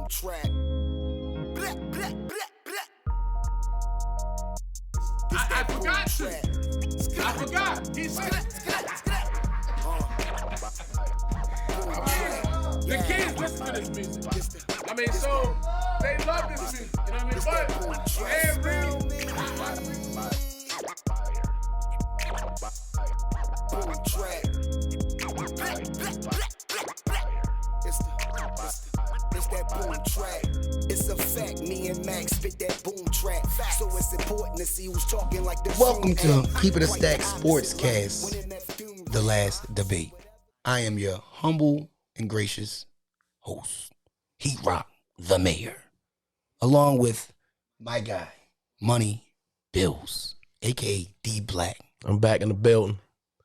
boom track. I forgot to. I forgot. He said the kids listen to this music. I mean, so they love this music. You know what I mean? But every boom track. It's that boom track. It's a fact. Me and Max spit that boom track. So it's important to see who's talking like this. Welcome to Keep It a Stack Sportscast, The Last Debate. I am your humble and gracious host, Heat Rock, the mayor, along with my guy, Money Bills, a.k.a. D Black. I'm back in the building.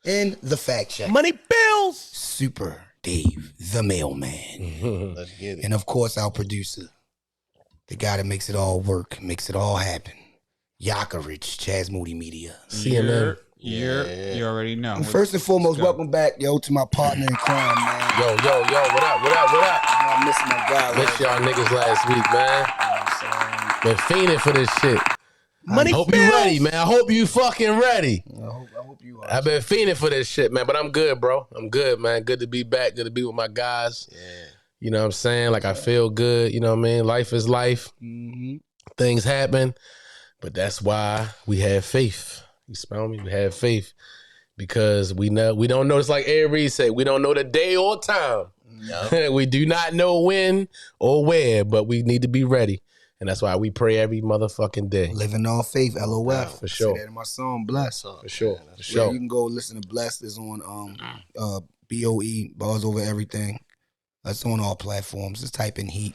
And the fact check, Money Bills! Super Dave, the mailman. Let's get it. And of course, our producer, the guy that makes it all work, makes it all happen, Yakarich, Chaz Moody Media. CNN. You already know. And first and foremost, welcome back, yo, to my partner in crime, man. Yo, what up? I'm missing my guy. Missed y'all niggas last week, man. Been fiending for this shit. Money Hope you ready, man. I hope you fucking ready. I hope you are. I've been fiending for this shit, man, but I'm good, bro. I'm good, man. Good to be back. Good to be with my guys. Yeah. You know what I'm saying? Like, I feel good. You know what I mean? Life is life. Mm-hmm. Things happen. But that's why we have faith. You smell me? We have faith. Because we don't know. It's like Reese said, we don't know the day or time. No. We do not know when or where, but we need to be ready. And that's why we pray every motherfucking day. Living on faith, LOL. Yeah, for sure. I say that in my song, Bless. For sure. Yeah, you can go listen to Bless. It's on BOE, Bars Over Everything. It's on all platforms. Just type in Heat,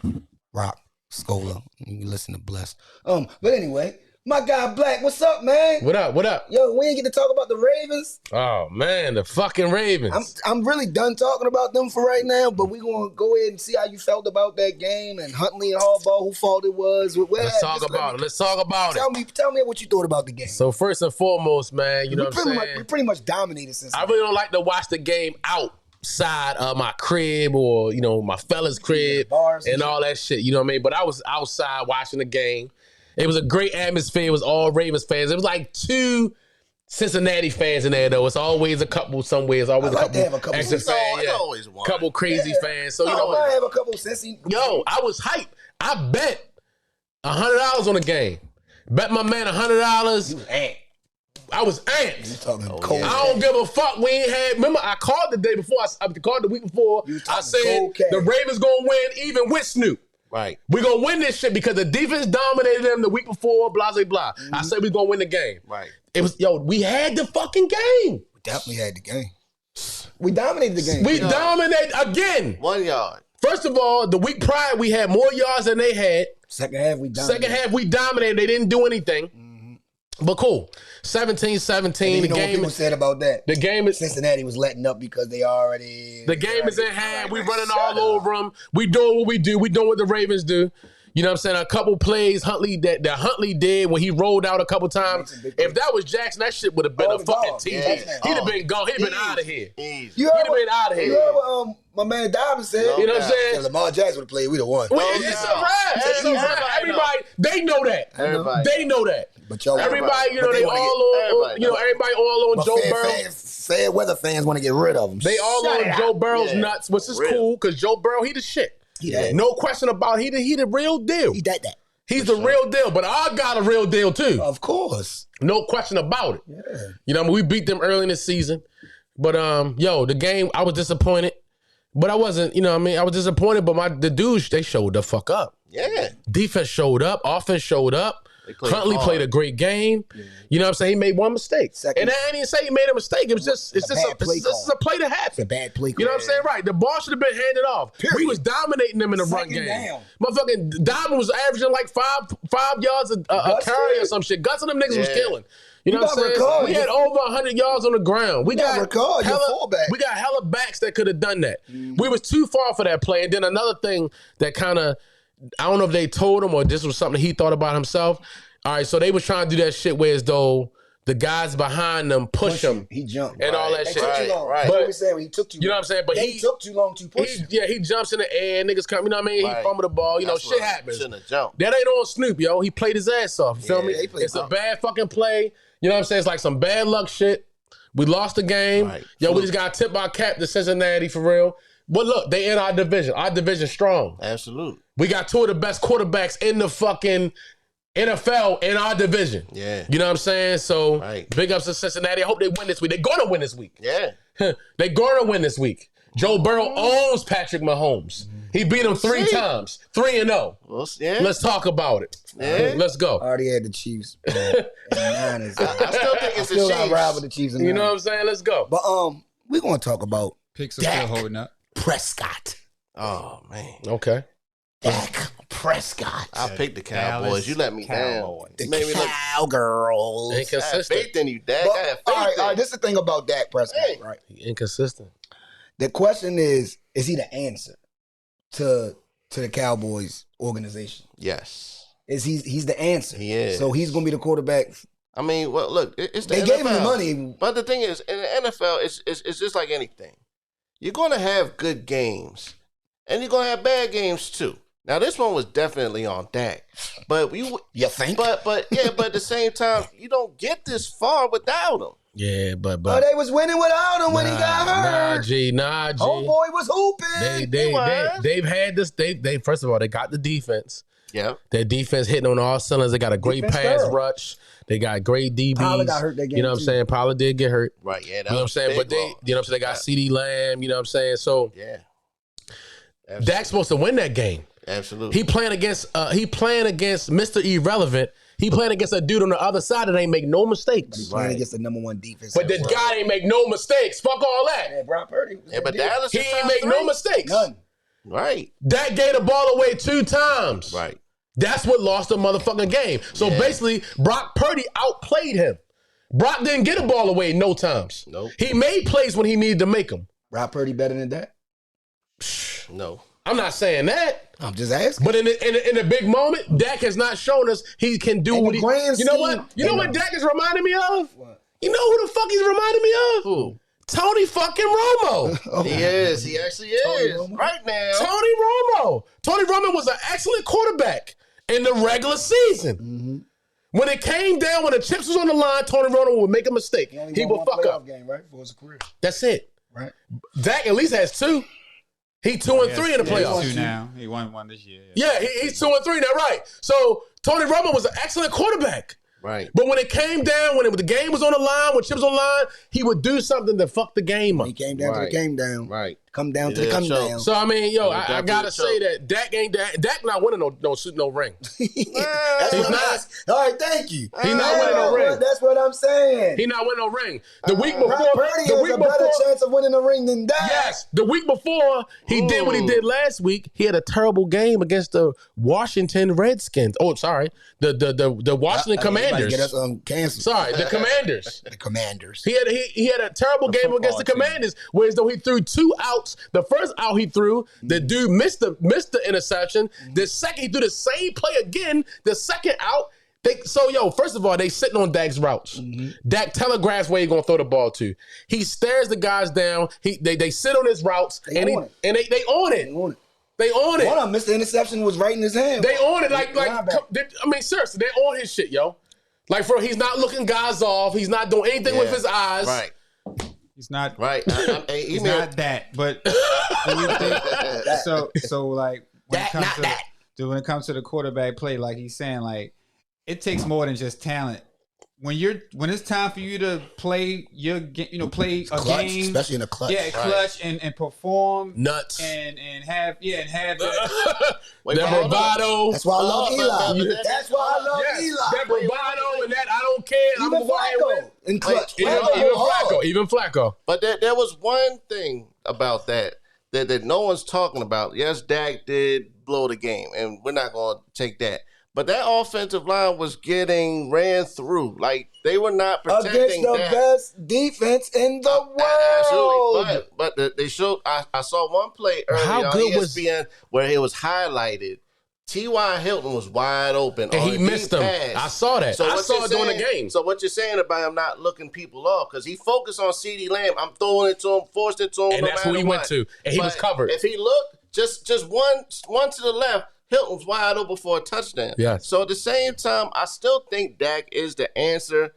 Rock, Scola. You can listen to Bless. But anyway, my guy Black, what's up, man? What up? Yo, we ain't get to talk about the Ravens. Oh, man, the fucking Ravens. I'm really done talking about them for right now, but we're going to go ahead and see how you felt about that game and Huntley and Harbaugh, who fault it was. Let's talk about it. Tell me what you thought about the game. So first and foremost, man, you know what I'm saying? We pretty much dominated since. I really don't like to watch the game outside of my crib or, you know, my fella's crib and all that shit. You know what I mean? But I was outside watching the game. It was a great atmosphere. It was all Ravens fans. It was like two Cincinnati fans in there, though. It's always a couple somewhere. It's always a couple extra fans. Yeah. Always one. Couple crazy fans. So, you know, I have a couple Cincy. Yo, I was hyped. I bet $100 on the game. Bet my man $100. You was amped. I was amped. You talking cold? I don't give a fuck. We ain't had. Remember, I called the day before. I called the week before. I said the Ravens gonna win even with Snoop. Right. We're going to win this shit because the defense dominated them the week before, blah, blah, blah. I said we're going to win the game. Right. It was, we had the fucking game. We definitely had the game. We dominated the game. We dominated again. 1 yard. First of all, the week prior, we had more yards than they had. Second half, we dominated. They didn't do anything. But cool. 17-17. The game, what people said about that. The game is Cincinnati was letting up because they already. The game is in hand. We running all over them. We doing what we do. We doing what the Ravens do. You know what I'm saying? A couple plays Huntley that Huntley did when he rolled out a couple times. If that was Jackson, that shit would have been a fucking TV. He'd have been gone. He'd have been out of here. He'd have been out of here. You heard what my man Dobbins said? You know what I'm saying? If Lamar Jackson would have played, we'd have won. It's a wrap. It's a wrap. Everybody, they know that. They know that. But y'all, everybody, you know, they all on, you know, everybody all on Joe Burrow. Fair weather fans want to get rid of him. They all on Joe Burrow's nuts, which is cool because Joe Burrow, he the shit. No question about it. He the real deal. He's the real deal, but I got a real deal too. Of course. No question about it. Yeah. You know, I mean, we beat them early in the season. But, the game, I was disappointed. But I wasn't, you know what I mean? I was disappointed, but the dudes, they showed the fuck up. Yeah. Defense showed up. Offense showed up. Huntley played a great game. Yeah. You know what I'm saying? He made one mistake. And I didn't even say he made a mistake. It was just, it's just a play that happened. It's a bad play call. You know what I'm saying? Right. The ball should have been handed off. Period. We was dominating them in the run game. Motherfucking Dobbin was averaging like five yards a carry or some shit. Guts of them niggas was killing. You know what I'm saying? We had over 100 yards on the ground. We got hella backs that could have done that. We was too far for that play. And then another thing that kind of, I don't know if they told him or this was something he thought about himself. All right, so they was trying to do that shit where as though the guys behind them push him. He jumped. And all that shit. Took too long. Right. But, what we saying, he took too long. You know what I'm saying? But he took too long to push him. Yeah, he jumps in the air, niggas come, you know what I mean? Right. He fumbled the ball, you know, shit happens. Shouldn't have jumped. That ain't on Snoop, yo. He played his ass off. You feel me? It's a bad fucking play. You know what I'm saying? It's like some bad luck shit. We lost the game. Right. Yo, we just got to tip our cap to Cincinnati for real. But look, they in our division. Our division strong. Absolutely. We got two of the best quarterbacks in the fucking NFL in our division. Yeah. You know what I'm saying? So Right. big ups to Cincinnati. I hope they win this week. They're going to win this week. Yeah. They're going to win this week. Joe Burrow owns Patrick Mahomes. He beat him 3 times. 3-0. Well, yeah. Let's talk about it. Yeah. Let's go. I already had the Chiefs. And Niners. I still think it's the still got Chiefs. ride with the Chiefs. And You know what Niners. I'm saying? Let's go. But we're gonna talk about Picks are Dak still holding up. Prescott. Oh, man. Okay. Dak Prescott. I picked the Cowboys. Dallas You let me Cowboys. down. The You made me look. Cowgirls. I have Inconsistent. faith in you, Dak. But, I have faith all in right, you. this is the thing about Dak Prescott, Hey. right? Inconsistent. The question is he the answer to the Cowboys organization? Yes. He's the answer. He is. So he's gonna be the quarterback. I mean, well, look, it's the They NFL. gave him the money. But the thing is, in the NFL, it's just like anything. You're going to have good games, and you're going to have bad games too. Now, this one was definitely on Dak, but You think? but at the same time, you don't get this far without him. Yeah, but Oh, they was winning without him when he got hurt. Nah, G. Homeboy was hooping. They've had this. They first of all, they got the defense. Yeah, Their defense hitting on all cylinders. They got a great Defense pass thorough. rush. They got great DBs. Pollard got hurt that game, You know what I'm too. saying? Pollard did get hurt. right. Yeah, that You know what I'm was saying? big But they, loss. you know what I'm saying? They got CeeDee Lamb. You know what I'm saying? So Yeah, Dak's supposed to win that game. absolutely. He playing against Mr. Irrelevant. He playing against a dude on the other side that ain't make no mistakes. He's playing against the number one defense. But the guy ain't make no mistakes. Fuck all that. Yeah, Brock Purdy. Yeah, but Dallas He is ain't top make no 3. mistakes. None. Right, Dak gave the ball away 2 times. right. That's what lost the motherfucking game. So basically, Brock Purdy outplayed him. Brock didn't get a ball away no times. Nope. He made plays when he needed to make them. Brock Purdy better than that? No. I'm not saying that. I'm just asking. But in a big moment, Dak has not shown us he can do In what the he. grand You know scheme- what? You know what Dak is reminding me of? What? You know who the fuck he's reminding me of? Who? Tony fucking Romo. He is. He actually is. Romo? Right now. Tony Romo. Tony Romo was an excellent quarterback in the regular season. When it came down, when the chips was on the line, Tony Romo would make a mistake. He only He won would one fuck playoff up. game, right? For his career. That's it. Right? Dak at least has 2. He 2 and 3 in the He has playoffs. 2 now. He won 1 this year. Yeah, he's 2 and 3 now, right? So Tony Romo was an excellent quarterback. Right. But when it came down, when the game was on the line, when chips on the line, he would do something to fuck the game up. He came down to the Right. came down. Right. Come down to Yeah, the come so- down. So I mean, yo, I definitely gotta choke. say that Dak not winning no ring. That's He's what I'm not. asking. All right, thank you. He's not winning no ring. That's what I'm saying. He not winning no ring. The week before, Brock Purdy the has week a better before, chance of winning a ring than that. yes, the week before he did what he did last week. He had a terrible game against the Washington Redskins. Oh, sorry, the Washington Commanders. Get us canceled. Sorry, the Commanders. The Commanders. He had a terrible game against the Commanders, whereas though he threw 2 outs. The first out he threw, the dude missed the interception. The second he threw the same play again. The second out. First of all, they sitting on Dak's routes. Dak telegraphs where he gonna throw the ball to. He stares the guys down. They sit on his routes They and own it. they own it. They own it. They own it. One of them missed the interception, was right in his hand. They own it. Linebacker. I mean, seriously, they own his shit, yo. Like, he's not looking guys off. He's not doing anything with his eyes. Right. He's not. Right. He's not that. But when you think, so like when That, it comes not to that. when it comes to the quarterback play, like he's saying, like it takes more than just talent. When it's time for you to play your game, play a Clutch, game, especially in a clutch. yeah, clutch and perform Nuts. and have that. That bravado. That's why I love Eli. but- That's why I love Yes, Eli. that bravado and that I don't care. I'm Even gonna go ahead Flacco with. in clutch. Even Flacco. But there was one thing about that no one's talking about. Yes, Dak did blow the game, and we're not going to take that. But that offensive line was getting ran through. Like, they were not protecting Against the Dak. best defense in the world. Absolutely. But they showed, I saw one play earlier How on good was- ESPN where it was highlighted T.Y. Hilton was wide open. And he missed him. I saw that. I saw it during the game. So what you're saying about him not looking people off, because he focused on CeeDee Lamb. I'm throwing it to him, forced it to him. And that's who he went to. And he was covered. If he looked, just one to the left, Hilton's wide open for a touchdown. Yes. So at the same time, I still think Dak is the answer.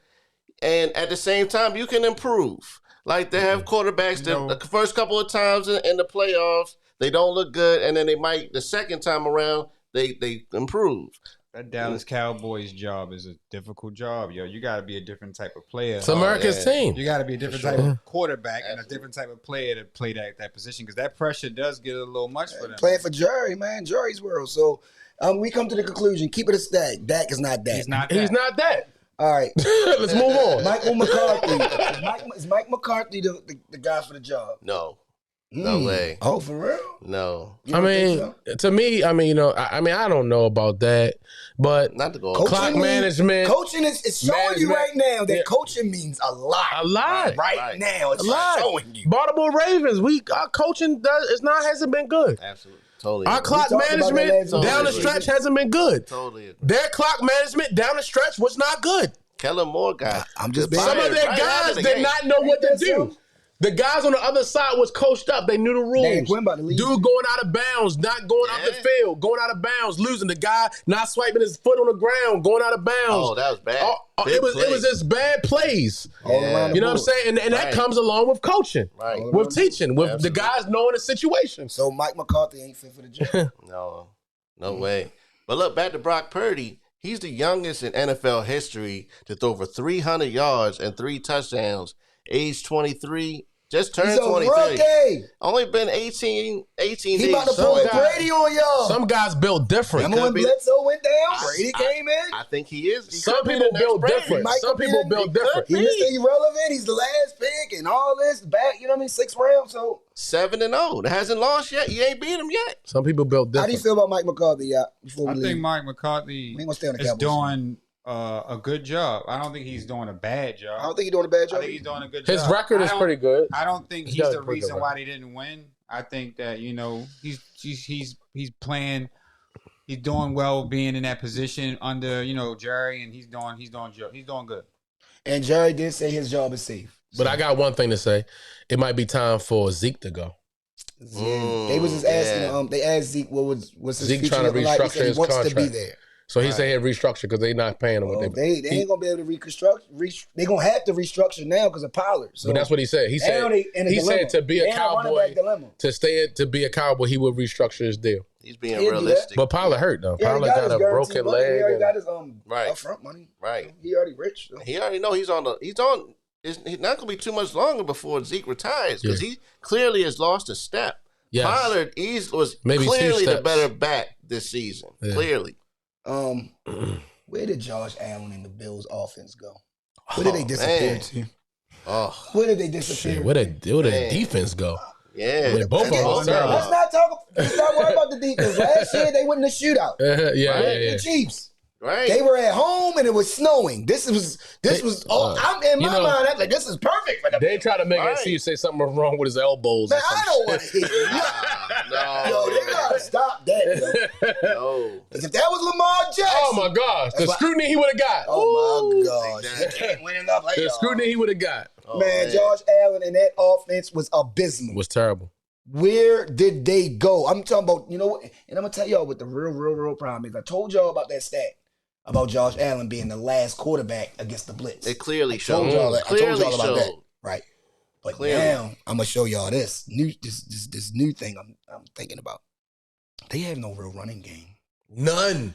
And at the same time, you can improve. Like they have quarterbacks that the first couple of times in the playoffs, they don't look good. And then they might, the second time around, they improve. That Dallas Cowboys job is a difficult job, yo. You got to be a different type of player. It's America's team. You got to be a different type of quarterback and a different type of player to play that position, because that pressure does get a little much for them. Playing for Jerry, man. Jerry's world. So we come to the conclusion. Keep it a stack. Dak is not that. He's not that. He's not that. All right. Let's move on. Michael McCarthy. Is Mike McCarthy the guy for the job? No. No way. Oh, for real? No. I mean, to me, I mean, I don't know about that, but not to go clock management. Coaching is showing you right now that coaching means a lot. A lot. Right now, it's showing you. Baltimore Ravens, our coaching hasn't been good. Absolutely. Totally. Our clock management down the stretch hasn't been good. Totally. Their clock management down the stretch was not good. Kellen Moore got. I'm just some of their guys did not know what to do. The guys on the other side was coached up. They knew the rules. Dude going out of bounds, not going out the field, going out of bounds, losing. The guy not swiping his foot on the ground, going out of bounds. Oh, that was bad. It was just bad plays. Yeah. You know what I'm saying? And that comes along with coaching, with teaching, with the guys knowing the situation. So Mike McCarthy ain't fit for the job. No way. But look, back to Brock Purdy. He's the youngest in NFL history to throw for 300 yards and 3 touchdowns. Age 23, just turned 23. Rookie. Only been 18 days. He about to pull Brady on y'all. Some guys built different. Remember when Bledsoe went down? Brady came in? I think he is. Some people built different. He Mr. Irrelevant. He's the last pick and all this. Back, you know what I mean? 6th round. So 7-0. That hasn't lost yet. You ain't beat him yet. Some people built different. How do you feel about Mike McCarthy? I think Mike McCarthy is doing a good job. I don't think he's doing a bad job. I don't think he's doing a bad job. I think he's doing a good job. His record is pretty good. I don't think he's the reason why they didn't win. I think that, you know, he's playing, he's doing well being in that position under, you know, Jerry, and he's doing good. And Jerry did say his job is safe. But I got one thing to say. It might be time for Zeke to go. They was just asking. They asked Zeke what was his Zeke trying to restructure his contract. To be there. So he said he'd restructure because they're not paying him. What they ain't gonna be able to reconstruct. They're gonna have to restructure now because of Pollard. So but that's what he said. He said to be a Cowboy, to be a Cowboy, he would restructure his deal. He's being realistic. But Pollard hurt though. Pollard got a broken leg. He already got his upfront money. Right. He already rich. So. He already know he's on. It's not gonna be too much longer before Zeke retires because he clearly has lost a step. Yes. Pollard was clearly the better back this season. Yeah. Clearly. Where did Josh Allen and the Bills offense go? Where did they disappear to? Where did they disappear? Where did the defense go? Yeah, both of them. Let's not worry about the defense. Last year they went in the shootout. The Chiefs. Right. They were at home and it was snowing. This was I'm in my mind, I'm like, this is perfect for them. They try to make it say something wrong with his elbows. Man, I don't want to hear it. No, they gotta stop that. No. If that was Lamar Jackson. Oh my gosh. The scrutiny he would have got. Oh my gosh. Exactly. He can't win enough like the scrutiny he would have got. Man, Josh Allen and that offense was abysmal. It was terrible. Where did they go? I'm talking about, you know what? And I'm going to tell y'all what the real problem is. I told y'all about that stat about Josh Allen being the last quarterback against the blitz. It clearly showed. I told y'all about that. Right. But now I'm going to show y'all this new thing I'm thinking about. They have no real running game. None.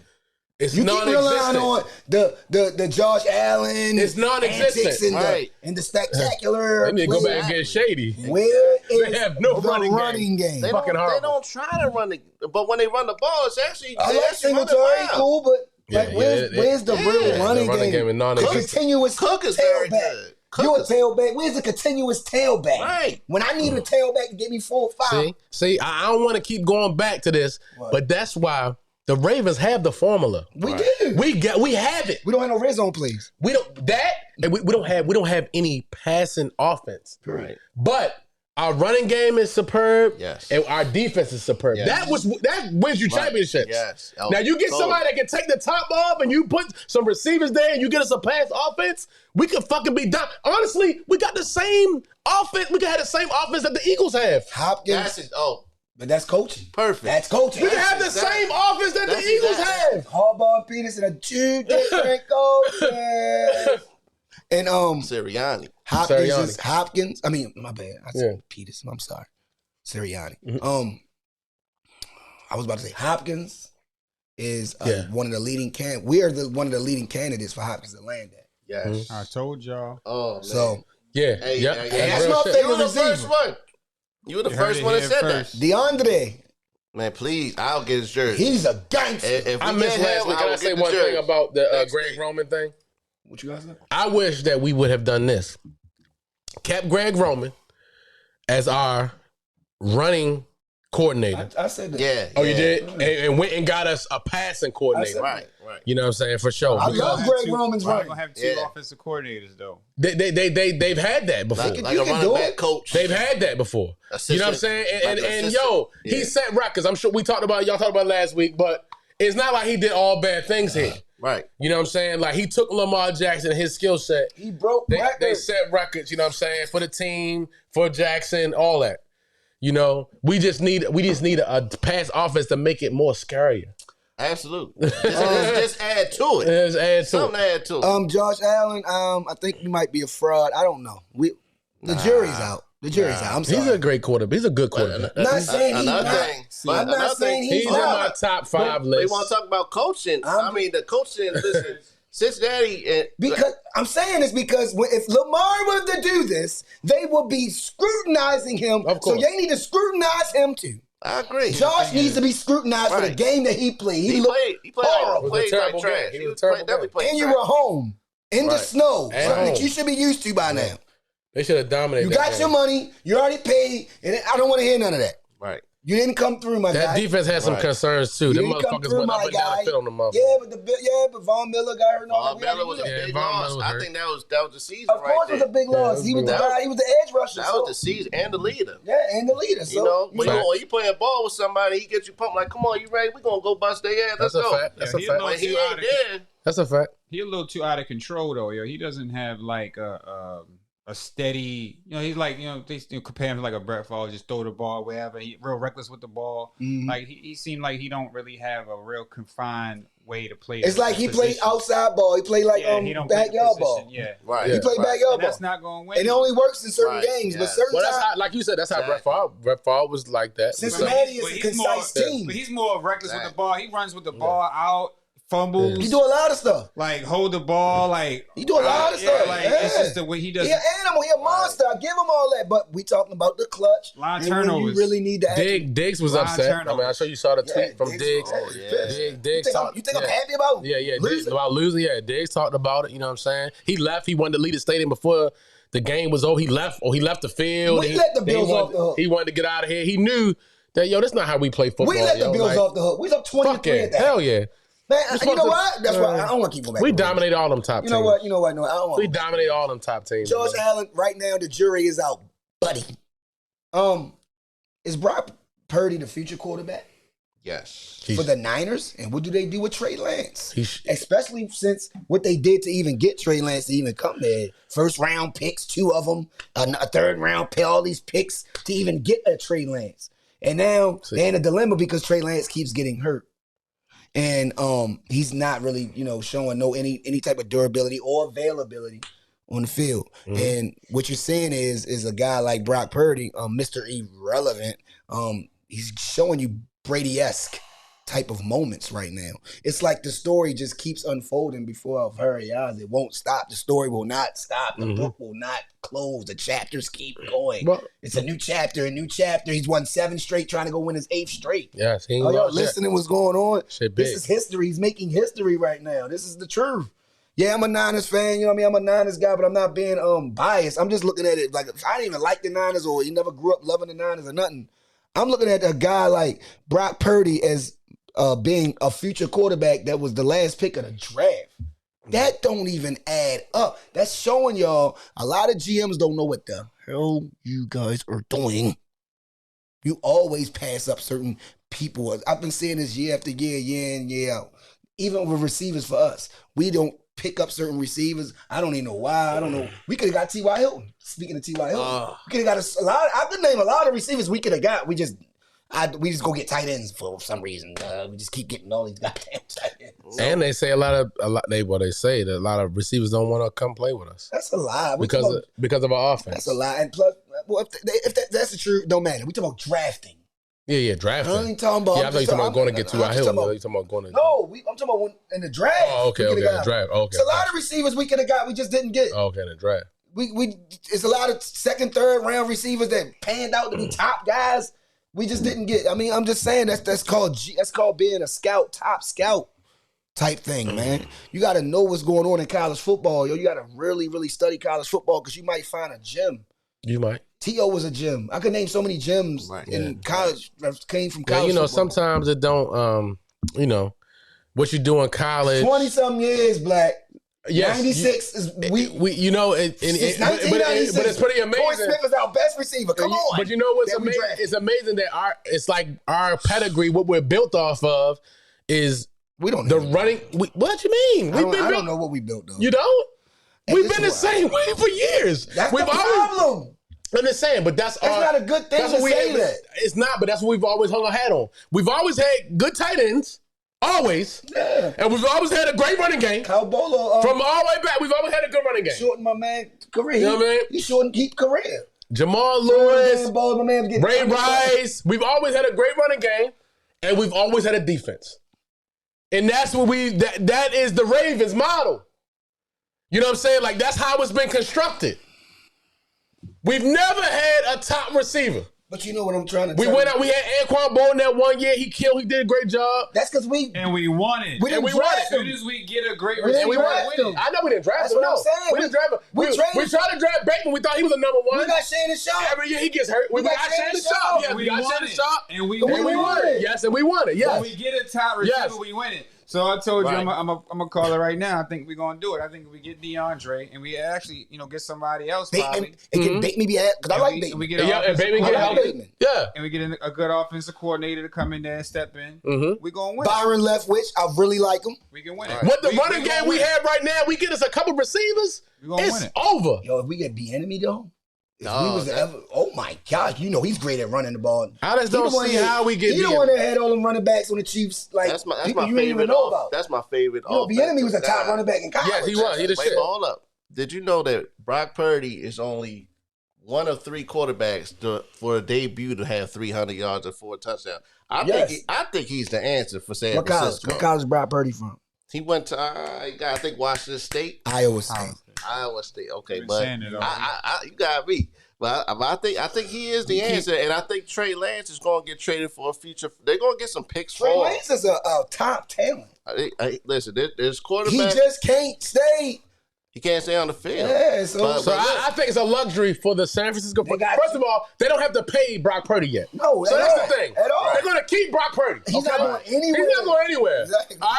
It's you keep relying on the Josh Allen. It's non-existent. And the spectacular. They need to go back and get shady. Where is they have no running game? They don't try to run it, but when they run the ball, it's actually. I like Singletary, cool, but where's the real running game? Continuous Cook is very good. You a tailback. Where's the continuous tailback? Right. When I need a tailback to get me 4 or 5. See, I don't want to keep going back to this, but that's why the Ravens have the formula. We do. We have it. We don't have no red zone plays. We don't have any passing offense. Right. But Our running game is superb. Yes. And our defense is superb. Yes. That wins you championships. Yes. Now you get somebody that can take the top off and you put some receivers there and you get us a pass offense, we could fucking be done. Honestly, we got the same offense. We could have the same offense that the Eagles have. Hopkins. But that's coaching. Perfect. That's coaching. We can have the same offense that the Eagles have. Harbaugh and Peterson are two different coaches. And Sirianni. Hopkins. I mean, my bad. I said Peterson. I'm sorry. Sirianni. Mm-hmm. I was about to say Hopkins is one of the leading We are one of the leading candidates for Hopkins to land that. Yes. Mm-hmm. I told y'all. Oh man. So Hey, that's my favorite You were the receiver. first one. You were the first one that said that. DeAndre. Man, please, I'll get his jersey. He's a gangster. If I we miss can't have last week. him, Can I will say get the one jersey. thing about the Next Greg week. Roman thing? What you guys say? I wish that we would have done this. Kept Greg Roman as our running coordinator. I said that. Yeah. Oh, you did? And went and got us a passing coordinator. Right. You know what I'm saying? For sure. I Because love Greg Roman's We're running. gonna have two offensive coordinators though. they've had that before. Like you a can running do back it. coach. They've had that before. You know what I'm saying? And assistant. he set records. I'm sure y'all talked about it last week, but it's not like he did all bad things here. Right. You know what I'm saying? Like he took Lamar Jackson and his skill set. He broke They records. set records, you know what I'm saying, for the team, for Jackson, all that. You know, we just need a pass offense to make it more scarier. Absolutely. Just add to it. Just add to Something to add to it. Josh Allen, I think he might be a fraud. I don't know. The jury's out. The jury's out. I'm sorry. He's a great quarterback. He's a good quarterback. Not saying he's Another not. thing. I'm not saying He's he's in not. my top 5 They list. want to talk about coaching. I mean, the coaching, listen, Cincinnati. Because I'm saying this because if Lamar were to do this, they will be scrutinizing him. Of course. So they need to scrutinize him too. I agree. Josh needs to be scrutinized for the Right. game that he played. He played horrible. It was a terrible like trash. game. He He was was a terrible definitely game. playing And you trash. were home in the Right. snow. At Something that home. you should be used to by now. They should have dominated You that got game. your money. You already paid. And I don't want to hear none of that. Right. You didn't come through, my That guy. defense had some Right. concerns too. You Them didn't come motherfuckers through, went my up and down guy. the field on the motherfuckers. But Von Miller got hurt. Von Miller was a Yeah, big Von loss. Miller was I hurt. think that was the season Of right course, there. it was a big loss. Yeah, He was the that guy. was- He was the edge rusher. That was the season and the leader. Yeah, and the leader. You know, when Fact. you playing ball with somebody, he gets you pumped like, come on, you ready? We're going to go bust their ass. Let's That's a go. fact. That's a he fact. When he ain't there, That's a fact. He a little too out of control though, yo. He doesn't have like a steady, he's like, they compare him to like a Brett Favre, just throw the ball wherever. He real reckless with the ball. Mhm. Like he seemed like he don't really have a real confined way to play. It's like he played position. outside ball. He played like Yeah, he don't play the backyard position, ball. Yeah, right. He played right. backyard and ball. that's not going to win. And it only works in certain Right, games, but yes. certain Well, that's times. how, like you said, that's how Exactly. Brett Favre was like that. Cincinnati But is a he's more- concise team. But he's more reckless with Right. the ball. He runs with the ball out, fumbles. He do a lot of stuff. Like hold the ball, like He do a lot of stuff. Like Yeah. it's just the way he does. He an animal. He a monster. I give him all that. But we talking about the clutch. Line and when turnovers. you really need to actually. Diggs was Line upset. turnovers. I mean, I'm sure you saw the tweet from Diggs. Oh, yeah. Diggs You think I'm happy about? Yeah, losing? about losing. Yeah, Diggs talked about it. You know what I'm saying? He left. He wanted to leave the stadium before the game was over. He left the field. We let the Bills he off the hook. He wanted to get out of here. He knew that, that's not how we play football. We let the Bills Like, off the hook. We was up 20 Fuck to 3 yeah. at that. Hell yeah. Man, We're you supposed know to- what? That's why I don't want to keep going back. We to Bills. dominate all them top You teams. know what? No, I don't want. We dominate all them top teams. Josh man. Allen, right now, the jury is out, buddy. Is Brock Purdy the future quarterback Yes. for the Niners? And what do they do with Trey Lance? He sh- Especially since what they did to even get Trey Lance to even come there. First round picks, 2 of them, a third round pick, all these picks to even get a Trey Lance. And now they're in a dilemma because Trey Lance keeps getting hurt. And he's not really, showing any type of durability or availability on the field. Mm-hmm. And what you're saying is a guy like Brock Purdy, Mr. Irrelevant, he's showing you Brady-esque type of moments right now. It's like the story just keeps unfolding before our very eyes. It won't stop. The story will not stop. The book will not close. The chapters keep going. Well- It's a new chapter, He's won 7 straight, trying to go win his 8th straight. Yes, he ain't Oh, y'all lost yet. listening what's going on? Shit This big. is history. He's making history right now. This is the truth. Yeah, I'm a Niners fan. You know what I mean? I'm a Niners guy, but I'm not being biased. I'm just looking at it like if I didn't even like the Niners or he never grew up loving the Niners or nothing. I'm looking at a guy like Brock Purdy as being a future quarterback that was the last pick of the draft. That don't even add up. That's showing y'all a lot of GMs don't know what the hell you guys are doing. You always pass up certain people. I've been saying this year after year, year in, year out. Even with receivers for us, we don't pick up certain receivers. I don't even know why. I don't know. We could have got T.Y. Hilton. Speaking of T.Y. Hilton, we could have got a lot. I could name a lot of receivers we could have got. We just go get tight ends for some reason. We just keep getting all these goddamn tight ends. And they say they say that a lot of receivers don't want to come play with us. That's a lie. Because of our offense. That's a lie. And plus, well, if that's the truth, don't matter. We talking about drafting. Yeah, drafting. I ain't talking about. Yeah, I thought you talking about going to get T.Y. Hilton. I'm talking about going to. No, I'm talking about in the draft. Oh, okay, in the draft. Okay. It's a lot of receivers we could have got. We just didn't get. Okay, in the draft. It's a lot of second, third round receivers that panned out to be top guys. We just didn't get. I mean, I'm just saying that's called being a scout, top scout type thing, man. You got to know what's going on in college football, yo. You got to really, really study college football because you might find a gem. You might. T.O. was a gem. I could name so many gems in college that came from college. Yeah, football. Sometimes it don't. What you do in college. 20-something years, Black. Yes, 96 is but it's pretty amazing. Corey Smith is our best receiver. Come on. But you know what's amazing? It's amazing that our pedigree, what we're built off of, is we don't know running. What you mean? I don't know what we built though. You don't? We've been the same way for years. That's the problem. I'm just saying, but that's not a good thing to say that. It's not, but that's what we've always hung our hat on. We've always had good tight ends. Always. Yeah. And we've always had a great running game. Kyle Bolo. From all the way back, we've always had a good running game. Shorten my man career. You know what I mean? He shortened keep career. Jamal Lewis, Ray Rice. We've always had a great running game, and we've always had a defense. And that's what that is the Ravens model. You know what I'm saying? Like, that's how it's been constructed. We've never had a top receiver. But you know what I'm trying to tell you. We went out, we had Anquan Bolden that 1 year. He did a great job. That's because we won it. We won it. As soon as we get a great receiver, we won it. I know we didn't draft That's him. what I'm saying. We didn't draft him. We tried to draft Bateman. We thought he was a number one. We got Shannon Sharp. Every year he gets hurt. We got Shannon Sharp. Yeah, we got Shannon Sharp. And we won it. Yes, and we won it. Yes. When we get a top receiver, we win it. So I told you, I'm gonna call it right now. I think we're gonna do it. I think we get DeAndre and we actually, get somebody else. Bateman, Bateman be at because I like Bateman. We get and Bateman get Bateman. Yeah, and we get a good offensive coordinator to come in there and step in. We're gonna win. Byron Leftwich, I really like him. We can win. What the running game we have right now, we get us a couple receivers. It's over. Yo, if we get B-enemy though. Oh my God! He's great at running the ball. I just don't see how we get. He's the one that had all them running backs on the Chiefs. Like that's my people you favorite. Even know about. That's my favorite. B-enemy was a top running back in college. Yes, he was. He the shit. Wait, hold up. Did you know that Brock Purdy is only one of 3 quarterbacks for a debut to have 300 yards and 4 touchdowns? I think he's the answer for San Francisco. What college is Brock Purdy from? He went to I think Washington State, Iowa State. Okay, but you got me. But I think he is the answer, and I think Trey Lance is going to get traded for a future. They're going to get some picks for him. Trey Lance is a top talent. Listen, there's quarterbacks. He just can't stay. He can't stay on the field. Yeah, I think it's a luxury for the San Francisco. First of all, they don't have to pay Brock Purdy yet. No, so that's the thing. At all. They're going to keep Brock Purdy. He's not going anywhere. He's not going anywhere. Exactly. All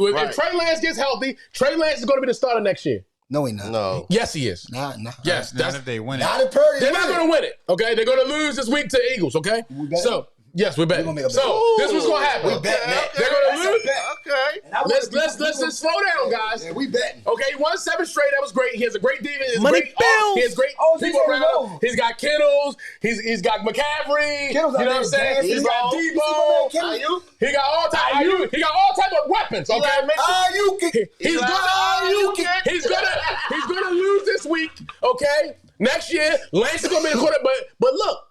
right. If Trey Lance gets healthy, Trey Lance is going to be the starter next year. No, he's not. No. Yes, he is. Nah. Yes, not if they win it. Not if Purdy. They're not going to win it. Okay, they're going to lose this week to the Eagles. Okay, so. Yes, we bet. So this was gonna happen. We bet. They're gonna lose. Okay. Let's slow down, guys. Yeah, we betting. Okay, he won 7 straight. That was great. He has a great defense. Money bills. He has great people around him. He's got Kittles. He's got McCaffrey. You know what I'm saying? He's got Debo. He got all type. He got all type of weapons. Okay. He's gonna lose this week. Okay. Next year, Lance is gonna be the quarterback. But look.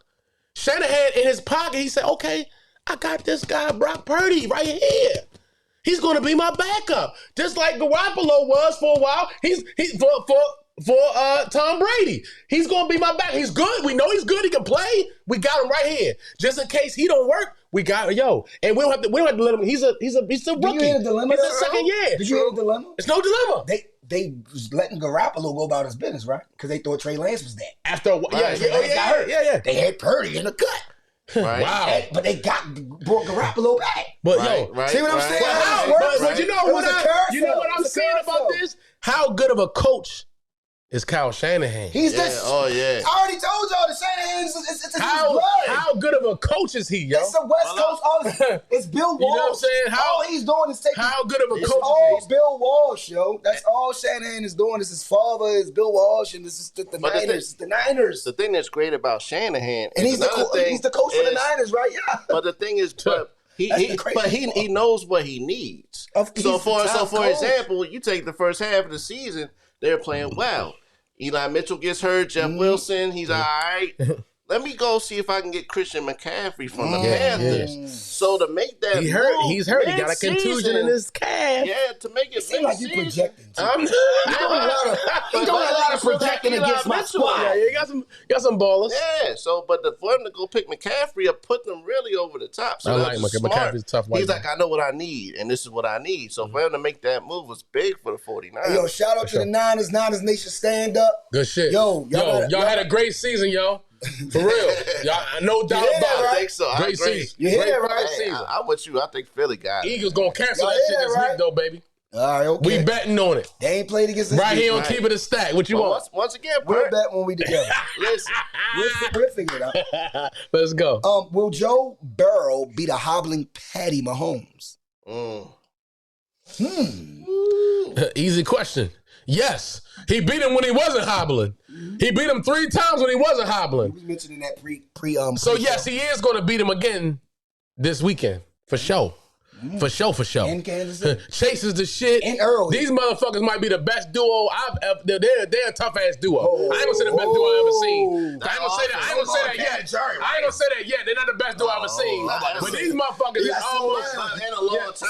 Shanahan in his pocket, he said, okay, I got this guy, Brock Purdy, right here. He's going to be my backup. Just like Garoppolo was for a while. He's for Tom Brady. He's going to be my back. He's good. We know he's good. He can play. We got him right here. Just in case he don't work, we got and we don't have to let him. He's a rookie. Did you hear the dilemma? He's a second year. Did you hear the dilemma? It's no dilemma. They was letting Garoppolo go about his business, right? Because they thought Trey Lance was that. After a while, yeah. They had Purdy in the cut. Right. Wow. But they brought Garoppolo back. But see what I'm saying? But you know what I'm saying about this? How good of a coach is Kyle Shanahan? He's Oh, yeah. I already told y'all the Shanahan is it's his blood. How good of a coach is he, yo? It's a West Coast. It's Bill Walsh. You know what I'm saying? All he's doing is taking. How good of a coach It's all is he? Bill Walsh, yo. That's all Shanahan is doing. This is his father, is Bill Walsh, and this is the Niners. It's the Niners. The thing that's great about Shanahan, And he's the coach for the Niners, right? Yeah. But the thing is, he knows what he needs. So for example, you take the first half of the season, they're playing well. Eli Mitchell gets hurt. Jeff Wilson, he's all right. Let me go see if I can get Christian McCaffrey from the Panthers. Yeah. So to make that He's hurt. He got a contusion in his calf. Yeah, to make it seems like you projecting. He's I'm doing a lot of projecting against my squad. Yeah, you got some ballers. Yeah, so but for him to go pick McCaffrey up, put them really over the top. So I like McCaffrey's tough. He's like, I know what I need, and this is what I need. So for him to make that move was big for the 49ers. Hey, yo, shout out to the Niners. Niners Nation, stand up. Good shit. Y'all had a great season, yo. For real. Y'all, no doubt about it. I think so. Great season. You hear that, right? Season. I'm with you. I think Philly got it. Eagles gonna cancel that shit this week, though, baby. All right, okay. We betting on it. They ain't played against us. Right here on Keep It a Stack. What you want? Once again, we'll bet when we together. Listen. We'll figure it out. Let's go. Will Joe Burrow beat a hobbling Patty Mahomes? Easy question. Yes. He beat him when he wasn't hobbling. He beat him 3 times when he wasn't hobbling. He was mentioning that So yes, he is going to beat him again this weekend for sure. For sure. In Kansas City. Chase is the shit. In early. These motherfuckers might be the best duo I've ever. They're a tough ass duo. I ain't gonna say the best duo I've ever seen. I ain't gonna say that yet. I ain't gonna say that yet. They're not the best duo I've ever seen. But these motherfuckers is almost in a long time.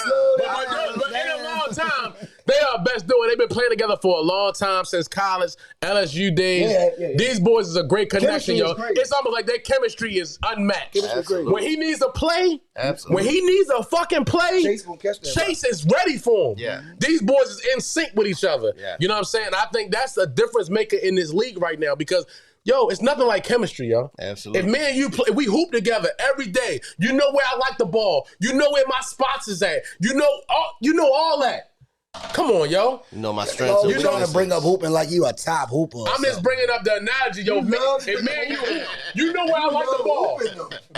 But in a long time, they are best duo. They've been playing together for a long time since college, LSU days. Yeah. These boys is a great connection, yo. Great. It's almost like their chemistry is unmatched. Absolutely. When he needs a play, Absolutely. when he needs a fucking play, Chase is ready for him. Yeah. These boys is in sync with each other. Yeah. You know what I'm saying? I think that's a difference maker in this league right now because, yo, it's nothing like chemistry, yo. Absolutely. If me and you play, we hoop together every day. You know where I like the ball. You know where my spots is at. You know all that. Come on, yo. You know my strengths. You trying to bring up hooping like you a top hooper. I'm just bringing up the analogy, yo. If me and you know where I like the ball.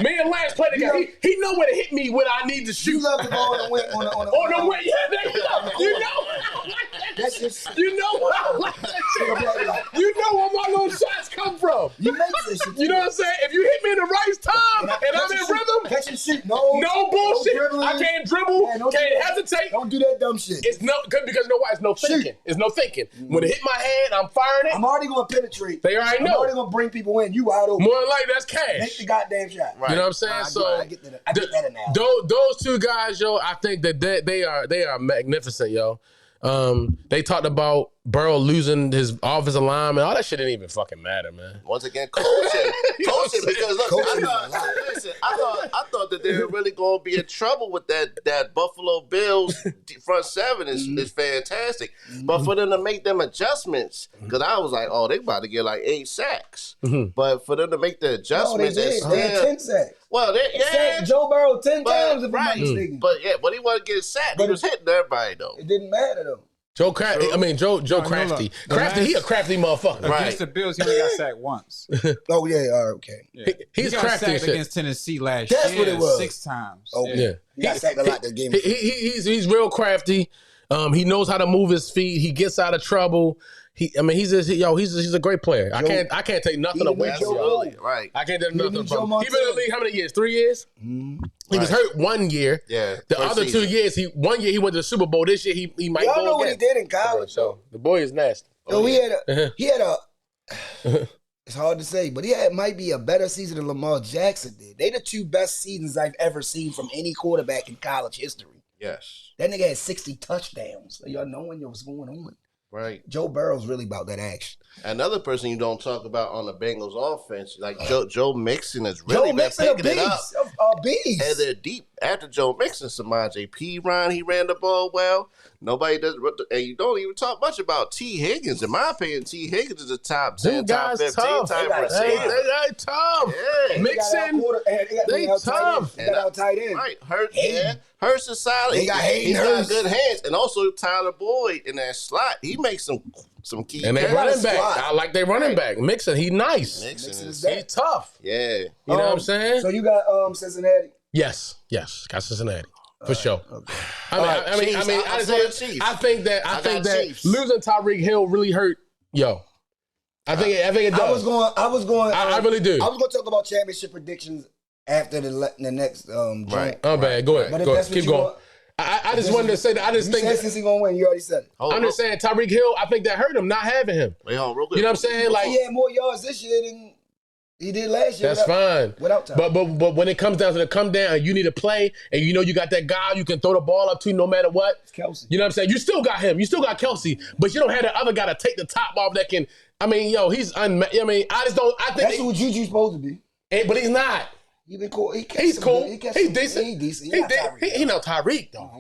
Me and Lance play together. He know where to hit me when I need to shoot. You love the ball on the wing. Yeah, there you go. You know I like that shit. You know I like that shit. You know where my little shots come from. You make this shit. You know what I'm saying? If you hit me in the right time and I'm in rhythm, catch and shoot. No bullshit. No I can't dribble. Can't hesitate. Don't do that dumb shit. It's because you know why? It's no thinking. It's no thinking. When it hit my hand, I'm firing it. I'm already going to penetrate. They already know. I'm already going to bring people in. You out open. More than likely, that's cash. Make the goddamn shot. Right. You know what I'm saying? I get that analogy. Those two guys, yo, I think that they are magnificent, yo. They talked about Burrow losing his offensive line, and all that shit didn't even fucking matter, man. Once again, coaching because look, I thought that they were really going to be in trouble with that Buffalo Bills front seven is fantastic, but for them to make them adjustments, because I was like, oh, they about to get like 8 sacks, but for them to make the adjustments, they had 10 sacks. Well, they sacked Joe Burrow 10 times if I'm not mistaken. But he wasn't getting sacked. He was hitting everybody though. It didn't matter though. Joe Crafty. Crafty, he a crafty motherfucker. Against the Bills, he only got sacked once. Oh, yeah, okay. Yeah. He's got crafty sacked against Tennessee last year. That's what it was. 6 times. Oh, yeah. He got sacked a lot that game. He's real crafty. He knows how to move his feet. He gets out of trouble. He's a great player. I can't take nothing away from him. Right. I can't take nothing from him. He been in the league how many years? 3 years? He was hurt 1 year. Yeah. The other season. 2 years, one year he went to the Super Bowl. This year he might Y'all go know again. what he did in college. So the boy is nasty. So he had a it's hard to say, but might be a better season than Lamar Jackson did. They the 2 best seasons I've ever seen from any quarterback in college history. Yes. That nigga had 60 touchdowns. So y'all knowing what's going on. Right. Joe Burrow's really about that action. Another person you don't talk about on the Bengals offense, like Joe Mixon has really been picking it up. And they're deep. After Joe Mixon, Samaje Perine, he ran the ball well. Nobody does, and you don't even talk much about T. Higgins. In my opinion, T. Higgins is a top 10, top 15 type receiver. They tough. Yeah. Mixon, They tough. They got out tight end. Right. Hurts is solid. They got Hayden He's got Hurst. good hands. And also Tyler Boyd in that slot. He makes some key. And they catches. running back. I like they running back. Mixon, he nice. Mixon is He tough. Yeah. You know what I'm saying? So you got Cincinnati? Yes. Got Cincinnati. For sure. Okay. I think that losing Tyreek Hill really hurt. I think it does. I was going. I really do. I was going to talk about championship predictions after the next Right. Oh, bad. Go ahead. But if Go ahead. that's what Keep you going. want- I just wanted to say that. I just think said since he's going to win, you already said it. I'm just saying Tyreek Hill. I think that hurt him not having him. Wait, hold on, real quick. You know what I'm saying? Like He had more yards this year than he did last year. that's fine. Without time. But when it comes down to the come down, and you need to play, and you know you got that guy you can throw the ball up to no matter what. It's Kelsey. You know what I'm saying? You still got him. You still got Kelsey, but you don't have the other guy to take the top off that can. I mean, he's I just don't. I think That's what Juju's supposed to be. but he's not. He's been cool. He's cool. He's decent. He's decent. He no Tyreek though.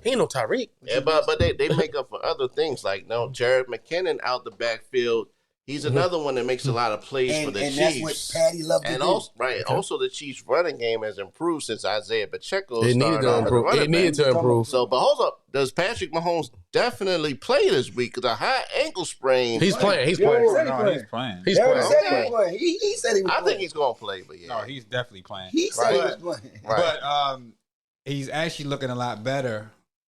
He ain't no Tyreek. Yeah, but they make up for other things like Jared McKinnon out the backfield. He's another one that makes a lot of plays for the Chiefs. And that's what Patty loved to do. Also the Chiefs' running game has improved since Isaiah Pacheco It needed to improve. It needed to improve. So, but hold up, does Patrick Mahomes definitely play this week? Because a high ankle sprain. He's playing. He's He's playing. playing. He's playing. He said he was I playing. think he's gonna play, but yeah. No, he's definitely playing. He said he was playing. Right. But he's actually looking a lot better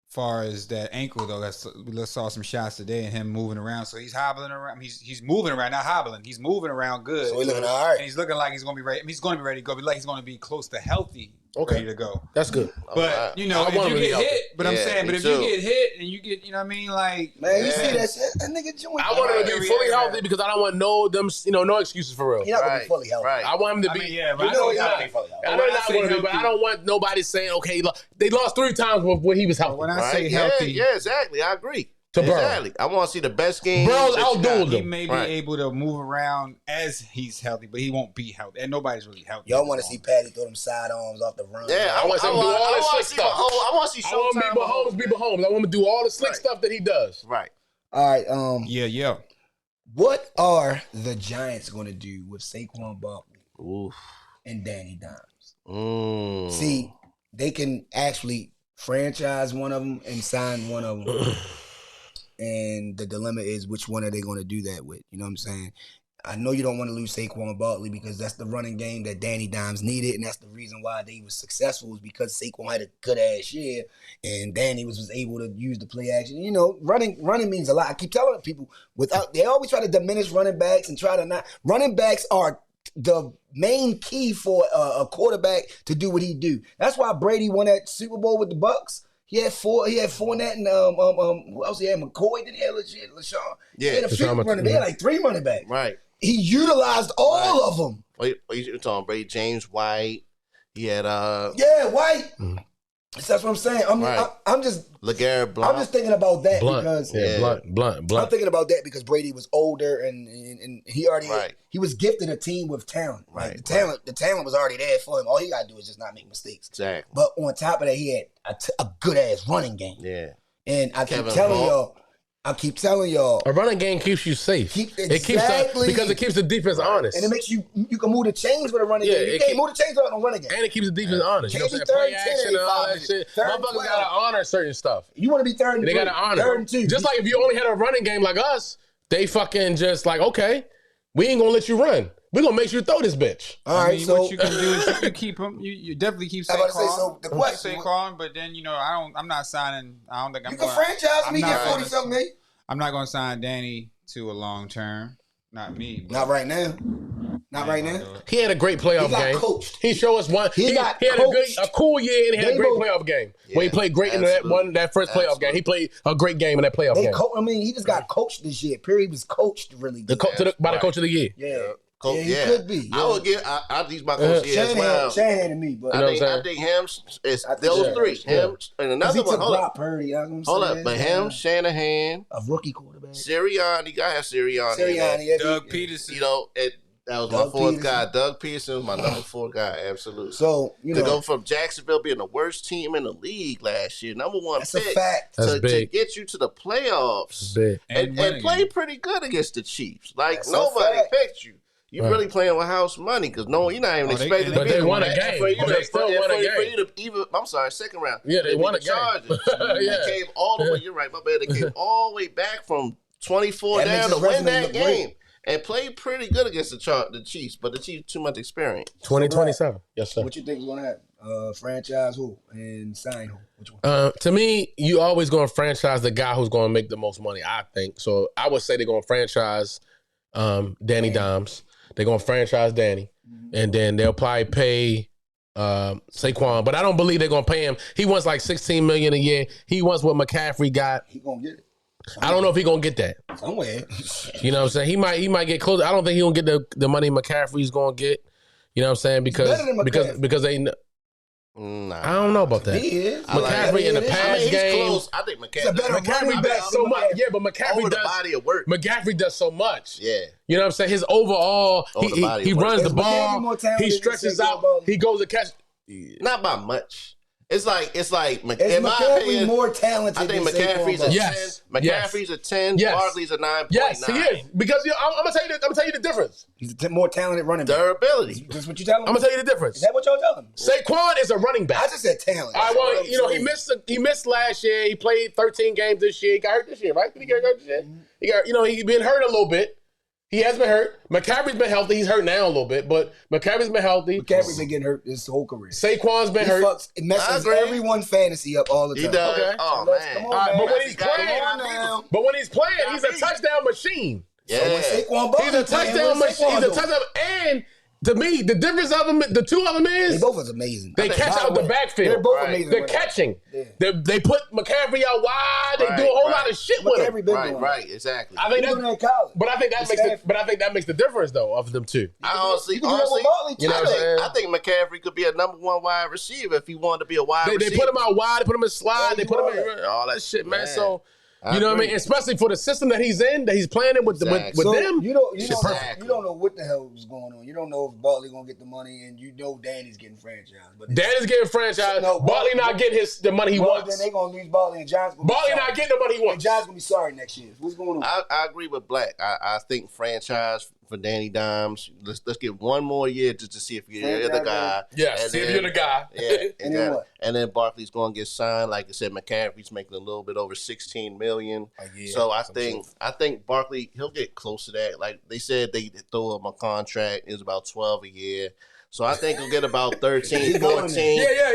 far as that ankle though. We saw some shots today and him moving around. So he's hobbling around. He's moving around, not hobbling. He's moving around good. So he's looking all right. And he's looking like he's gonna be ready. He's gonna be ready to go. Like he's gonna be close to healthy, ready to go. That's good. But if you get hit, but I'm saying, but if you get hit and you get, you know what I mean, like Man, you see that shit? That nigga joint. I want him to be fully healthy because I don't want no excuses for real. He's not gonna be fully healthy. Right. I want him to be. but I know he's not. I know he's not going to be, but I don't want nobody saying, okay, look, they lost 3 times when he was healthy. When I say healthy, yeah, exactly. I agree. To Burrow. Exactly. I want to see the best game. Burrow's outdueled he him. may be able to move around as he's healthy, but he won't be healthy. And nobody's really healthy. Y'all want to see Patty throw them sidearms off the run. Yeah, I want to see all this slick stuff. I want to see Mahomes be Mahomes. I want him to do all the slick stuff that he does. Right. All right. Yeah. What are the Giants going to do with Saquon Barkley and Danny Dimes? See, they can actually franchise one of them and sign one of them. And the dilemma is which one are they going to do that with? You know what I'm saying? I know you don't want to lose Saquon Barkley because that's the running game that Danny Dimes needed, and that's the reason why they was successful was because Saquon had a good-ass year, and Danny was able to use the play action. You know, running means a lot. I keep telling people, they always try to diminish running backs and try to not. Running backs are the main key for a quarterback to do what he do. That's why Brady won that Super Bowl with the Bucks. He had Fournette and who else he had? McCoy, then he had LaShawn. Yeah, he had a few running. They had like 3 running backs. Right. He utilized all of them. Wait, you're talking Brady, James White. He had White. That's what I'm saying. I'm just LeGarrette Blount. I'm just thinking about that because Blunt. I'm thinking about that because Brady was older and he already he was gifted a team with talent. Right. Like the talent was already there for him. All he got to do is just not make mistakes. Exactly. But on top of that, he had a good ass running game. Yeah. And I keep telling y'all. A running game keeps you safe. It keeps the defense honest. And it makes you can move the chains with a running game. You can't move the chains without no running game. And it keeps the defense honest. Can't you know be what I'm saying? 3rd Play and 10 action and all that shit. Motherfuckers gotta honor certain stuff. You want to be 3rd and 3. They gotta honor. 3rd and 2. Just like if you only had a running game like us, they fucking just like, okay, we ain't gonna let you run. We're gonna make sure you throw this bitch. All right, so what you can do is you keep him. You definitely keep Saquon. So the question, Saquon, but then I'm not signing. I don't think I'm. You can franchise me, get 40-something million. I'm not going to sign Danny to a long term. Not me. Not right now. Not right now. He had a great playoff game. Coached. He showed us one. He had a cool year and he had a great playoff game. Yeah, when he played great in that first playoff game, he played a great game in that playoff game. He just got coached this year. Period. He was coached really good. By the coach of the year. Yeah. He could be. I would give. I'll use my coach here as well. Shanahan and me, but I think him. It's those 3. Him and another one. Hold up. Hold up. But him, Shanahan, a rookie quarterback. Sirianni. I have Sirianni. Doug Peterson. That was my 4th guy. Doug Peterson was my number 4 guy. Absolutely. So to go from Jacksonville being the worst team in the league last year, number 1 that's pick, a fact. to get you to the playoffs and play pretty good against the Chiefs. Like nobody picked you. You're really playing with house money because you're not even expecting to be. But they won a game. They still won a game. I'm sorry, second round. Yeah, they won a game. Chargers. They came all the way. You're right, my bad. They came all the way back from 24 down to win that game and played pretty good against the Chiefs. But the Chiefs too much experience. 2027. Yes, sir. What you think is going to happen? Franchise who and sign who? Which one? To me, you always going to franchise the guy who's going to make the most money. I think so. I would say they're going to franchise Danny Dimes. They're going to franchise Danny. And then they'll probably pay Saquon. But I don't believe they're going to pay him. He wants like $16 million a year. He wants what McCaffrey got. He going to get it. I don't know if he's going to get that. Somewhere. You know what I'm saying? He might get close. I don't think he's going to get the money McCaffrey's going to get. You know what I'm saying? Because they Nah, I don't know about that. He is. McCaffrey in the pass game. Close. I think McCaffrey does so much. Yeah, but McCaffrey does body of work. McCaffrey does so much. Yeah. You know what I'm saying? His overall, he runs the ball. He stretches out. He goes to catch. Not by much. It's like McCaffrey more talented. I think McCaffrey's a 10. McCaffrey's a 10. Barkley's a 9.9. Yes, he is. Because I'm gonna tell you the difference. He's a more talented running back. Durability. That's what you telling him? I'm gonna tell you the difference. Is that what y'all telling him? Saquon is a running back. I just said talent. He missed last year. He played 13 games this year. He got hurt this year, right? Did he get hurt this year? He been hurt a little bit. He has been hurt. McCaffrey's been healthy. He's hurt now a little bit, but McCaffrey's been healthy. McCaffrey's been getting hurt his whole career. Saquon's been hurt. It messes everyone's fantasy up all the time. He does. Okay. Oh, man. Come on, man. But when he's playing, he's a touchdown machine. Yeah. So when Saquon He's a touchdown machine. He's a touchdown. And to me, the difference of them, the two of them is they both is amazing. They catch out the backfield. They're both amazing. They're catching. Yeah. They put McCaffrey out wide. They do a whole lot of shit with him. Right, exactly. I think that makes the difference though of them two. Honestly, you know what I'm saying? I think McCaffrey could be a number one wide receiver if he wanted to be a wide receiver. They put him out wide. They put him in slide. They put him in all that shit, man. So. You know what I mean? Especially for the system that he's in, that he's playing it with them. You don't know what the hell is going on. You don't know if Barkley gonna get the money, and you know Danny's getting franchised. But Danny's getting franchised. Barkley not getting the money he wants. Then they gonna lose Barkley, and John's gonna Barkley not getting the money he wants. And John's gonna be sorry next year. What's going on? I agree with Black. I think franchise for Danny Dimes. Let's get one more year just to see if you're the guy. Yeah, see if you're the guy. Yeah, and then Barkley's gonna get signed. Like I said, McCaffrey's making a little bit over $16 million. So I think Barkley, he'll get close to that. Like they said, they throw him a contract. It was about 12 a year. So I think he'll get about 13, 14. Yeah.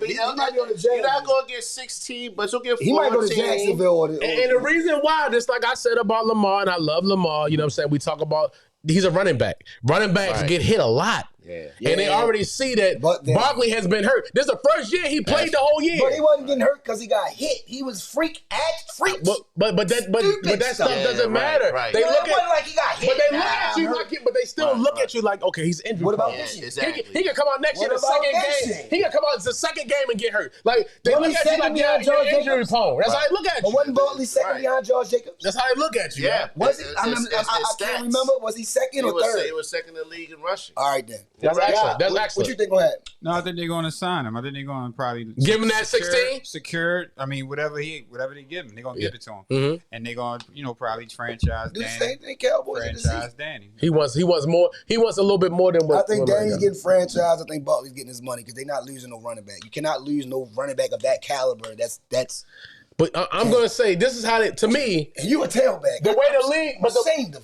You're not going to get 16, but you'll get 14. He might go to Jacksonville. And the reason why, just like I said about Lamar, and I love Lamar, you know what I'm saying? We talk about, he's a running back. Running backs get hit a lot. Yeah. And they already see that Barkley has been hurt. This is the first year he played the whole year. But he wasn't getting hurt because he got hit. He was freak. But that stuff doesn't matter. Right. They look at like he got hit. But they look at you like, but they still look at you like, okay, he's injured. What about this year? Exactly. He can come out next year, the second game. He can come out the second game and get hurt. Like they look at you like you're injury prone. That's how they look at you. But wasn't Barkley second behind George Jacobs? That's how they look at you. Yeah. Was it? I can't remember. Was he second or third? He was second in the league in rushing. All right then. That's excellent. What you think gonna happen? No, I think they're going to sign him. I think they're going to probably give him that 16. Secured. I mean, whatever they give him, they're going to give it to him, and they're going to probably franchise Do the Danny. same thing Cowboys Franchise Danny. He wants more. He wants a little bit more than what. I think Danny's getting franchised. I think Barkley's getting his money because they're not losing no running back. You cannot lose no running back of that caliber. That's. But I'm going to say this is how to me. And you a tailback. The way the league,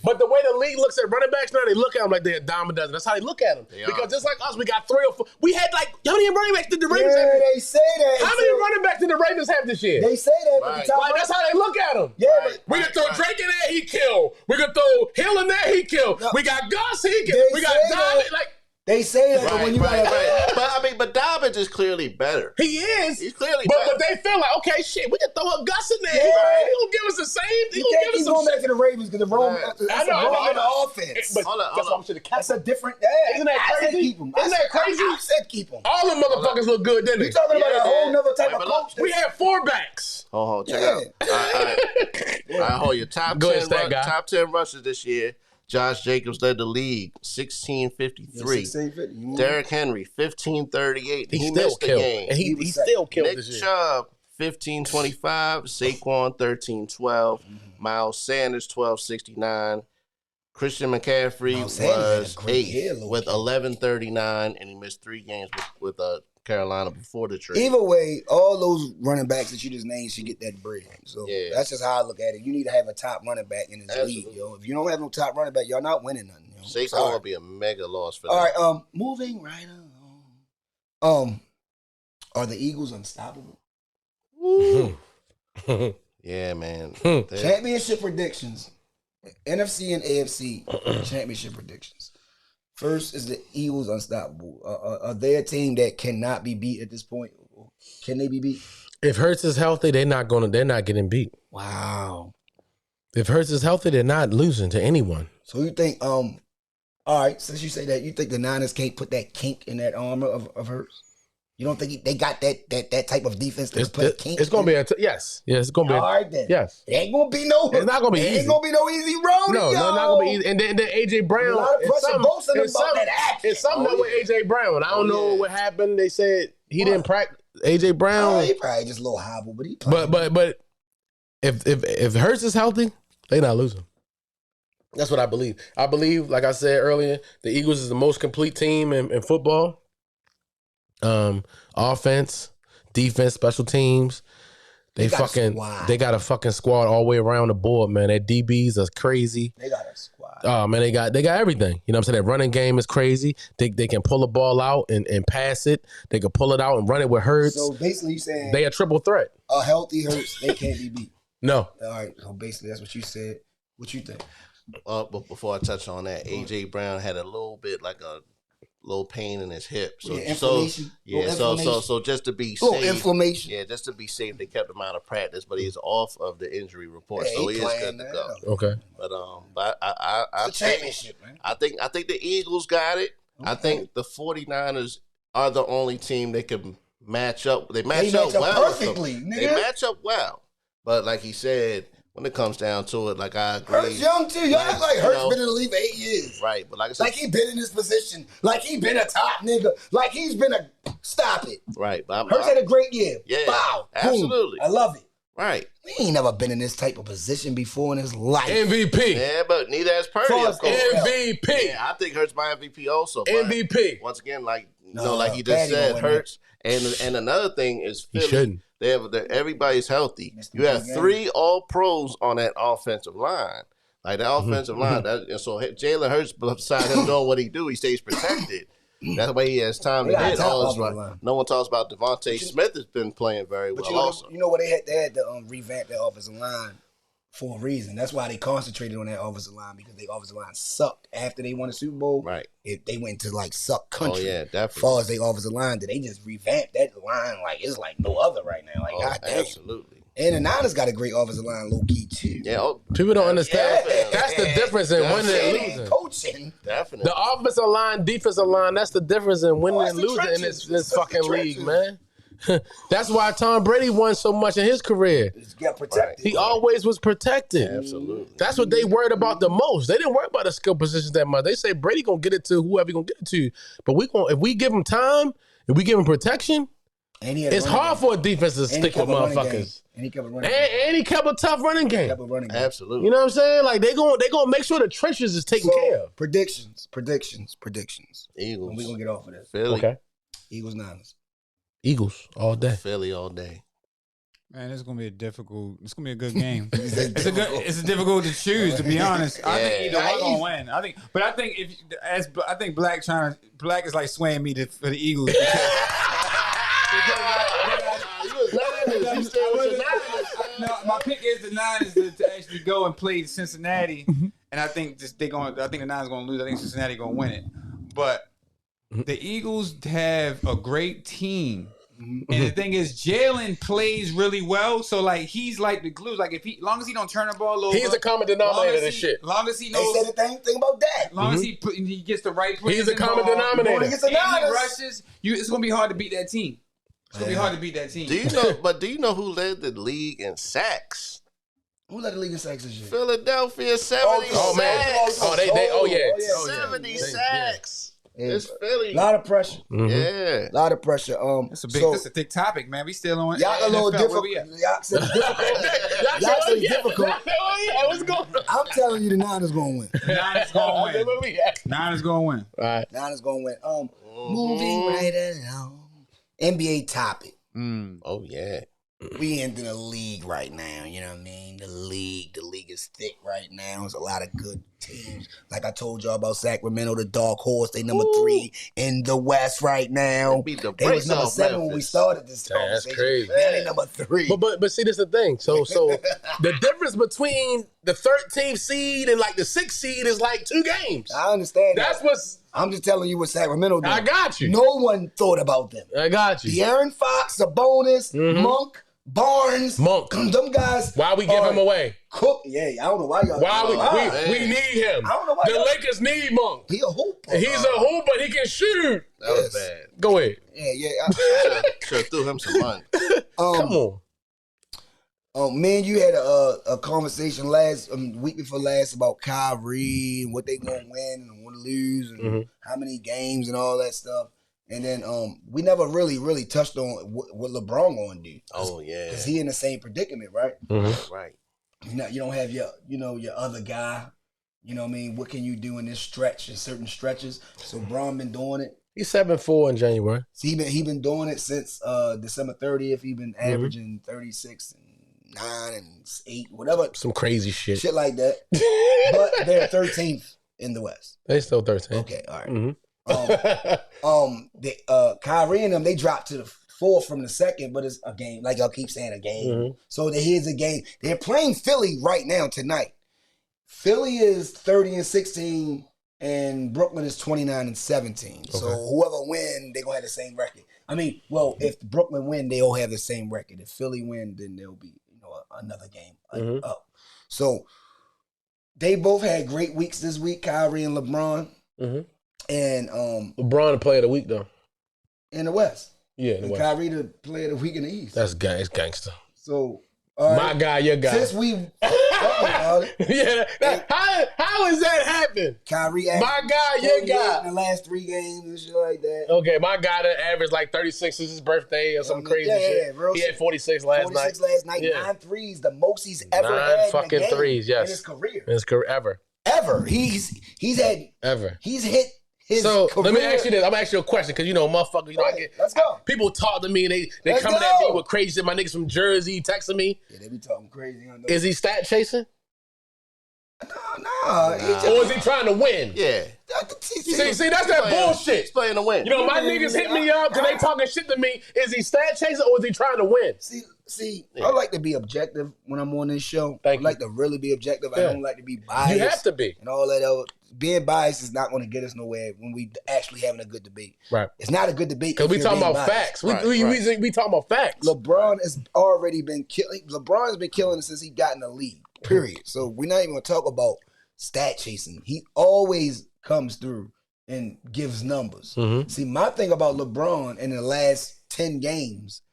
but the way the league looks at running backs now, they look at them like they're a dime a dozen. That's how they look at them. Because just like us, we got 3 or 4. We had like how many running backs did the Ravens have? They say that. How many running backs did the Ravens have this year? They say that. Right. But that's how they look at them. Yeah, we can throw Drake in there, he kill. We can throw Hill in there, he kill. No. We got Gus, he kill. We got Dobbins, like. They say that, but when you But Dobbins is clearly better. He is. He's clearly better. But they feel like, okay, shit, we can throw a Gus in there. Yeah. He gonna give us the same. You can't keep going back to the Ravens because the Ravens. I know. The offense. But that's a different. Isn't that crazy? Isn't that crazy? I said keep him. All the motherfuckers look good, didn't they? You talking about a whole nother type of coach? We had 4 backs. Hold, check it out. All right, hold your top 10 rushes this year. Josh Jacobs led the league, 1653. Derrick Henry, 1538. He missed the game. And he still killed this year. Nick Chubb, 1525. Saquon, 1312. Miles Sanders, 1269. Christian McCaffrey was 8th with 1139, and he missed 3 games with Carolina before the trade. Either way, all those running backs that you just named should get that bread. So that's just how I look at it. You need to have a top running back in this league, yo. If you don't have no top running back, y'all not winning nothing. Yo. Saquon will be a mega loss for them. All right, moving right on. Are the Eagles unstoppable? Yeah, man. Championship predictions. NFC and AFC championship predictions. First is the Eagles unstoppable. Are they a team that cannot be beat at this point? Can they be beat? If Hurts is healthy, they're not getting beat. Wow. If Hurts is healthy, they're not losing to anyone. So you think, all right, since you say that, you think the Niners can't put that kink in that armor of Hurts? You don't think they got that type of defense to put a kink? It's going to be yes. It's going to be. All right, then. Yes. It ain't going to be no. It's not going to be easy. It ain't going to be no easy road. No, not going to be easy. And then AJ Brown. A lot of pressure boasting about that action. It's something with AJ Brown. I don't know what happened. They said he didn't practice. AJ Brown. He probably just a little hobble, but he. But if Hurts is healthy, they not losing. That's what I believe. I believe, like I said earlier, the Eagles is the most complete team in football. Offense, defense, special teams. They got a fucking squad all the way around the board, man. Their DBs are crazy. They got a squad. Oh man, they got everything. You know what I'm saying? That running game is crazy. They can pull the ball out and pass it. They can pull it out and run it with Hurts. So basically, you saying they a triple threat. A healthy Hurts, they can't be beat. No. All right. So basically, that's what you said. What you think? But before I touch on that, AJ Brown had a little bit like a little pain in his hip. So so just to be safe, inflammation. Yeah, just to be safe, they kept him out of practice, but he's off of the injury report, so he is good to go. Okay. But I championship, man. I think the Eagles got it. Okay. I think the 49ers are the only team that can match up. They match up well perfectly. They match up well. But like he said, when it comes down to it, like I agree. Hurts young too. Y'all act like Hurts been in the league for 8 years. Right, but like I said, like he been in this position. Like he been a top nigga. Like he's been a stop it. Right, but Hurts had a great year. Yeah, wow, absolutely. Boom. I love it. Right. He ain't never been in this type of position before in his life. MVP. Yeah, but neither has Purdy. MVP. Yeah, I think Hurts my MVP also. MVP. Once again, like he just said, Hurts. And another thing is Philly. He shouldn't. Everybody's healthy. You have 3 All-Pros on that offensive line. Like that offensive line. And so Jalen Hurts, beside him doing what he do, he stays protected. That's why he has time to hit all his run. No one talks about Devontae Smith has been playing very well also. You know what? They had to revamp their offensive line for a reason. That's why they concentrated on that offensive line, because their offensive line sucked after they won the Super Bowl. Right. They went to like suck country. Oh yeah, definitely. As far as their offensive line, they just revamped that line like it's like no other right now. Like goddamn. Absolutely. And the Niners got a great offensive line, low key too. Yeah, people don't understand. That's the difference in winning and losing. Coaching, definitely. The offensive line, defensive line. That's the difference in winning and losing in this fucking league, man. That's why Tom Brady won so much in his career. Got protected. He always was protected. Absolutely. That's what they worried about the most. They didn't worry about the skill positions that much. They say Brady gonna get it to whoever he gonna get it to. But if we give him time, if we give him protection, it's hard for a defense to stick with motherfuckers. And he kept a running game. And he kept a tough running game. Absolutely. You know what I'm saying? Like they gonna make sure the trenches is taken care of. Predictions. Eagles. And we gonna get off of that. Philly. Okay. Eagles, Niners. Eagles all day. Philly all day. Man, it's gonna be a good game. It's difficult to choose, to be honest. I think either one gonna win. I think Black is like swaying me for the Eagles. No, my pick is the Niners to actually go and play Cincinnati, and I think the Niners gonna lose. I think Cincinnati gonna win it, but the Eagles have a great team. And the thing is, Jalen plays really well, so like he's like the glue. Like long as he don't turn the ball over, he's the common denominator of this shit. Long as he knows, they said the thing about that. Long as he gets the right. He's the common denominator. He rushes. It's gonna be hard to beat that team. It's gonna be hard to beat that team. Do you know who led the league in sacks? Who led the league in sacks this year? Philadelphia, 70 sacks. Oh man. 70 sacks. It's Philly. A lot of pressure. Yeah. A lot of pressure. That's a big topic, man. We still on. Y'all a little difficult. Y'all said it's difficult. What's going on? I'm telling you, the Niners gonna win. Niners gonna win. Niners gonna win. All right. Niners gonna win. Moving right along. NBA topic. Oh yeah. We in the league right now, you know what I mean? The league is thick right now. There's a lot of good teams. Like I told y'all about Sacramento, the dark horse. They number 3 in the West right now. They was number 7 when we started this conversation. That's crazy. Now they number 3. But see, this is the thing. So the difference between the 13th seed and like the 6th seed is like 2 games. I understand. That's what's. I'm just telling you what Sacramento did. I got you. No one thought about them. I got you. De'Aaron Fox, Sabonis, Monk, Barnes, them guys. Why we give him away? Cook, yeah, I don't know why y'all. We need him. I don't know why the Lakers need Monk. He a hooper. He's a hooper. He can shoot. That was bad. Go ahead. Yeah. Should have threw him some money. Come on. Man, you had a conversation week before last about Kyrie and what they gonna win and want to lose and how many games and all that stuff. And then we never really touched on what LeBron gonna do. Oh yeah, because he in the same predicament, right? Right. You don't have your other guy. You know what I mean? What can you do in this stretch, in certain stretches? So Bron been doing it. He's 7-4 in January. So he been doing it since December 30th. He been averaging 36 and 9 and 8, whatever. Some crazy shit like that. But they're 13th in the West. They still 13. Okay, all right. Kyrie and them, they dropped to the 4th from the 2nd, but it's a game. Like y'all keep saying, a game. So here's a game. They're playing Philly right now tonight. Philly is 30-16, and Brooklyn is 29-17. Okay. So whoever win, they're gonna have the same record. I mean, well, if Brooklyn win, they all have the same record. If Philly win, then there'll be another game up. So they both had great weeks this week, Kyrie and LeBron. And LeBron the player of the week though. In the West. Yeah, in the West. Kyrie the player of the week in the East. That's gangster. So my guy, your guy. Since we about it. How is that happen? Kyrie my guy, your guy. In the last 3 games and shit like that. Okay, my guy that averaged like 36 is his birthday or some crazy shit. Yeah, he had 46 last night. 9 threes, the most he's ever had 9 fucking in a game threes, yes. in his career. In his career, ever. He's hit his so career. Let me ask you this. I'm gonna ask you a question because motherfuckers, let's go. People talk to me and they coming at me with crazy shit. My niggas from Jersey texting me. Yeah, they be talking crazy. Is he stat chasing? No. Or is he trying to win? Yeah. See, that's that bullshit. He's playing to win. My niggas hit me up because they talking shit to me. Is he stat chasing or is he trying to win? See, I like to be objective when I'm on this show. I like to really be objective. I don't like to be biased. You have to be. And all that other. Being biased is not going to get us nowhere when we actually having a good debate. Right. It's not a good debate. Because we talking about facts. We talking about facts. LeBron has already been killing. LeBron has been killing since he got in the league. Period. So we're not even going to talk about stat chasing. He always comes through and gives numbers. See, my thing about LeBron in the last 10 games,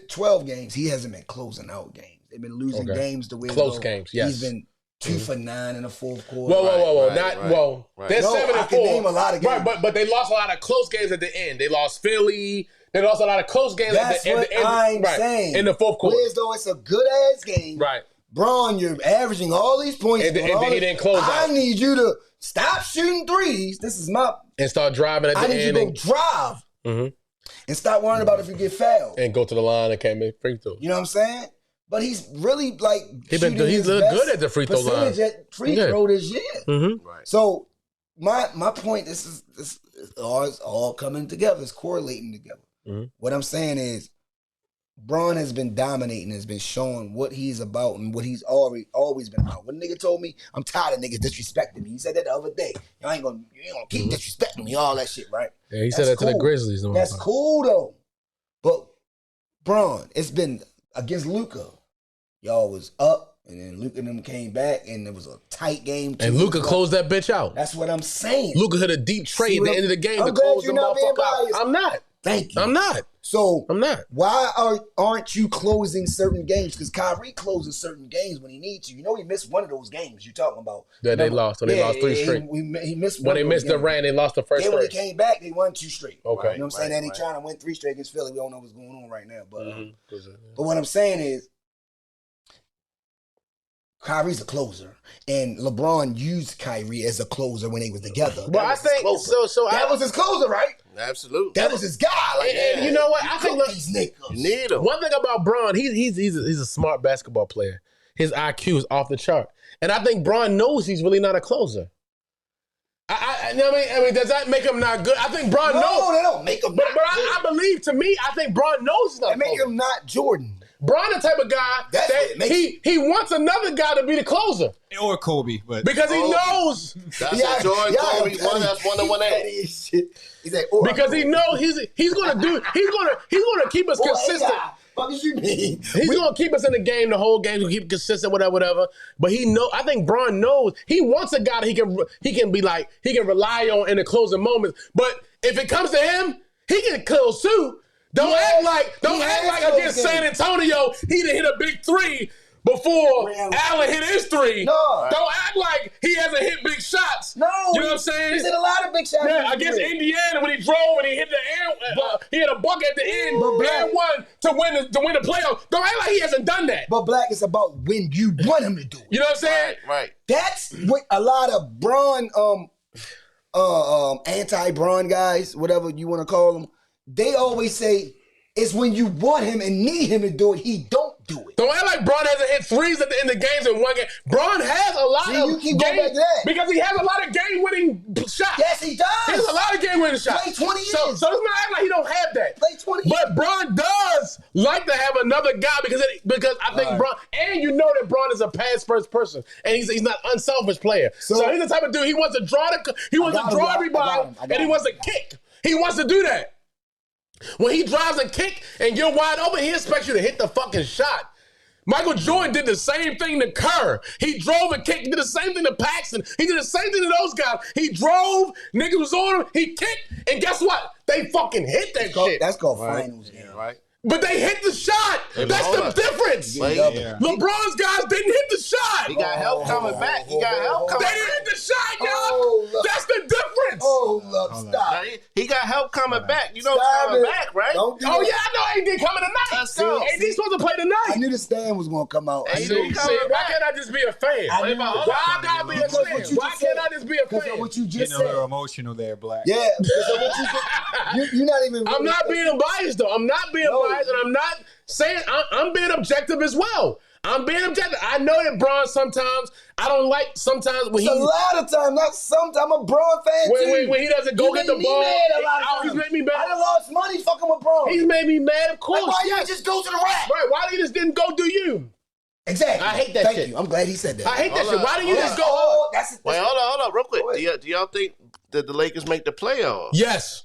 12 games, he hasn't been closing out games. They've been losing games the way close games. Yes, he's been 2 for 9 in the 4th quarter. Whoa. They're 7 and 4. Name a lot of games. Right, but they lost a lot of close games at the end. They lost Philly. They lost a lot of close games at the end. I'm saying. In the 4th quarter. Whereas though it's a good ass game. Right. Bron, you're averaging all these points. And he didn't close out. I need you to stop shooting threes. This is my... And start driving at the end. I need you to drive. And stop worrying about if you get fouled. And go to the line and can't make free throws. You know what I'm saying? But he's really like he's looked good at the free throw line. At free throw this year. Right. So my point, this is all coming together. It's correlating together. What I'm saying is, Bron has been dominating, has been showing what he's about and what he's always been about. When a nigga told me, I'm tired of niggas disrespecting me. He said that the other day. You ain't gonna keep disrespecting me, all that shit, right? Yeah, he said that to the Grizzlies. That's cool though. But Bron, it's been against Luka. Y'all was up, and then Luka and them came back, and it was a tight game. And Luka closed that bitch out. That's what I'm saying. Luka hit a deep trade at the end of the game to close the motherfucker out. I'm not. Thank you. I'm not. So I'm not. Why aren't you closing certain games? Because Kyrie closes certain games when he needs to. You know he missed one of those games you're talking about. That they lost. When they lost 3 straight. He missed one. When they missed the rain, they lost the first. Then when he came back, they won 2 straight. Okay. You know what I'm saying? And he trying to win 3 straight against Philly. We don't know what's going on right now. But what I'm saying is, Kyrie's a closer, and LeBron used Kyrie as a closer when they was together. But I think so. That was his closer, right? Absolutely. That was his guy. Like, and you know what? I think these niggas. You need him. One thing about Bron, he's a smart basketball player. His IQ is off the chart, and I think Bron knows he's really not a closer. I mean, does that make him not good? I think Bron knows. No, they don't make him. But I believe, to me, I think Bron knows he's not. They make him not Jordan. Bron the type of guy that he wants another guy to be the closer. Or Kobe, but because he knows. That's a Jordan Kobe one. That's 1-1-8. He's like, because he knows he's gonna keep us consistent. What do you mean? He's gonna keep us in the game the whole game. He'll keep it consistent, whatever. But I think Bron knows he wants a guy that he can be like he can rely on in the closing moments. But if it comes to him, he can close too. Don't act like against San Antonio he done hit a big 3 before Allen hit his 3. No. Don't act like he hasn't hit big shots. No. You know what I'm saying? He's hit a lot of big shots. Yeah, against Indiana when he drove and he hit the air, he hit a buck at the end, and won to win the playoff. Don't act like he hasn't done that. But Black is about when you want him to do it. You know what I'm saying? Right. That's what a lot of Bron, anti-Bron guys, whatever you want to call them, they always say it's when you want him and need him to do it, he don't do it. Don't act like Bron hasn't hit 3s at the end of games in one game. Bron has a lot of you keep going back to that. Because he has a lot of game-winning shots. Yes, he does. He has a lot of game-winning shots. Play 20 years. So let's not act like he don't have that. Play 20 years. But Bron does like to have another guy because I think Bron, and you know that Bron is a pass-first person, and he's not unselfish player. So he's the type of dude, he wants to draw everybody, and he wants to kick. He wants to do that. When he drives a kick and you're wide open, he expects you to hit the fucking shot. Michael Jordan did the same thing to Kerr. He drove a kick. He did the same thing to Paxson. He did the same thing to those guys. He drove, niggas was on him, he kicked, and guess what? They fucking hit that shit. That's called finals. Yeah, right. But they hit the shot. That's the difference. LeBron's guys didn't hit the shot. He got help coming back. He got help coming back. They didn't hit the shot, y'all. That's the difference. Stop. He got help coming back. You know it's coming back, right? Yeah, I know AD coming tonight. Let's go. AD's supposed to play tonight. I knew the stand was going to come out. Why can't I just be a fan? Why can't I just be a fan? Because of what you just getting a said. little emotional there, Black. Yeah, because of what you said. You're not even. I'm not being biased, though. I'm not being biased, and I'm not saying I'm being objective as well. I'm being objective. I know that Bron sometimes, I don't like sometimes when a lot of times, not sometimes. I'm a Bron fan too. When he doesn't go get the ball. He's made me mad. I done lost money fucking with Bron. He's made me mad, of course. Like, why you just go to the rack? Right, why you just didn't go do you? Exactly. I hate that Thank shit. you. I'm glad he said that. I hate that shit. Why do you just go? Wait, hold on, real quick. Do y'all think that the Lakers make the playoffs? Yes.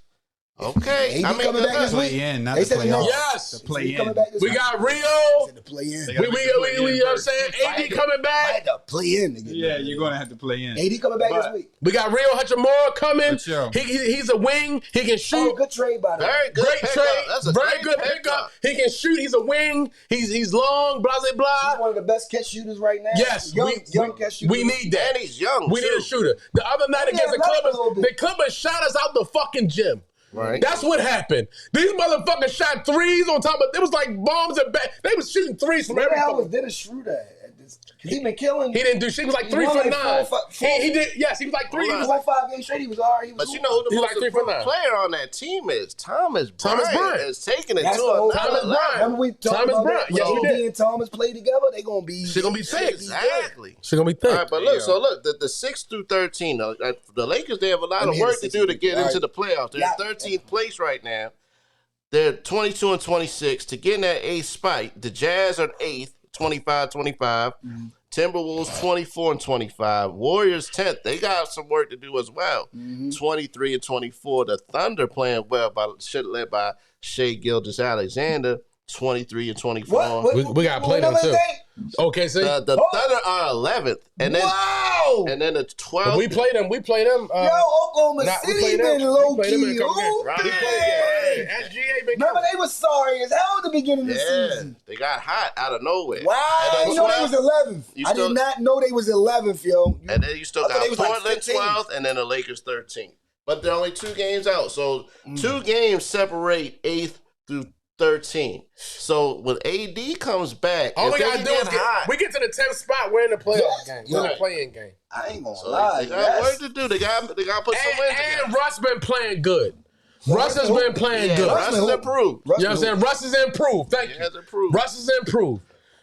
Okay. AD coming back this week. Not They the said playoffs. Yes. The play in. We got Rio. The play in. You know what I'm saying? AD coming back. The play in. Yeah, you're going to have to play in. AD coming back this week. We got Rio Hachimura coming. Sure. He's a wing. He can shoot. Oh, good trade by the way. Very good Great trade. That's a very good pickup. He can shoot. He's a wing. He's long. Blah blah blah. He's one of the best catch shooters right now. Yes, young catch shooters. we need that. And he's young. We need a shooter. The other night against the Clippers shot us out the fucking gym. Right. That's what happened. These motherfuckers shot 3s on top of it. Was like bombs and back. They was shooting 3s from every. Where the hell was Dennis Schroeder at this? He been killing. He didn't do shit. He was like 3 for 9. He did. Yes, he was like 3. He was like 5 games straight. He was all right. But you know who the most important player on that team is? Thomas Bryant is taking it to another level. When Thomas Bryant. Yes, we did. And Thomas play together. They gonna be. She gonna be thick. Exactly. She gonna be thick. All right, but look. So look, the 6 through 13. The Lakers, they have a lot of work to do to get into the playoffs. They're in 13th place right now. They're 22 and 26 to get in that 8th spot. The Jazz are 8th, 25-25. Timberwolves 24 and 25. Warriors 10th. They got some work to do as well. 23 and 24. The Thunder playing well led by Shai Gilgeous-Alexander. 23 and 24. We got to play them too. Okay, see, the Thunder are 11th, and then and then the 12th. We play them. Oklahoma City been low key. SGA been. Remember they was sorry as hell at the beginning of the season. They got hot out of nowhere. Wow, you know they was 11th. I did not know they was 11th, yo. And then you still got Portland 12th, and then the Lakers 13th. But they're only 2 games out, so 2 games separate 8th through 13. So when AD comes back, all we gotta do is we get to the 10th spot. We're in the playoff game. We're in the playing game. I ain't gonna lie. They got work to do. They got to put some wins together. And Russ been playing good. Russ has been playing good. Russ has improved. You know what I'm saying? Russ has improved. Thank you. Russ has improved.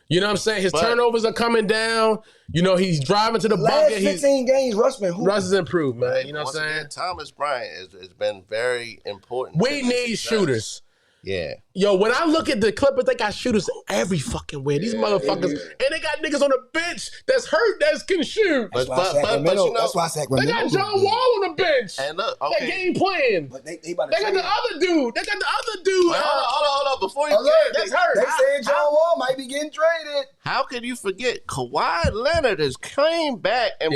You know what I'm saying? His turnovers are coming down. You know, he's driving to the bucket. 15 games, Russ has improved, man. You know what I'm saying? Thomas Bryant has been very important. We need shooters. Yeah. Yo, when I look at the Clippers, they got shooters every fucking way. These motherfuckers. And they got niggas on the bench that's hurt that can shoot. But you know, that's why Sacramento. They got John Wall on the bench. And look, that game playing. But they got the other dude. They got the other dude. Hold on. Before you get that's hurt. They saying John Wall might be getting traded. How can you forget? Kawhi Leonard has came back and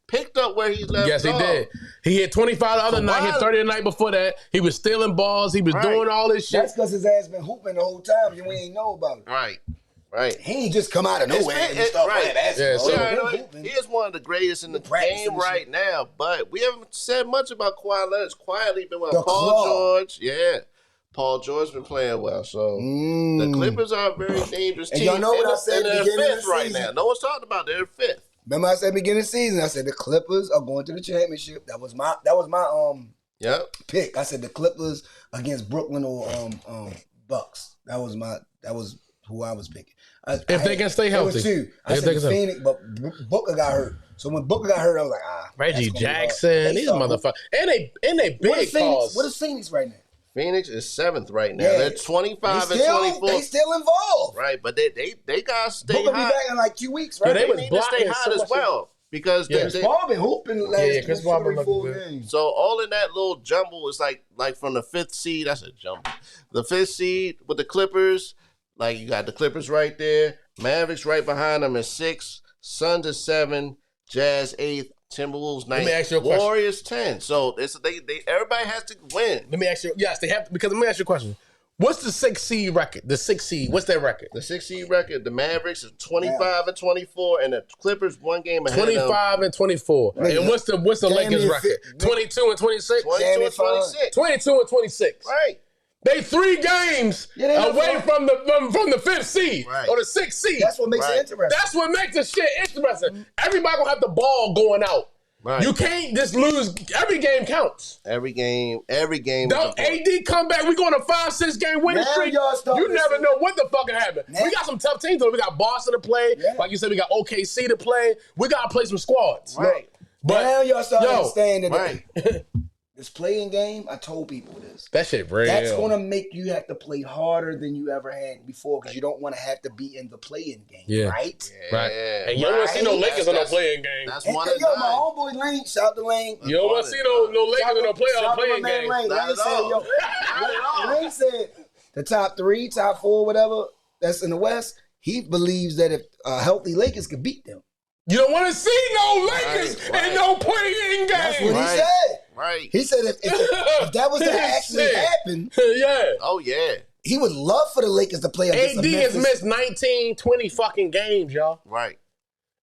picked up where he left off. Yes, he did. He hit 25 the other night, hit 30 the night before that. He was stealing balls. He was doing all this shit. That's because his ass been hooping the whole time and we ain't know about it. Right. He ain't just come out of nowhere and start playing basketball. He is one of the greatest in the game right now, but we haven't said much about Kawhi Leonard. It's quietly been well. Paul George, Paul George been playing well, so the Clippers are a very dangerous team. And y'all know what I said at the beginning of the season. Right now. No one's talking about they're 5th. Remember I said at the beginning of the season, I said the Clippers are going to the championship. That was my pick. I said the Clippers against Brooklyn or Bucks. That was who I was picking. If they can stay healthy. There was 2. I said Phoenix, but Booker got hurt. So when Booker got hurt, I was like, Reggie Jackson, these motherfuckers. And they big calls. What is Phoenix right now? Phoenix is 7th right now. They're 25 and 24. They still involved. Right, but they gotta stay hot. Booker be back in like 2 weeks, right? They need to stay hot as well. Because Chris Paul been hooping the last 4 games. So all in that little jumble is like from the 5th seed. That's a jumble. The 5th seed with the Clippers, like you got the Clippers right there. Mavericks right behind them is 6. Suns is 7. Jazz 8th. Timberwolves 9th. Let me ask you a question. Warriors 10. So it's they everybody has to win. Let me ask you. Yes, they have to, because let me ask you a question. What's the 6th seed record? The 6th seed. What's their record? The 6th seed record. The Mavericks is 25 and 24, and the Clippers 1 game ahead. 25 and 24. Right. And what's the Lakers record? 22 and 26. 22 and 26. 22 and 26. Right. They 3 games away from the 5th seed or the 6th seed. That's what makes it interesting. That's what makes the shit interesting. Everybody gonna have the ball going out. Right. You can't just lose. Every game counts. Every game. Don't AD come back. We going a 5-6 game winning streak. You never know what the fuck happened. We got some tough teams though. We got Boston to play. Yeah. Like you said, we got OKC to play. We gotta play some squads. Right. But now y'all start understanding that. This playing game, I told people this. That shit real. That's going to make you have to play harder than you ever had before because you don't want to have to be in the playing game, right? Yeah. Right. And you don't want to see no Lakers in no playing game. That's one of my homeboy Lane, shout to Lane. You don't want to see no Lakers in no playing game. Lane said the top 3, top 4, whatever, that's in the West, he believes that if healthy Lakers could beat them. You don't want to see no Lakers in no playing game. That's what he said. Right. He said if that was to actually happen, he would love for the Lakers to play against AD has missed 19, 20 fucking games, y'all. Right.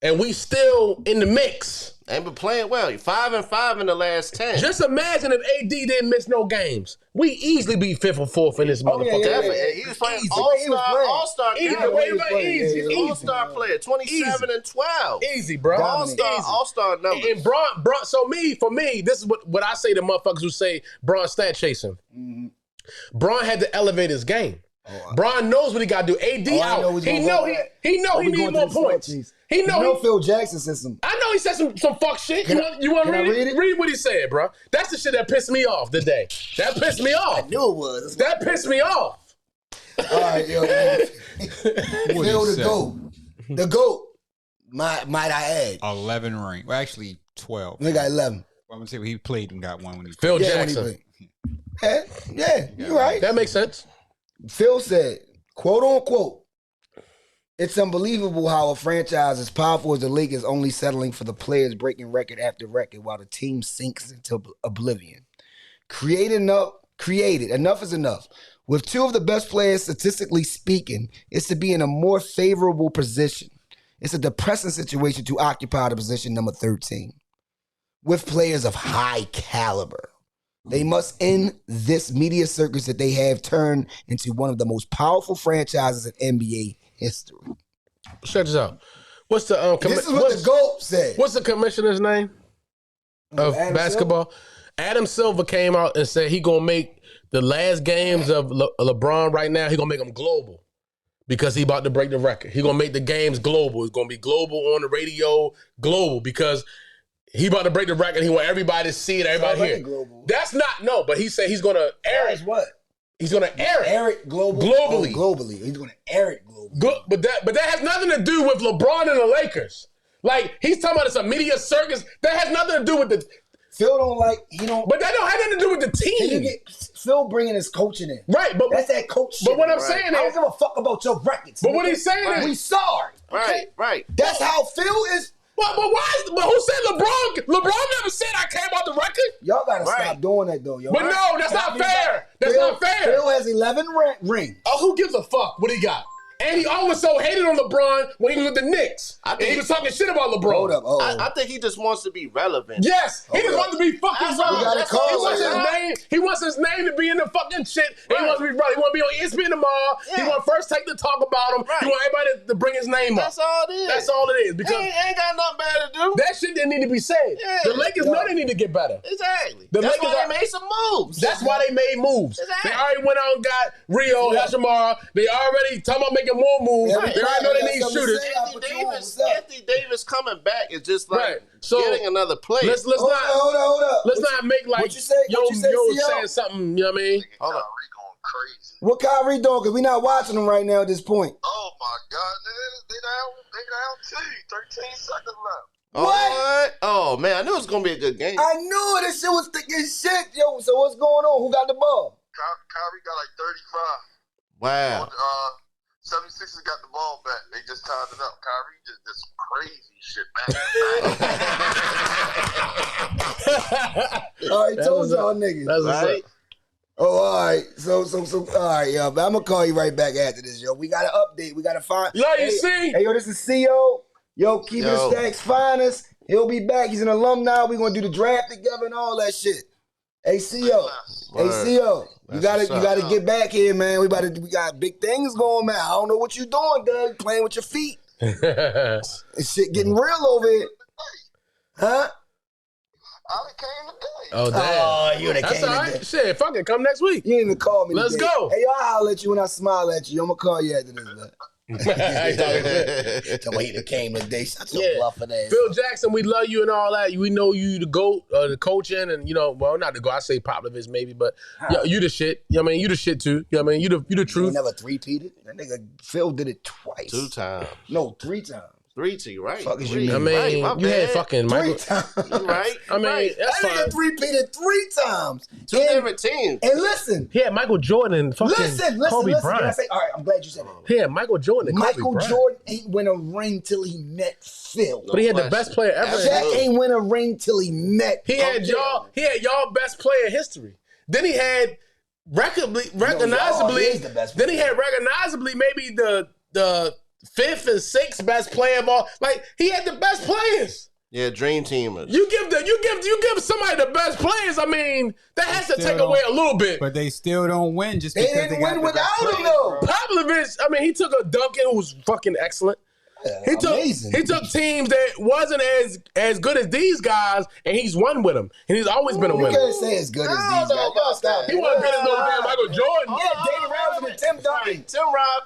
And we still in the mix. And been playing well. 5 and 5 in the last 10. Just imagine if AD didn't miss no games. We easily be 5th or 4th in this motherfucker. Definitely. He was playing all-star. Easy. All-star player. 27 and 12. Easy, bro. All-star numbers. And Bron, so for me, this is what I say to motherfuckers who say Bron stat chasing. Mm-hmm. Bron had to elevate his game. Bron knows what he got to do. AD out. He know he need more points. He know Phil Jackson said some. I know he said some fuck shit. You want to read it? Read what he said, bro. That's the shit that pissed me off today. That pissed me off. I knew it was. That pissed me off. All right, yo. Phil the GOAT. The GOAT. Might I add? 11 ring. Well, actually 12. We got 11. I'm gonna say he played and got one when he played. Phil Jackson. Yeah, you're right. That makes sense. Phil said quote unquote, it's unbelievable how a franchise as powerful as the league is only settling for the players breaking record after record while the team sinks into oblivion. Enough is enough. With two of the best players, statistically speaking, it's to be in a more favorable position. It's a depressing situation to occupy the position number 13. With players of high caliber, they must end this media circus that they have turned into one of the most powerful franchises in NBA history. Check this out. What's the this is what the GOAT said. What's the commissioner's name of Adam basketball? Silver? Adam Silver came out and said he gonna make the last games of LeBron right now. He gonna make them global because he about to break the record. He gonna make the games global. It's gonna be global on the radio, global because he about to break the record. He want everybody to see it. Everybody hear. Global. That's not but he said he's gonna air it. What? He's gonna air it globally. Globally. He's gonna air it globally. But that has nothing to do with LeBron and the Lakers. Like he's talking about it's a media circus. That has nothing to do with the. Phil don't like But that don't have nothing to do with the team. Phil bringing his coaching in. Right, but that's that coach shit. But what I'm saying is, I don't give a fuck about your records. But what he's saying is, we sorry. Right. That's how Phil is. But why? But who said LeBron? LeBron never said I came out the record. Y'all gotta stop doing that though, yo. But no, that's not fair. That's not fair. Phil has 11 rings. Oh, who gives a fuck what he got? And he always so hated on LeBron when he was with the Knicks. And he was talking shit about LeBron. Hold up. I think he just wants to be relevant. Yes, he just wants to be fucking relevant. He wants his name to be in the fucking shit. Right. He wants to be relevant. He want to be on ESPN tomorrow. Yeah. He want first take to talk about him. Right. He want everybody to bring his name up. That's all it is. That's all it is. Because ain't got nothing better to do. That shit didn't need to be said. Yeah. The Lakers know they need to get better. Exactly. That's why they made some moves. That's why they made moves. Exactly. They already went out and got Rio, Hachimura. They already talking about making more moves. Right. They already know they need shooters. Anthony Davis coming back is just like getting another play. Let's not make like what you say, saying something. You know what I mean? Hold on. Kyrie going crazy. What Kyrie doing? Because we not watching him right now at this point. Oh my God, they down 13 seconds left. What? Oh man, I knew it was gonna be a good game. I knew this shit was thick as shit, yo. So what's going on? Who got the ball? Kyrie got like 35. Wow. 76ers got the ball back. They just tied it up. Kyrie did this crazy shit back. All right, told y'all niggas. That's right. Oh, all right. So, all right, yo. But I'm gonna call you right back after this, yo. We got an update. We gotta find. Yo, you see? Hey, yo, this is CO. Yo, keeping the stacks finest. He'll be back. He's an alumni. We gonna do the draft together and all that shit. Hey, CO. Hey, CO. You gotta get back here, man. We got big things going, man. I don't know what you doing, Doug. Playing with your feet. This shit getting real over here. Huh? I came today. Oh, damn. Oh, you done That's came all right. today. Shit, fuck it. Come next week. You didn't even call me Let's today. go. Hey, yo, I'll holler at you when I smile at you. I'm gonna call you after this, man. The way you came today, shut your bluffing ass. Phil Jackson, we love you and all that. We know you the GOAT, the coaching, and not the GOAT. I say Popovich maybe, but you the shit. You know what I mean? You the shit too. You know what I mean? You the truth. You never three-peated. That nigga Phil did it twice. 2 times. No, 3 times. 3 to you, right? Fuck is you mean? I mean, right, you had fucking Michael. 3 times. Right. I mean, that's that fine. nigga three-peated 3 times. 2 different teams. And listen. He had Michael Jordan and fucking Kobe listen. Bryant. All right, I'm glad you said that. He had Michael Jordan and Kobe Michael Bryant. Jordan ain't win a ring till he met Phil. But he had the best player ever. Shaq ain't win a ring till he met. He had y'all best player in history. Then he had recognizably. The best Then he had recognizably maybe the 5th and 6th best player of all. Like he had the best players. Yeah, dream teamers. You give somebody the best players. I mean, that has to take away a little bit. But they still don't win just They because didn't they got win the without best him players, though. bro. Popovich, I mean, he took a Duncan who was fucking excellent. He took teams that wasn't as good as these guys, and he's won with them. And he's always been a winner. You can't say as good as these guys. Y'all stop. He wasn't good as no damn Michael Jordan. Yeah, David Robinson and Tim Duncan.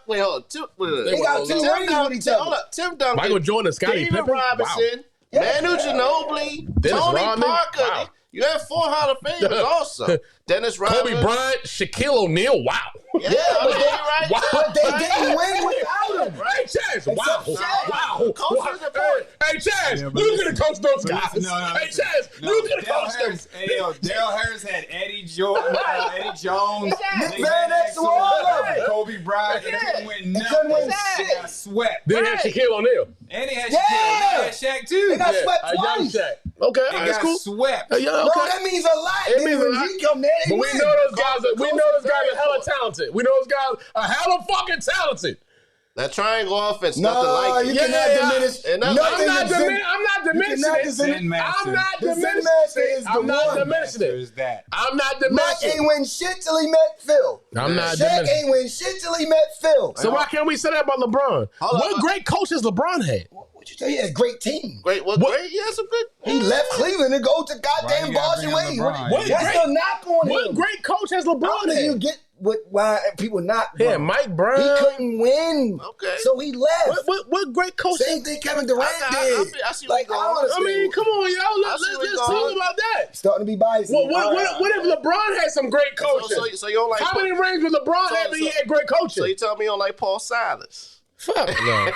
Wait, hold on. They got 2 rings with each other. Hold up. Tim Duncan. Michael Jordan and Scottie David Pippen. Robinson. Wow. Manu Ginobili. Dennis Tony Rodman. Parker. Wow. You had 4 Hall of Famers also. Dennis Rodman. Kobe Bryant, Shaquille O'Neal. Wow. Yeah, I mean, right. Wow. But they didn't win without him. Hey, Chaz. Wow. Wow. Coach is important. Hey, Chaz. Yeah, but you could have coached those but guys. listen, Hey, Chaz. You could have coached them. Hey, yo, Dale Harris had Eddie Jones, Nick Van Exel, all of them. Kobe Bryant. surprised they couldn't win nothing. couldn't win They shit. got swept. They had Shaquille O'Neal. And they had Yeah. Shaquille. They had Shaq too. They got swept A young twice. Shaq. Okay, They that's got cool. swept. Yeah, No, okay. that means a lot. It Then means a when lot. he come there, they But we win. know those guys. We know those guys are hella talented. We know those guys are hella fucking talented. That triangle offense, No, nothing like you it. cannot diminish. And nothing I'm I'm not is diminishing it. Zen Master. I'm not The Zen diminishing Master it. is the I'm not one. diminishing Master it. is that. I'm not Mike diminishing ain't it. win shit till he met Phil. I'm not Shaq diminishing ain't win shit till he met Phil. So why can't we say that about LeBron? What great coaches LeBron had? What you tell you? He had a great team. Great, great. He had some good. He left Cleveland to go to Why goddamn you gotta Boston bring up Wade. LeBron? What's What the knock on What him? great coach has How LeBron do you had? get why people not? Yeah, Mike Brown. He couldn't win. Okay. So he left. What great coach? Same thing Kevin Durant did. I see where Like, you're I going. don't I mean, come on, y'all. Let's see where you're talk going. about that. Starting to be biased. What if LeBron had some great coaches? So you don't like How many rings would LeBron have if he had great coaches? So you tell me you don't like Paul Silas? Fuck no.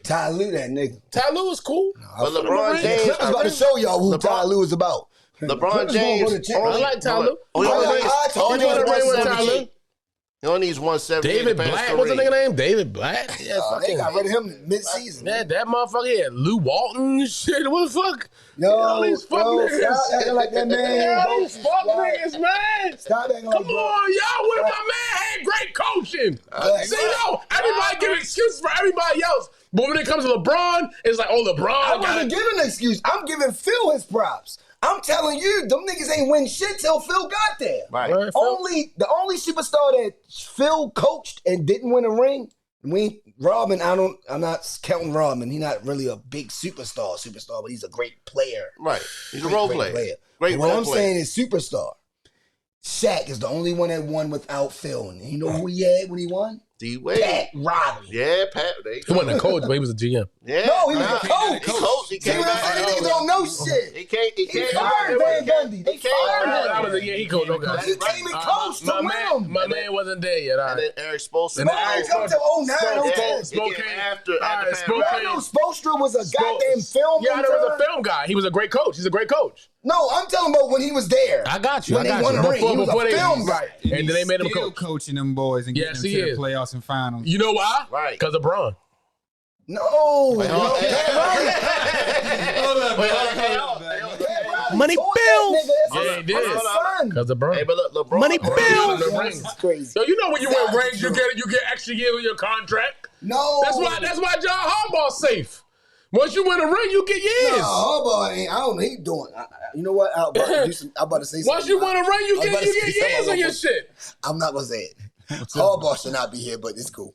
Ty Lue, that nigga. Ty Lue is cool. But LeBron James, I was about to show y'all who Ty Lue is about. LeBron James. I like Ty Lue. Only Only needs one Ty 178. Lue. He only needs 178. David to pass Black. the What's the ring. nigga name? David Black. Yeah, They got rid of him mid-season. Yeah, that motherfucker had Lou Walton and shit. What the fuck? Yo, all these fuck niggas. stop acting like that man. Yeah, all these fuck niggas, man. Stop acting like Come on, y'all. What if my man had great coaching? See, no, everybody give excuses for everybody else. But when it comes to LeBron, it's like, oh, LeBron I got wasn't it. giving an excuse. I'm giving Phil his props. I'm telling you, them niggas ain't win shit till Phil got there. Right. Right, Phil. The only superstar that Phil coached and didn't win a ring, Rodman, I'm not counting Rodman. He's not really a big superstar, but he's a great player. Right. He's a role player. Great But what role I'm player. saying is superstar. Shaq is the only one that won without Phil. And you know who he had when he won? D-Wade. Pat Riley. Yeah, Pat. He wasn't a coach, but he was a GM. Yeah. No, he was Nah. a coach. He coached. He See came what I'm back. saying? These niggas don't know shit. He came fired Van Gundy. They fired him. He coached. Okay. He came and coached to win him. My man wasn't there yet. All And right. then Eric Spoelstra. And Spo ain't come to 09, 010. He came after All right, Pat Spo Riley. No, Spoelstra was a goddamn film. Yeah, there was a intern. film guy. He was a great coach. He's a great coach. No, I'm telling about when he was there. I got you. When I they got won you. a ring, he was a film guy. And then they made him still coach. coaching them boys and getting Yes, them he to the is. playoffs and finals. You know why? Right. Because of Bron. No. Hold up. Money Told Bill. that nigga, that's Yeah, he his did. son. Because of Bron. Hey, but look, LeBron. Money LeBron- Bill. LeBron- This is crazy. So you know when you win That's rings, you true. get extra years on your contract. No. That's why John Harbaugh's safe. Once you win a ring, you get years. No, Harbaugh ain't. I don't know. He doing. You know what? I'm about to say something. Once you win a ring, you I was get about to say years something. on your shit. I'm not gonna say it. Harbaugh should not be here, but it's cool.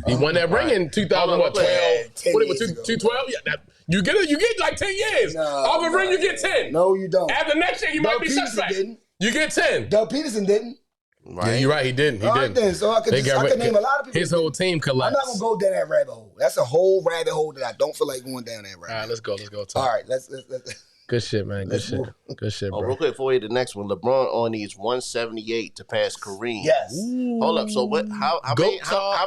He won that ring in 2012. 10 What it was years ago. 212? Yeah, you get like 10 years. No, Off a ring, you get 10. No, you don't. After next year, you might be Peterson suspect. didn't. You get 10. Doug Peterson didn't. Right. Yeah, you're right. He didn't. He All right didn't. then. So I could name a lot of people. His whole team I'm collapsed. not gonna go down that rabbit hole. That's a whole rabbit hole that I don't feel like going down that All rabbit. right, let's go. Talk. All right, let's Good shit, man. Good shit. Good shit, Oh, bro. real quick for you, the next one. LeBron only needs 178 to pass Kareem. yes. Hold up. So what? How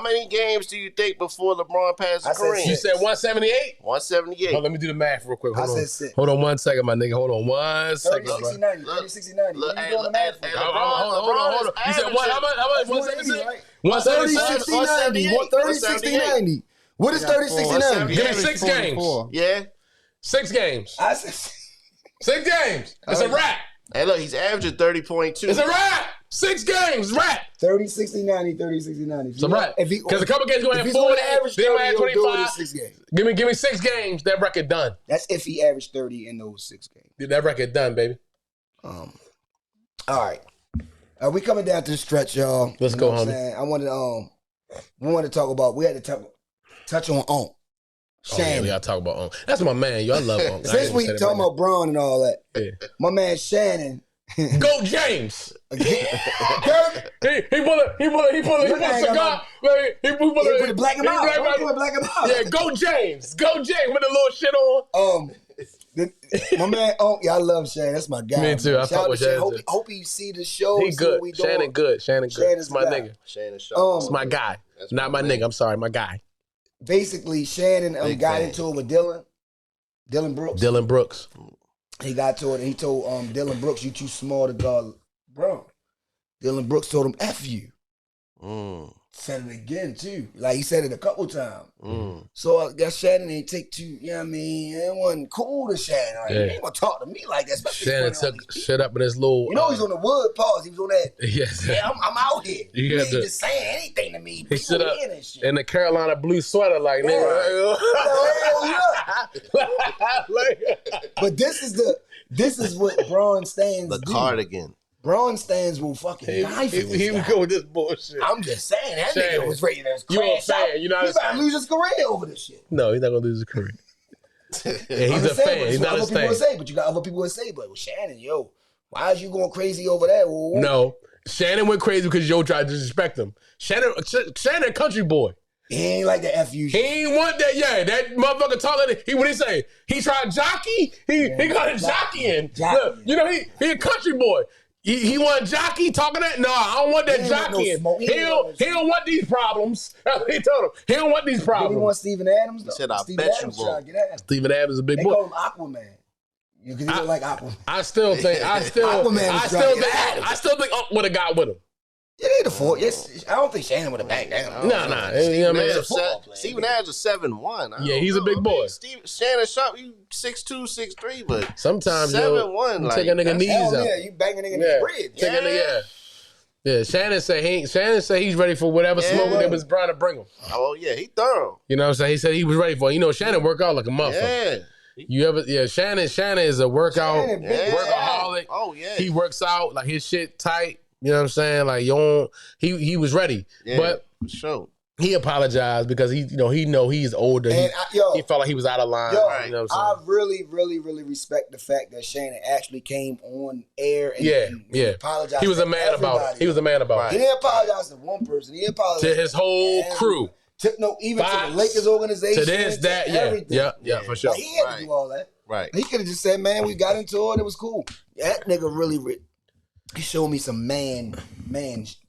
many games do you think before LeBron passes I said Kareem? You said 178? 178. Oh, let me do the math real quick. I Hold on. said 6. Hold on 1 second, my nigga. Hold on 1 second, 30, bro. 60, 90. 30, 60, 90. Look, What are you doing the math for? Hold on. You said what? How much? 170, right? 170, 30, 60, 90. 30, 60, 90. What is 30, 60, 90? Give me 6 games. Yeah. 6 games. I said 6 games. It's a wrap. Hey, look, he's averaging 30.2. It's a wrap. 6 games. Wrap. 30, 60, 90, 30, 60, 90. It's a wrap. Because a couple games going to if have he's going 40, to average they 30, might have he'll do it in 25. 6 games. Give me 6 games. That record done. That's if he averaged 30 in those 6 games. That record done, baby. All right. We coming down to the stretch, y'all. Let's You go, know what I'm homie. saying? I wanted to talk about. We had to touch on Oh, yeah, Shannon. we gotta talk about On. That's my man. Yo, I love On. Since we talking about Bron and all that, Yeah. my man Shannon. Go James. Dirk, He pull a cigar. He pull put black him out. Don't put black him out. Yeah, go James. Go James with the little shit on. My man, I love Shannon. That's my guy. Me too. I Shout fuck out with to Shannon. Shannon, too. Hope he see the show. He see good. what we doing. Shannon good. Shannon good. Shannon's It's my the guy. nigga. Shannon Sharp. It's my guy. That's Not my nigga. I'm sorry, my guy. Basically, Shannon Big got fan. into it with Dylan Brooks. Dylan Brooks. He got to it and he told Dylan Brooks, "You too small to guard Bron." Dylan Brooks told him, "F you." said it again too. Like he said it a couple times. So I guess Shannon ain't take too. You know what I mean? It wasn't cool to Shannon. Like, he ain't gonna talk to me like that. Shannon took shit up in his little. You know he's on the wood pause. He was on that. Yes. Yeah, I'm out here. You ain't just saying anything to me. He stood up in the Carolina blue sweater, like nigga. But this is what Braun stands. The cardigan. Braun stands will fucking die for this Here we go with this bullshit. I'm just saying that nigga was ready to you a crash out. fan, you know what I'm He about to saying? lose his career over this shit. No, he's not gonna lose his career. He's a fan. He's not a fan. But you got other people that say, but Shannon, yo, why is you going crazy over that? No, Shannon went crazy because Yo tried to disrespect him. Shannon, a country boy. He ain't like the FU shit. He ain't want that. Yeah, that motherfucker talking. What did he say? He tried jockey. He got a jockeying. Look, you know he a country boy. He want jockey talking that? No, I don't want that jockeying. No he don't want these problems. He told him he don't want these problems. Did he want Steven Adams? Though? He said, I Steven bet Adams you won't. Steven Adams is a big they boy. Call him Aquaman. Because he look like Aquaman. I still think Unc would have got with him. Yeah, they the four. Yes, I don't think Shannon would have backed down. Nah. You know what I mean? Steven Adams is 7'1". Yeah, he's a big boy. Shannon Sharp, you 6'2", 6'3", but sometimes 7'1", like, take a nigga knees up. Yeah, you bang a nigga in the bridge. Yeah, Shannon said he's ready for whatever smoke that was trying to bring him. Oh yeah, he thorough. You know what I'm saying? He said he was ready for it. You know, Shannon work out like a motherfucker. Yeah. Shannon is a workaholic. Oh yeah. He works out, like his shit tight. You know what I'm saying? Like he was ready. Yeah, but for sure. He apologized because he know he's older. And he felt like he was out of line. You know what I'm saying? I really, really, really respect the fact that Shannon actually came on air and apologized. He was a man about it. He was a man about it. He didn't apologize to one person. He apologized to his whole crew. Even to the Lakers organization. To this, that, everything. Yeah, for sure. Like, he had to do all that. Right. He could have just said, man, we got into it. It was cool. That nigga really he showed me some man.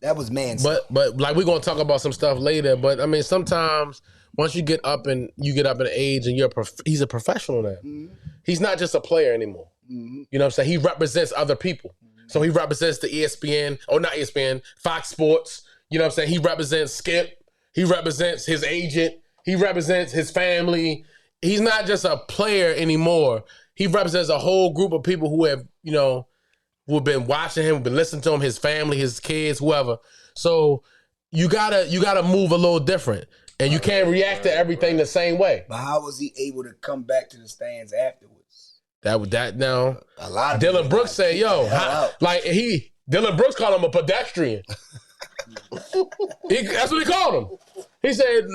That was man stuff. But like we're gonna talk about some stuff later. But I mean, sometimes once you get up in age and he's a professional now. Mm-hmm. He's not just a player anymore. Mm-hmm. You know what I'm saying? He represents other people. Mm-hmm. So he represents the not ESPN, Fox Sports. You know what I'm saying? He represents Skip. He represents his agent. He represents his family. He's not just a player anymore. He represents a whole group of people who have, who have been watching him, who have been listening to him, his family, his kids, whoever. So you gotta move a little different. And you can't react to everything the same way. But how was he able to come back to the stands afterwards? That now. A lot of Dylan Brooks said, Dylan Brooks called him a pedestrian. That's what he called him. He said,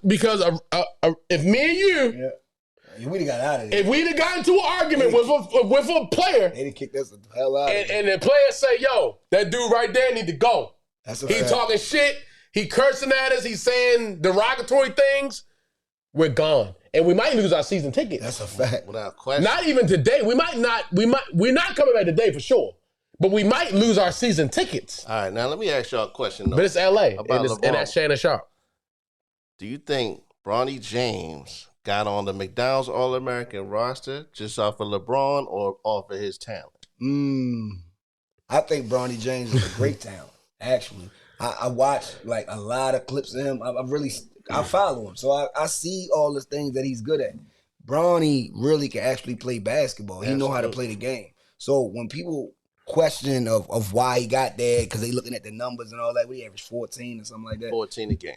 because if me and you, we'd have got out of there. If we'd have gotten into an argument with a player, they'd have kicked us the hell out of there. And the player say, yo, that dude right there need to go. He talking shit. He cursing at us. He's saying derogatory things. We're gone. And we might lose our season tickets. That's a fact. Without question. Not even today. We're not coming back today for sure. But we might lose our season tickets. All right, now let me ask y'all a question, though. But it's LA, and that's Shannon Sharp. Do you think Bronny James got on the McDonald's All-American roster just off of LeBron or off of his talent? I think Bronny James is a great talent, actually. I watch like a lot of clips of him. I follow him. So I see all the things that he's good at. Bronny really can actually play basketball. He know how to play the game. So when people question of why he got there, because they looking at the numbers and all that, we averaged 14 or something like that. 14 a game.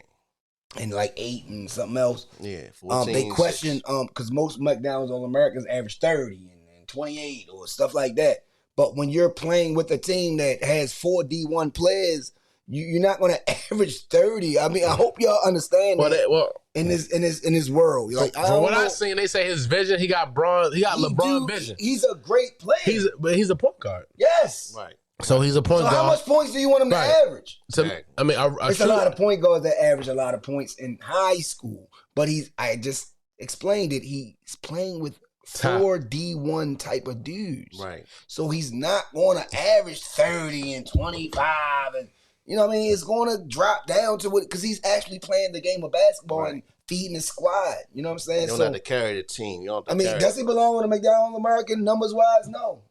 And like 8 and something else. Yeah, 14. They question because most McDonald's All-Americans average 30 and 28 or stuff like that. But when you're playing with a team that has 4 D1 players, you're not going to average 30. I mean, I hope y'all understand that in this world. Like, from what I've seen, they say his vision. He got LeBron vision. He's a great player. He's a point guard. Yes. Right. So he's a point guard. So how much points do you want him to average? So, I mean, it's a lot of point guards that average a lot of points in high school. But I just explained it. He's playing with 4 D1 type of dudes. Right. So he's not going to average 30 and 25 and you know what I mean? It's going to drop down to it because he's actually playing the game of basketball and feeding his squad. You know what I'm saying? You don't have to carry the team. Does he belong on the McDonald's All-American? Numbers-wise, no.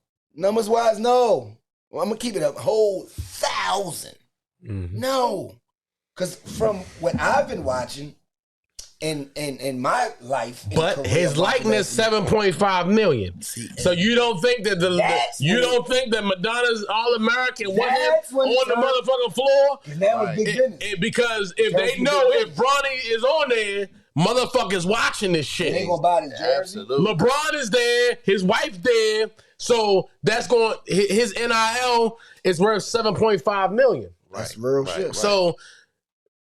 Well, I'm going to keep it a whole 1,000. Mm-hmm. No. Because from what I've been watching in my life, but his likeness 7.5 million. So you don't think that Madonna's All-American wasn't on the motherfucking floor? And that was big business. Because if they know if Bronny is on there, motherfuckers watching this shit. They gonna buy this jersey. Absolutely. LeBron is there, his wife's there, so that's going. His NIL is worth 7.5 million. That's real shit. So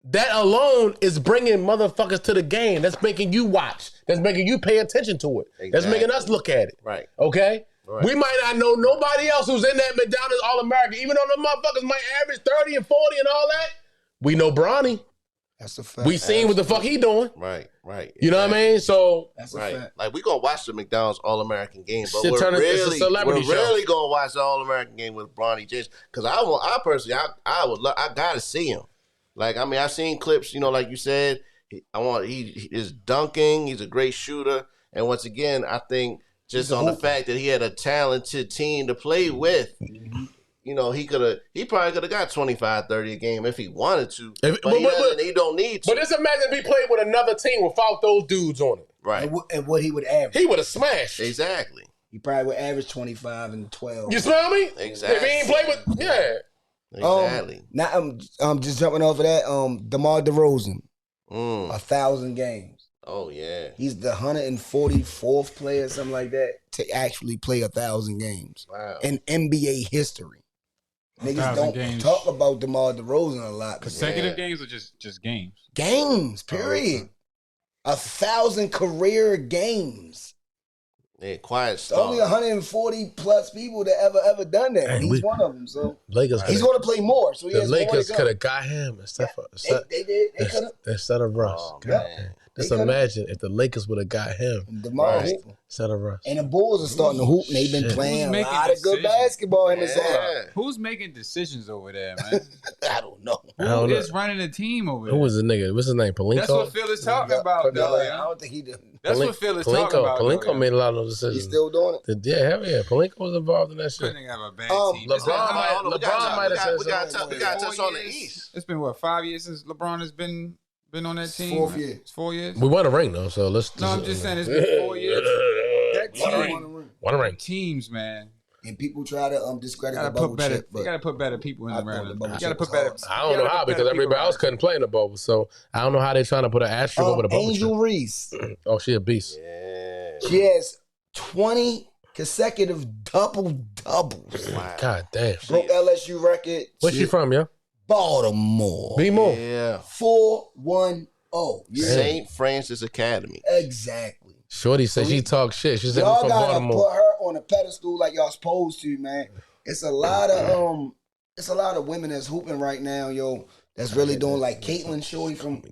that alone is bringing motherfuckers to the game. That's making you watch. That's making you pay attention to it. Exactly. That's making us look at it. Right. Okay? Right. We might not know nobody else who's in that McDonald's All-American, even though the motherfuckers might average 30 and 40 and all that. We know Bronny. That's a fact. We seen what the fuck he doing. Right. You know what I mean? So that's a fact. Like we gonna watch the McDonald's All-American game, but Shit we're it's a celebrity show. really gonna watch the All-American game with Bronny James because I personally I gotta see him. Like I mean, I've seen clips. You know, like you said, he is dunking. He's a great shooter, and once again, I think just on the fact that he had a talented team to play with. You know, he probably could have got 25, 30 a game if he wanted to. But he don't need to. But just imagine if he played with another team without those dudes on it. Right. And what he would average. He would have smashed. Exactly. He probably would average 25 and 12. You smell me? Exactly. If he ain't played with, Exactly. Now I'm just jumping off of that. DeMar DeRozan, 1,000 games. Oh yeah. He's the 144th player, something like that, to actually play 1,000 games. Wow. In NBA history. Niggas don't talk about DeMar DeRozan a lot. Consecutive games or just games? Games, period. 1,000 career games. Yeah, quiet stuff. Only 140 plus people that ever done that. And he's one of them. So he's going to play more. So the Lakers could have got him instead of Russ. Oh, man. Just imagine if the Lakers would have got him instead of Russ. And the Bulls are starting to hoop, and they've been playing a lot of good basketball in his head. Who's making decisions over there, man? I don't know. Who is running the team over there? Who was the nigga? What's his name? Palinko? That's what Phil is talking about, though. I don't think he did. That's what Phil is talking about. Palinko made a lot of those decisions. He's still doing it? Yeah, hell yeah. Palinko was involved in that shit. Couldn't have a bad team. LeBron might have said something. We got to touch on the East. It's been, 5 years since LeBron has been on that team? 4 years. It's 4 years? We won a ring, though, so let's... No, I'm just saying it's been 4 years. That team won a ring. Teams, man. And people try to discredit the bubble chip. You got to put better people in the round. You got to put better... I don't know how, because everybody else couldn't play in the bubble, so I don't know how they're trying to put an asterisk over the bubble Angel chip. Reese. Oh, she a beast. Yeah. She has 20 consecutive double-doubles. Wow. God damn. Broke LSU record. Where's she from, yo? Baltimore. Be more. Yeah. 4-1-0. St. Francis Academy. Exactly. Shorty said she talk shit. She said y'all from gotta Baltimore. put her on a pedestal like y'all supposed to, man. It's a lot of women that's hooping right now, yo. That's really doing like Caitlin Shorty from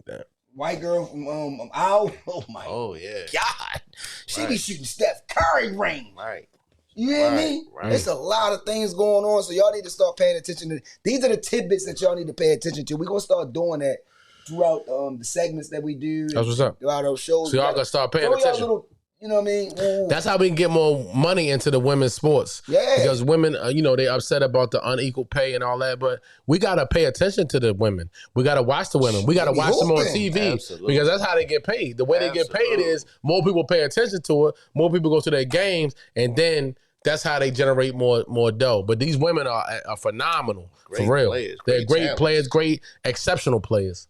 white girl from Owl. Oh yeah. God, she be shooting Steph Curry ring. Right. You hear me? Right. There's a lot of things going on, so y'all need to start paying attention to. These are the tidbits that y'all need to pay attention to. We're gonna start doing that throughout the segments that we do. That's what's up. Throughout those shows. So y'all gotta start paying attention. You know what I mean? Ooh. That's how we can get more money into the women's sports. Yeah. Because women, they upset about the unequal pay and all that, but we got to pay attention to the women. We got to watch the women. We got to watch them on TV. Absolutely. Because that's how they get paid. The way they get paid is more people pay attention to it, more people go to their games, and then that's how they generate more dough. But these women are phenomenal, great for real. Players, They're great players, great, exceptional players.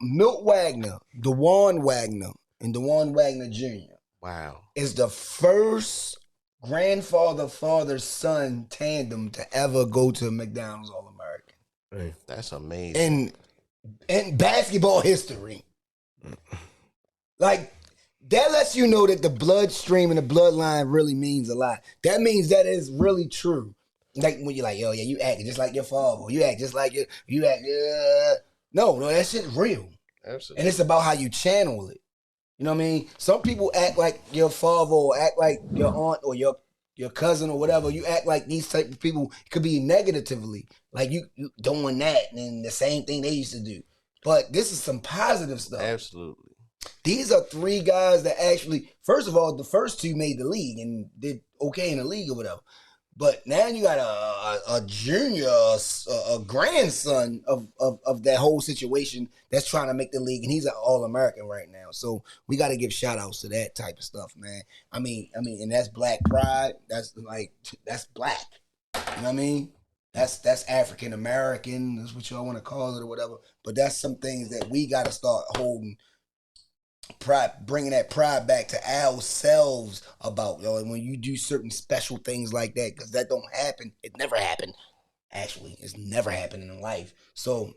Milt Wagner, DeJuan Wagner, and DeJuan Wagner Jr. Wow. Is the first grandfather-father-son tandem to ever go to McDonald's All-American. That's amazing. In basketball history. Like, that lets you know that the bloodstream and the bloodline really means a lot. That means that is really true. Like, when you're like, yo, yeah, you act just like your father. You act just like you act, No, that shit's real. Absolutely. And it's about how you channel it. You know what I mean? Some people act like your father or act like your aunt or your cousin or whatever. You act like these type of people could be negatively. Like you doing that and the same thing they used to do. But this is some positive stuff. Absolutely. These are 3 guys that actually, first of all, the first 2 made the league and did okay in the league or whatever. But now you got a junior, a grandson of that whole situation that's trying to make the league, and he's an All-American right now. So we got to give shout-outs to that type of stuff, man. I mean, and that's black pride. That's black. You know what I mean? That's African American. That's what y'all want to call it or whatever. But that's some things that we got to start holding pride, bringing that pride back to ourselves about, yo. And when you do certain special things like that, because that don't happen, it never happened. Actually, it's never happened in life. So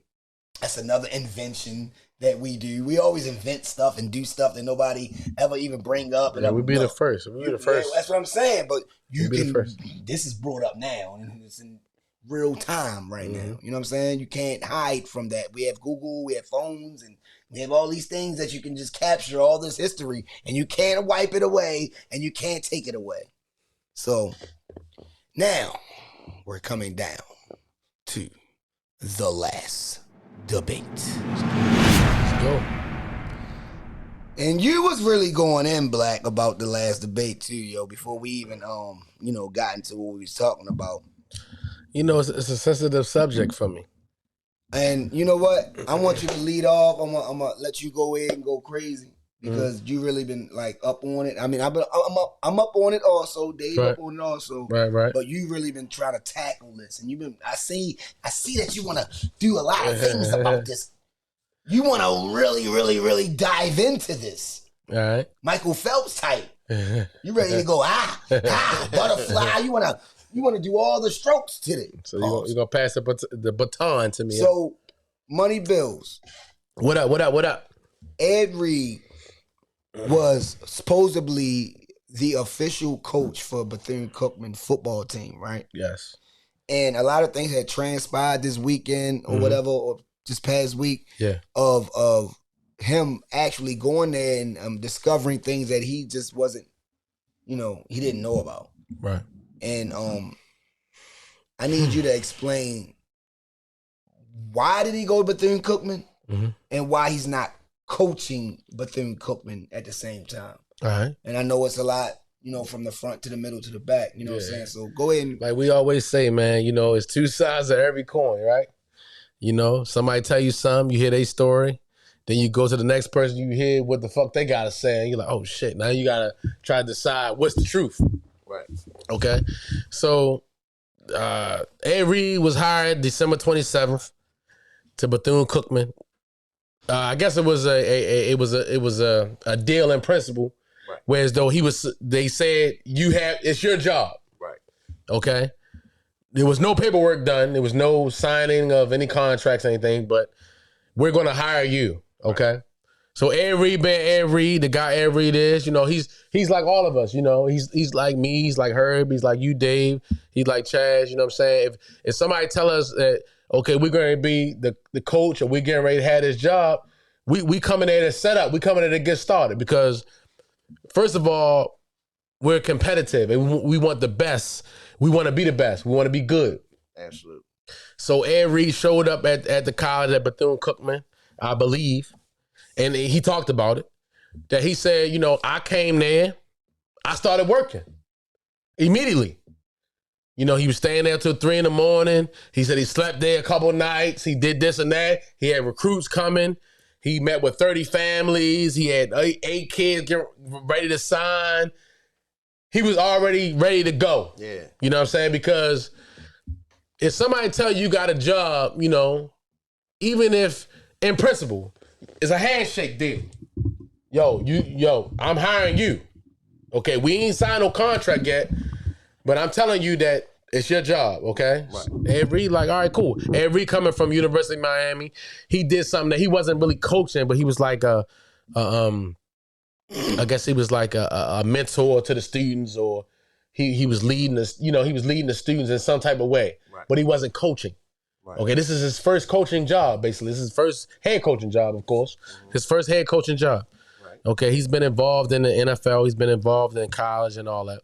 that's another invention that we do. We always invent stuff and do stuff that nobody ever even bring up. Yeah, we be the first. We be the first. Yeah, that's what I'm saying. But you can. This is brought up now, and it's in real time right now. You know what I'm saying? You can't hide from that. We have Google, we have phones, and we have all these things that you can just capture all this history, and you can't wipe it away, and you can't take it away. So now we're coming down to the last debate. Let's go. And you was really going in, Black, about the last debate too, yo, before we even got into what we was talking about. You know, it's a sensitive subject for me. And you know what? I want you to lead off. I'm gonna let you go in and go crazy because you really been like up on it. I mean, I'm up on it also. Dave up on it also. Right. But you really been trying to tackle this, and you've been. I see that you want to do a lot of things about this. You want to really, really, really dive into this. All right. Michael Phelps type. You ready to go butterfly? You want to do all the strokes to it. So you're going to pass the baton to me. So, Money Bills. What up? Ed Reed was supposedly the official coach for Bethune-Cookman football team, right? Yes. And a lot of things had transpired this weekend or whatever, or this past week of him actually going there and discovering things that he just wasn't, he didn't know about. Right. And I need you to explain why did he go to Bethune-Cookman and why he's not coaching Bethune-Cookman at the same time. All right. And I know it's a lot, from the front to the middle to the back, what I'm saying? So go ahead. Like we always say, man, it's two sides of every coin, right? Somebody tell you something, you hear their story, then you go to the next person, you hear what the fuck they got to say, and you're like, oh shit, now you got to try to decide what's the truth. Right. Okay. So Ed Reed was hired December 27th to Bethune-Cookman. I guess it was a deal in principle, right. Whereas though they said it's your job. Right. Okay. There was no paperwork done. There was no signing of any contracts or anything, but we're going to hire you. Okay. Right. So Ed Reed being Ed Reed, the guy Ed Reed is, he's like all of us, he's like me, he's like Herb, he's like you, Dave, he's like Chaz, you know what I'm saying? If somebody tell us that, okay, we're going to be the coach or we're getting ready to have this job, we come in there to set up, we come in there to get started because first of all, we're competitive and we want the best. We want to be the best. We want to be good. Absolutely. So Ed Reed showed up at the college at Bethune-Cookman, I believe. And he talked about it, that he said, I came there, I started working immediately. He was staying there till 3 a.m. He said he slept there a couple nights. He did this and that. He had recruits coming. He met with 30 families. He had 8 kids getting ready to sign. He was already ready to go. Yeah. You know what I'm saying? Because if somebody tell you got a job, even if in principle, it's a handshake deal. Yo, I'm hiring you. Okay, we ain't signed no contract yet, but I'm telling you that it's your job, okay? Right. Ed Reed, like, all right, cool. Ed Reed coming from University of Miami, he did something that he wasn't really coaching, but he was like I guess he was like a mentor to the students, or he was leading us, he was leading the students in some type of way, right. But he wasn't coaching. Right. Okay, this is his first coaching job, basically. This is his first head coaching job, of course. His first head coaching job. Right. Okay, he's been involved in the NFL. He's been involved in college and all that.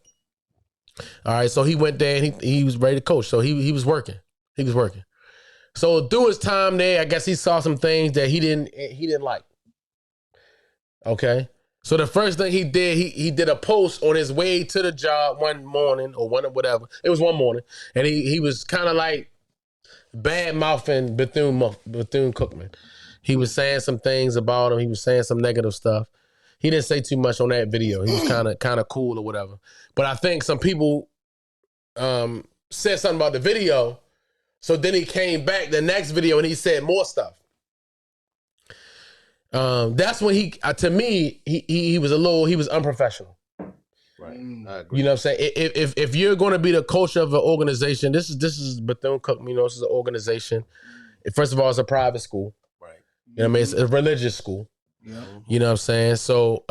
All right, so he went there and he was ready to coach. So he was working. He was working. So through his time there, I guess he saw some things that he didn't like. Okay, So the first thing he did, he did a post on his way to the job one morning or whatever. It was one morning, and he was kind of like bad mouthing Bethune-Cookman. He was saying some things about him. He was saying some negative stuff. He didn't say too much on that video. He was kind of cool or whatever. But I think some people said something about the video. So then he came back the next video and he said more stuff. That's when to me, he was he was unprofessional. Right. I agree. You know what I'm saying? If you're going to be the culture of an organization, this is Bethune-Cookman. You know, this is an organization. First of all, it's a private school. Right. You know what I mean? It's a religious school. Yeah. You know what I'm saying? So,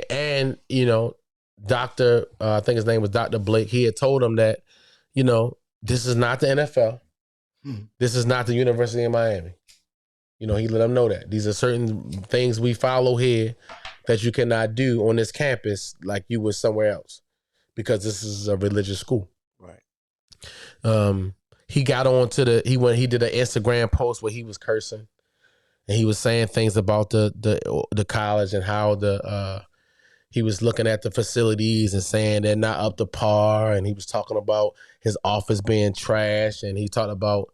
and you know, Dr. I think his name was Dr. Blake. He had told him that, you know, this is not the NFL. This is not the University of Miami. You know, he let them know that these are certain things we follow here that you cannot do on this campus like you would somewhere else, because this is a religious school. Right. He got on to he did an Instagram post where he was cursing, and he was saying things about the college and how he was looking at the facilities and saying they're not up to par, and he was talking about his office being trash, and he talked about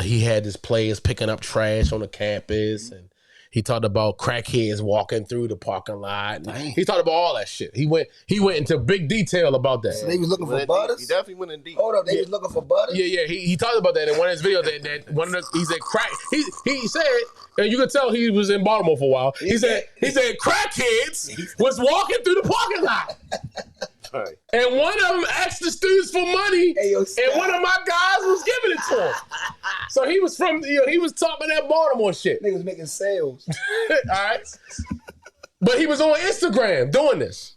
he had his players picking up trash on the campus, and he talked about crackheads walking through the parking lot. He talked about all that shit. He went into big detail about that. So they was looking for butters? He definitely went in deep. Hold up, they was looking for butters? Yeah. He talked about that in one of his videos. That one of the, he said crack. He said, and you could tell he was in Baltimore for a while. He said crackheads was walking through the parking lot. Right. And one of them asked the students for money, and one of my guys was giving it to him. So he was he was talking that Baltimore shit. Niggas making sales. All right. But he was on Instagram doing this.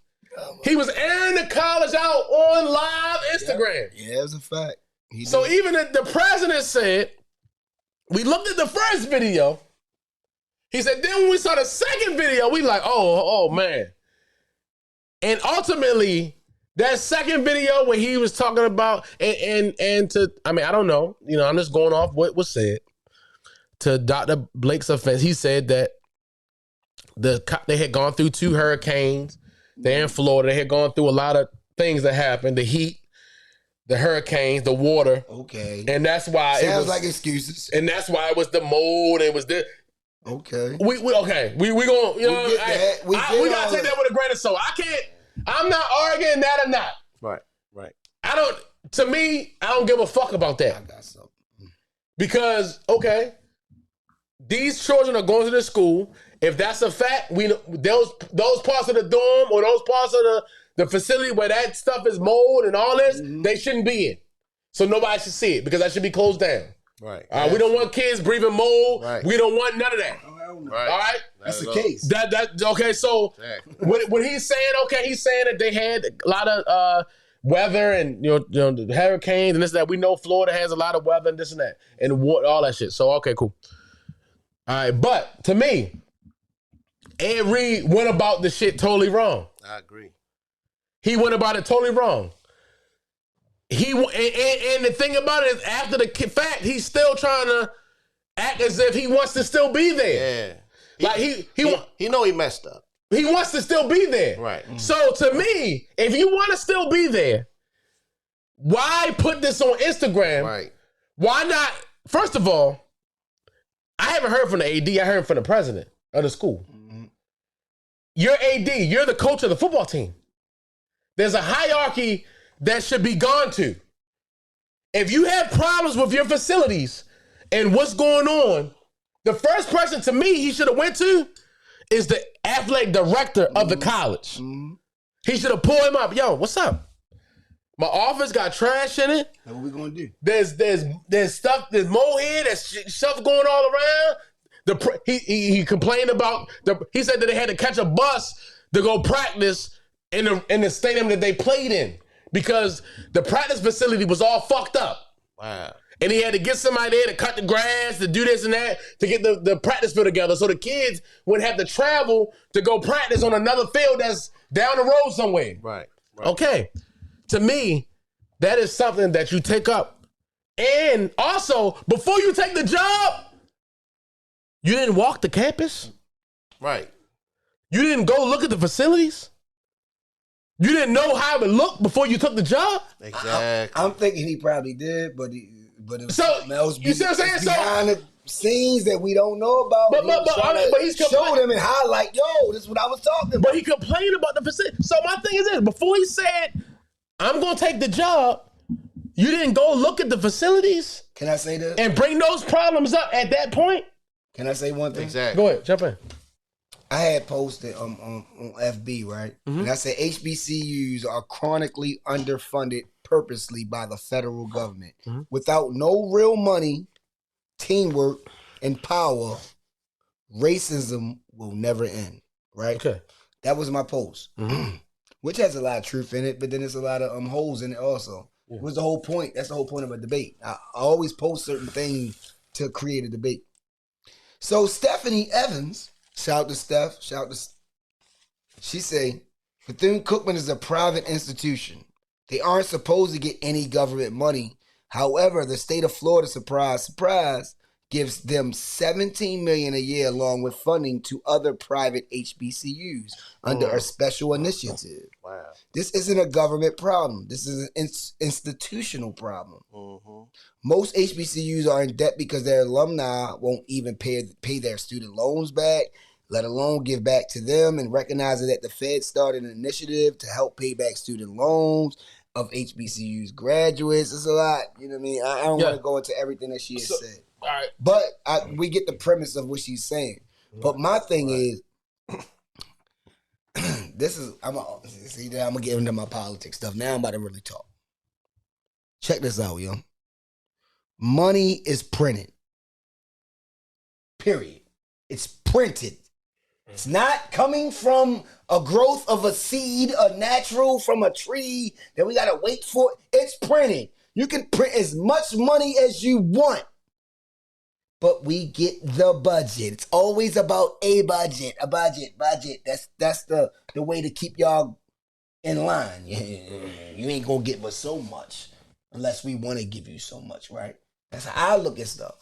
He was airing the college out on live Instagram. Yeah, it's a fact. So even the president said, we looked at the first video. He said, then when we saw the second video, we like, oh man. And ultimately, that second video where he was talking about I don't know, you know, I'm just going off what was said. To Dr. Blake's offense, he said that they had gone through 2 hurricanes. They're in Florida. They had gone through a lot of things that happened: the heat, the hurricanes, the water. Okay, and that's why sounds like excuses. And that's why it was the mold. It was the. Okay. We gonna, you know, we gotta take that with a grain of salt. I'm not arguing that or not. Right. To me, I don't give a fuck about that. I got something. Because, okay, these children are going to the school. If that's a fact, we those parts of the dorm or those parts of the facility where that stuff is mold and all this, they shouldn't be in. So nobody should see it because that should be closed down. Right. We don't want kids breathing mold. Right. We don't want none of that. Right. All right? That's the case. Okay, so exactly. what he's saying, he's saying that they had a lot of weather and you know the hurricanes and this and that. We know Florida has a lot of weather and this and that and all that shit. So okay, cool. All right, but to me, Ed Reed went about the shit totally wrong. I agree. He went about it totally wrong. And the thing about it is, after the fact, he's still trying to act as if he wants to still be there. Yeah. Like he know he messed up. He wants to still be there. Right. So to me, if you want to still be there, why put this on Instagram? Right. Why not? First of all, I haven't heard from the AD. I heard from the president of the school. Mm-hmm. You're AD. You're the coach of the football team. There's a hierarchy that should be gone to. If you have problems with your facilities and what's going on, the first person to me he should have went to is the athletic director of the college. Mm-hmm. He should have pulled him up. Yo, what's up? My office got trash in it. What we gonna do? There's stuff, there's mold here, there's stuff going all around. He complained about he said that they had to catch a bus to go practice in the stadium that they played in because the practice facility was all fucked up. Wow. And he had to get somebody there to cut the grass, to do this and that, to get the practice field together so the kids wouldn't have to travel to go practice on another field that's down the road somewhere. Right. Okay. To me, that is something that you take up. And also, before you take the job, you didn't walk the campus. Right. You didn't go look at the facilities? You didn't know how it looked before you took the job? Exactly. I'm thinking he probably did, but it was So, something else. you see what I'm saying? Behind the scenes that we don't know about. But he's show them and highlight, yo, this is what I was talking about. But he complained about the facility. So my thing is this: before he said, "I'm gonna take the job," you didn't go look at the facilities. Can I say this? And bring those problems up at that point? Can I say one thing? Exactly. Go ahead, jump in. I had posted on FB, right? Mm-hmm. And I said HBCUs are chronically underfunded purposely by the federal government. Mm-hmm. Without no real money, teamwork, and power, racism will never end, right? Okay. That was my post, which has a lot of truth in it, but then there's a lot of holes in it also. Yeah. It was the whole point. That's the whole point of a debate. I always post certain things to create a debate. So Stephanie Evans, shout to Steph, she say, Bethune-Cookman is a private institution. They aren't supposed to get any government money. However, the state of Florida, surprise, gives them $17 million a year along with funding to other private HBCUs under a special initiative. Wow. This isn't a government problem. This is an institutional problem. Mm-hmm. Most HBCUs are in debt because their alumni won't even pay their student loans back, let alone give back to them, and recognizing that the Fed started an initiative to help pay back student loans of HBCUs graduates. It's a lot. You know what I mean? I don't want to go into everything that she has said. All right. But we get the premise of what she's saying. But my thing is, I'm gonna get into my politics stuff. Now I'm about to really talk. Check this out, yo. Money is printed. Period. It's printed. It's not coming from a growth of a seed, a natural from a tree that we gotta wait for. It's printed. You can print as much money as you want. But we get the budget. It's always about a budget. That's the way to keep y'all in line. You ain't gonna get but so much unless we want to give you so much, right? That's how I look at stuff.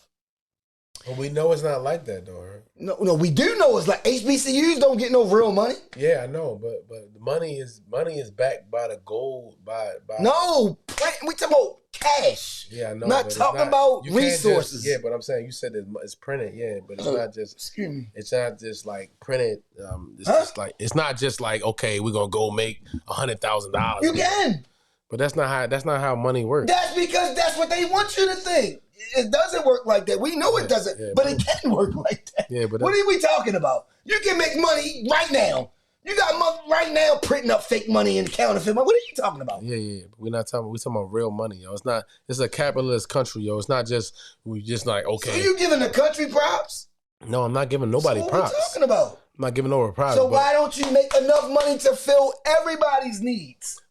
Well, we know it's not like that, though. Right? No, we do know it's like HBCUs don't get no real money. Yeah, I know, but the money is backed by the gold. No, we talking about cash. Yeah, I know. Not talking about resources. But I'm saying you said it's printed. Yeah, but it's not just. Excuse me. It's not just like printed. It's not just like okay, we're gonna go make $100,000. You can. But that's not how money works. That's because that's what they want you to think. It doesn't work like that. We know it doesn't, but it can work like that. Yeah, but what are we talking about? You can make money right now. You got money right now printing up fake money and counterfeit money. What are you talking about? Yeah. We're talking about real money, yo. It's a capitalist country, yo. It's not just we just like okay. So you giving the country props? No, I'm not giving nobody props. What are you talking about? I'm not giving nobody props. So why don't you make enough money to fill everybody's needs?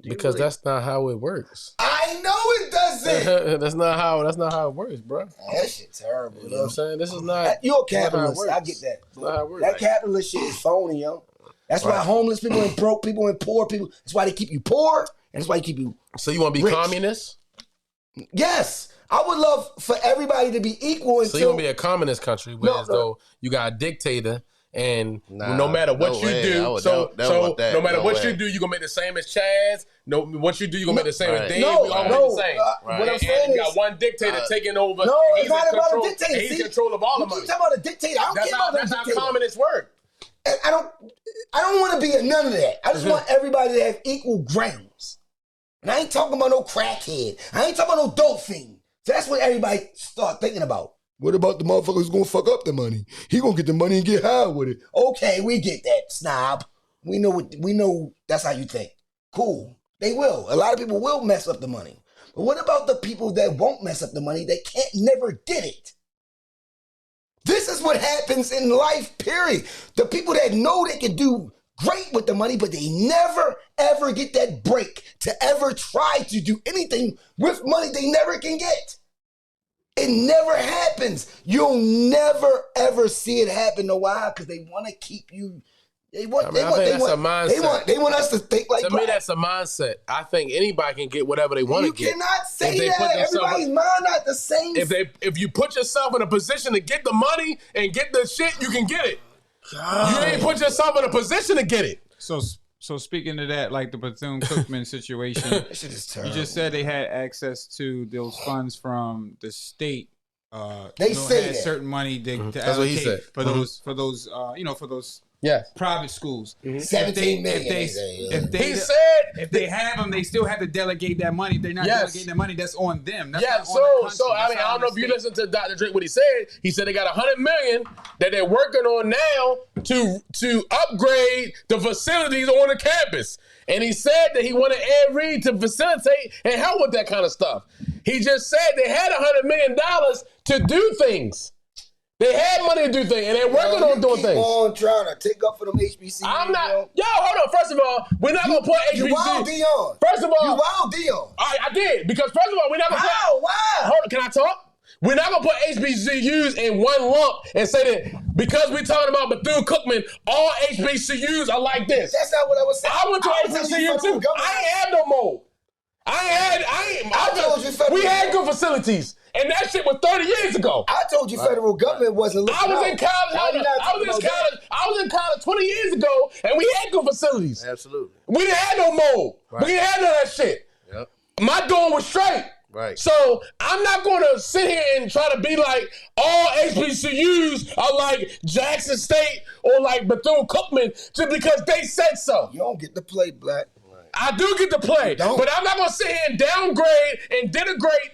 Because that's not how it works. I know it doesn't. That's not how it works, bro. That shit's terrible. You know what I'm saying? This is not. You're a capitalist. I get that. That's not how it works. That capitalist shit is phony, yo. That's why homeless people and broke people and poor people. That's why they keep you poor, and that's why they keep you. So you want to be rich. Communist? Yes, I would love for everybody to be equal. So you want to be a communist country, whereas though you got a dictator. And no matter what you do, no matter what you do, you're going to make the same as Chaz. No, what you do, you're going to make the same as Dave. We all make the same. What I'm saying is, you got one dictator taking over. No, it's not about a dictator. He's in control of all the money. You talking about a dictator. I don't care about that dictator. That's how communists work. And I don't want to be a none of that. I just want everybody to have equal grounds. And I ain't talking about no crackhead. I ain't talking about no dope fiend. So that's what everybody start thinking about. What about the motherfucker who's gonna fuck up the money? He gonna get the money and get high with it. Okay, we get that, snob. We know that's how you think. Cool. They will. A lot of people will mess up the money. But what about the people that won't mess up the money that never get it? This is what happens in life, period. The people that know they can do great with the money, but they never, ever get that break to ever try to do anything with money they never can get. It never happens. You'll never, ever see it happen. Know why? Because they want to keep you. They want a mindset. They want us to think like. To me, that's a mindset. I think anybody can get whatever they want to get. You cannot say that. Everybody's mind not the same. If you put yourself in a position to get the money and get the shit, you can get it. God. You ain't put yourself in a position to get it. So speaking of that, like the Bethune-Cookman situation, that shit is terrible. You just said they had access to those funds from the state. They say had certain money to That's what he said. for those private schools. 17 million. If they have them, they still have to delegate that money. If they're not delegating the money, that's on them. That's not on the country. I don't know if you listened to Dr. Drake what he said. He said they got $100 million that they're working on now to upgrade the facilities on the campus. And he said that he wanted Ed Reed to facilitate and help with that kind of stuff. He just said they had $100 million to do things. They had money to do things, and they're working on doing things. On trying to take up for them HBCUs. I'm not. Yo, hold on. First of all, we're not gonna put HBCUs. You wild Dion. First of all, you wild Dion. I did because first of all, we're not gonna. Why? Hold on. Can I talk? We're not gonna put HBCUs in one lump and say that because we're talking about Bethune-Cookman, all HBCUs are like this. That's not what I was saying. I went to HBCU too. I ain't had no more. We had good facilities. And that shit was 30 years ago. I told you federal government wasn't looking I was in college. I was in college 20 years ago, and we had good facilities. Absolutely. We didn't have no mold. Right. We didn't have none of that shit. Yep. My door was straight. Right. So I'm not going to sit here and try to be like all HBCUs are like Jackson State or like Bethune-Cookman just because they said so. You don't get to play, Black. Right. I do get to play, but I'm not going to sit here and downgrade and denigrate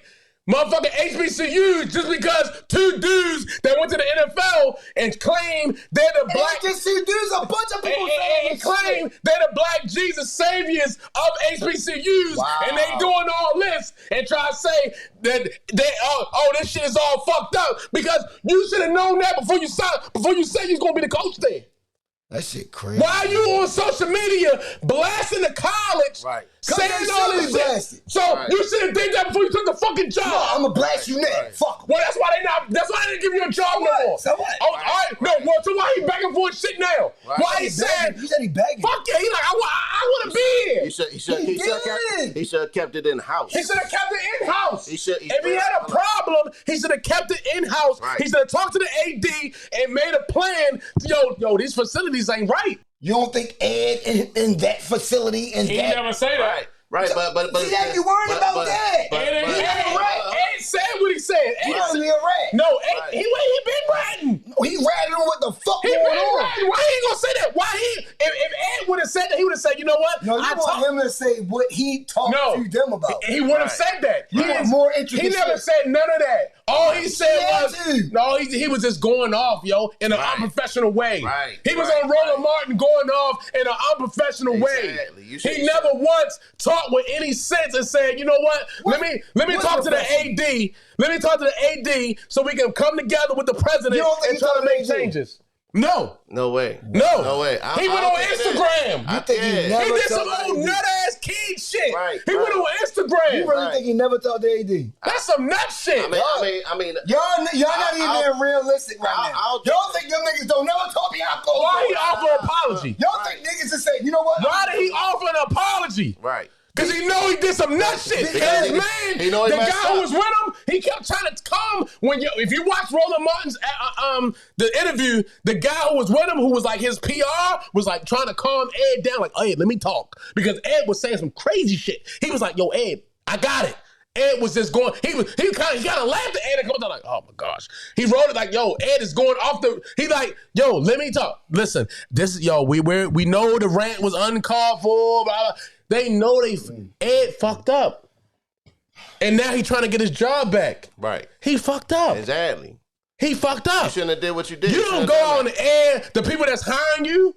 motherfucking HBCUs just because two dudes that went to the NFL and claim they're the black. Just two dudes, a bunch of people and claim they're the black Jesus saviors of HBCUs, and they doing all this and try to say that this shit is all fucked up because you should have known that before you said you was gonna be the coach there. That shit crazy. Why are you on social media blasting the college, saying all this shit? So you should have did that before you took the fucking job. No, I'm gonna blast you now. Fuck. Well, that's why they didn't give you a job no more. So what? Oh, all right. No, well, so why he begging for his shit now? Right. Why he said? He said he begging. Fuck yeah, he like I want to be here. He should have kept it in house. He should have kept it in house. If he had a problem, he should have kept it in house. Right. He should have talked to the AD and made a plan. Yo, these facilities ain't right. You don't think Ed in that facility and he never say that. Right, but see that you worried about that. Ed said what he said. He wasn't a rat. No, Ed, he been ratting. No, he ratted on what the fuck going on. Ratting. Why he gonna say that? Why if Ed would have said that, he would have said, you know what? No, you want him to say what he talked to them about. He would have said that. He was more interested. He never said none of that. All he said was, he was just going off, in an unprofessional way. Right. He was on Roland Martin going off in an unprofessional way. He never once talked with any sense and said, you know what? Let me talk to the AD. Let me talk to the AD so we can come together with the president and try to make changes. No. No way. No way. He went on Instagram. You think he never He did some old nut-ass kid shit. Right. He went on Instagram. You really think he never talked to AD? That's some nut shit. I mean, y'all not even being realistic right now. Y'all think them niggas don't never talk to y'all. Why he offer an apology? Y'all think niggas just say, you know what? Why did he offer an apology? Right. Because he know he did some nut shit. Because his man, the guy who was with him, he kept trying to come. If you watch Roland Martin's the interview, the guy who was with him, who was like his PR, was like trying to calm Ed down. Like, Ed, let me talk. Because Ed was saying some crazy shit. He was like, yo, Ed, I got it. Ed was just going, he kind of laughed at Ed and goes down like, oh my gosh. He wrote it like, yo, Ed is going off he like, yo, let me talk. Listen, we know the rant was uncalled for, blah, blah. They know Ed fucked up. And now he trying to get his job back. Right. He fucked up. Exactly. He fucked up. You shouldn't have did what you did. You don't go on the air, the people that's hiring you.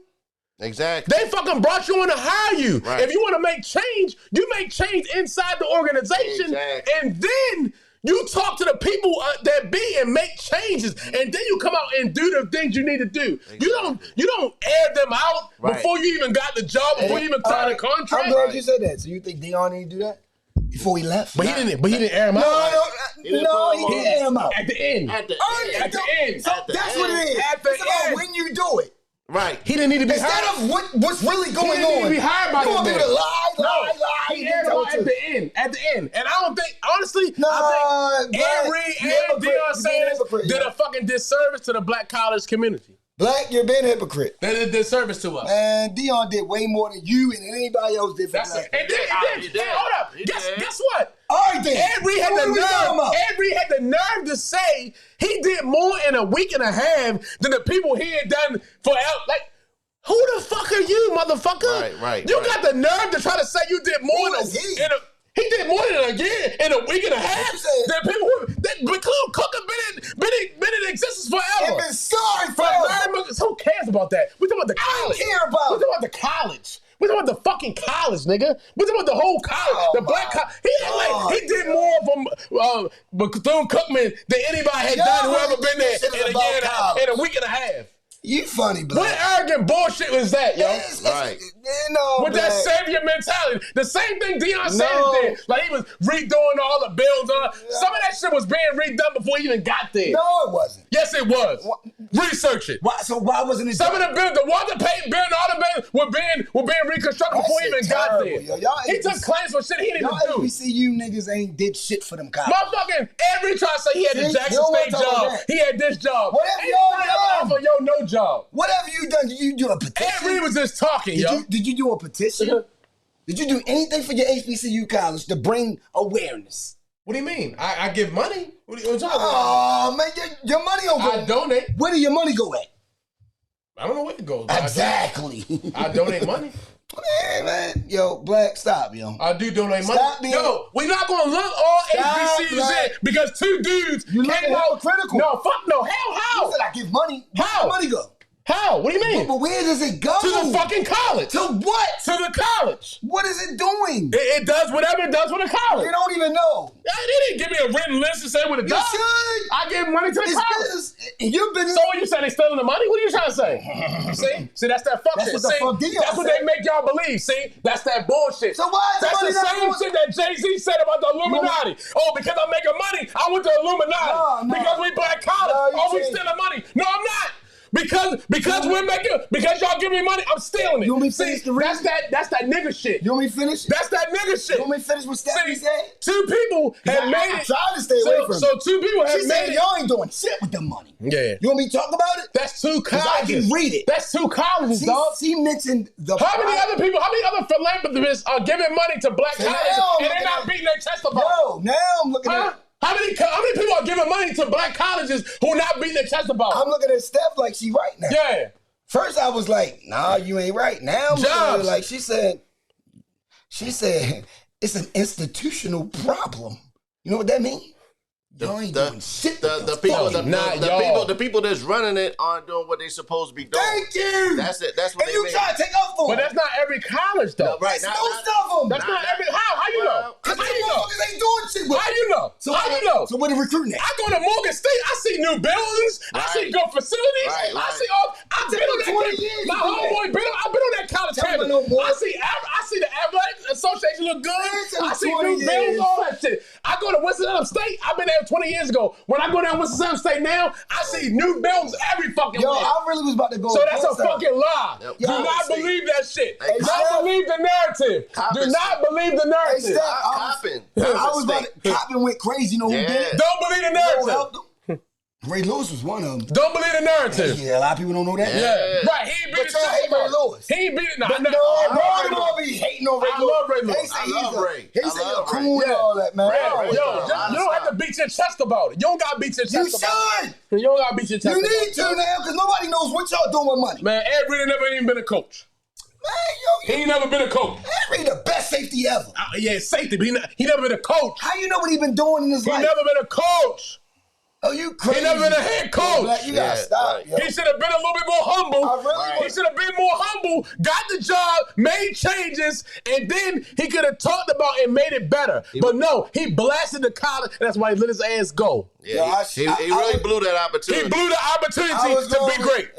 Exactly. They fucking brought you on to hire you. Right. If you want to make change, you make change inside the organization. Exactly. And then you talk to the people that be and make changes, and then you come out and do the things you need to do. Exactly. You don't air them out before you even got the job, before you even signed a contract. I'm glad you said that. So you think Dion didn't do that before he left? But he didn't air him out. He didn't air him out. At the end. That's what it is. It's about when you do it. Right. He didn't need to be instead hired. of what's really going on. He didn't need to be hired by you want people to lie. He aired him out at the end. And I don't think, honestly, I think Ed Reed and Deion Sanders did a fucking disservice to the black college community. Black, you're being a hypocrite. They did disservice to us. Man, Deion did way more than you and anybody else did for Black. He did. Hold up. Guess what? All right, then. Avery had the nerve to say he did more in a week and a half than the people he had done for like. Who the fuck are you, motherfucker? Right. You got the nerve to try to say you did more he did more than a year in a week and a half. Than people Bethune-Cookman been in existence forever. Been sorry forever. Who cares about that? We talking about the college. I don't care about We talking about the college. We talking about the fucking college, nigga. We talking about the whole college, the black college. He did more from Bethune-Cookman than anybody had done whoever been there in a week and a half. You funny, Black. What arrogant bullshit was that, yo? Right. With that savior mentality. The same thing Deion Sanders did. Like he was redoing all the builds. Some of that shit was being redone before he even got there. No, it wasn't. Yes, it was. Research it. So why wasn't it Some of the builds, the Walter Payton building, all the buildings were being reconstructed before he even got there. He took claims for shit he didn't even do. HBCU niggas ain't did shit for them colleges. Motherfucking every try to say he had the Jackson State job. He had this job. Whatever y'all done. No job. Whatever you done, did you do a petition? Avery was just talking, yo. Did you do a petition? Did you do anything for your HBCU college to bring awareness? What do you mean? I give money? What are you talking about? Oh, man, your money don't go. I donate. Where did your money go at? I don't know where it goes. Exactly. I donate money. Man, yo, Black, stop, yo. I do donate money. Stop being... Yo, we're not going to look all HBCUs in because two dudes came out critical. No, fuck no. How? You said I give money. How? Where does money go? How? What do you mean? But where does it go? To the fucking college. To what? To the college. What is it doing? It does whatever it does for the college. You don't even know. They didn't give me a written list to say what it does. You should. I gave money to the college. Business. Your business. So what you saying? They stealing the money? What are you trying to say? See, that's that fuck shit. That's what they make y'all believe. See, that's that bullshit. So why is that's the same shit that Jay-Z said about the Illuminati. Oh, because I'm making money, I went to Illuminati. No. Because we black college. We stealing money. No, I'm not. Because we're making, because y'all give me money, I'm stealing it. You want me to finish the reason? That's that nigga shit. You want me to finish? That's that nigga shit. You want me to finish what Stephanie said? Two people have made it. I'm trying to stay away from it. So two people have made it. Y'all ain't doing shit with the money. Yeah. You want me to talk about it? That's two colleges. I can read it. That's two colleges, dog. She mentioned the. How many other philanthropists are giving money to black colleges and they're not beating their chest about it? No, now I'm looking at it. How many people are giving money to black colleges who are not beating their chest about it? I'm looking at Steph like she right now. Yeah. First I was like, nah, you ain't right. Now I'm looking at her like she said it's an institutional problem. You know what that means? Y'all ain't doing shit. The people that's running it aren't doing what they're supposed to be doing. Thank you. That's it. That's what and you try to take up for. But that's not every college though. No, right. Most of them. That's not every. How you know? Because they ain't doing shit with. How you know? So how you know? So where the recruiting at? I go to Morgan State. I see new buildings. I see good facilities. I see all. I've been on that. My homeboy been. I've been on that college campus. I see the athletic association look good. I see new buildings. All that shit. I go to Winston-Salem State. I've been there 20 years ago. When I go down Winston-Salem State now, I see new buildings every fucking week. I really was about to go. So that's a fucking lie. Do not believe that shit. Do not believe the narrative. Do not believe the narrative. I was about to. Coppin went crazy. You know who did it? Don't believe the narrative. Ray Lewis was one of them. Don't believe the narrative. Yeah, a lot of people don't know that. Yeah. Right, he ain't beat the shit. Ray Lewis. He ain't beat it. No, Ray be hating on Ray Lewis. I love Ray Lewis. I love Ray. He say you're cool and all that, man. You don't have to beat your chest about it. You don't got to beat your chest about it. You should. You don't got to beat your chest about it. You need to now, because nobody knows what y'all doing with money. Man, Ed Reed never even been a coach. Man, he ain't never been a coach. Ed Reed the best safety ever. Yeah, safety, but he never been a coach. How you know what he been doing in his life? He never been a coach. Oh, you crazy. He never been a head coach. You gotta stop. Yo. He should have been a little bit more humble. He should have been more humble, got the job, made changes, and then he could have talked about and made it better. But no, he blasted the college, and that's why he let his ass go. Yeah, he really blew that opportunity. He blew the opportunity to be great.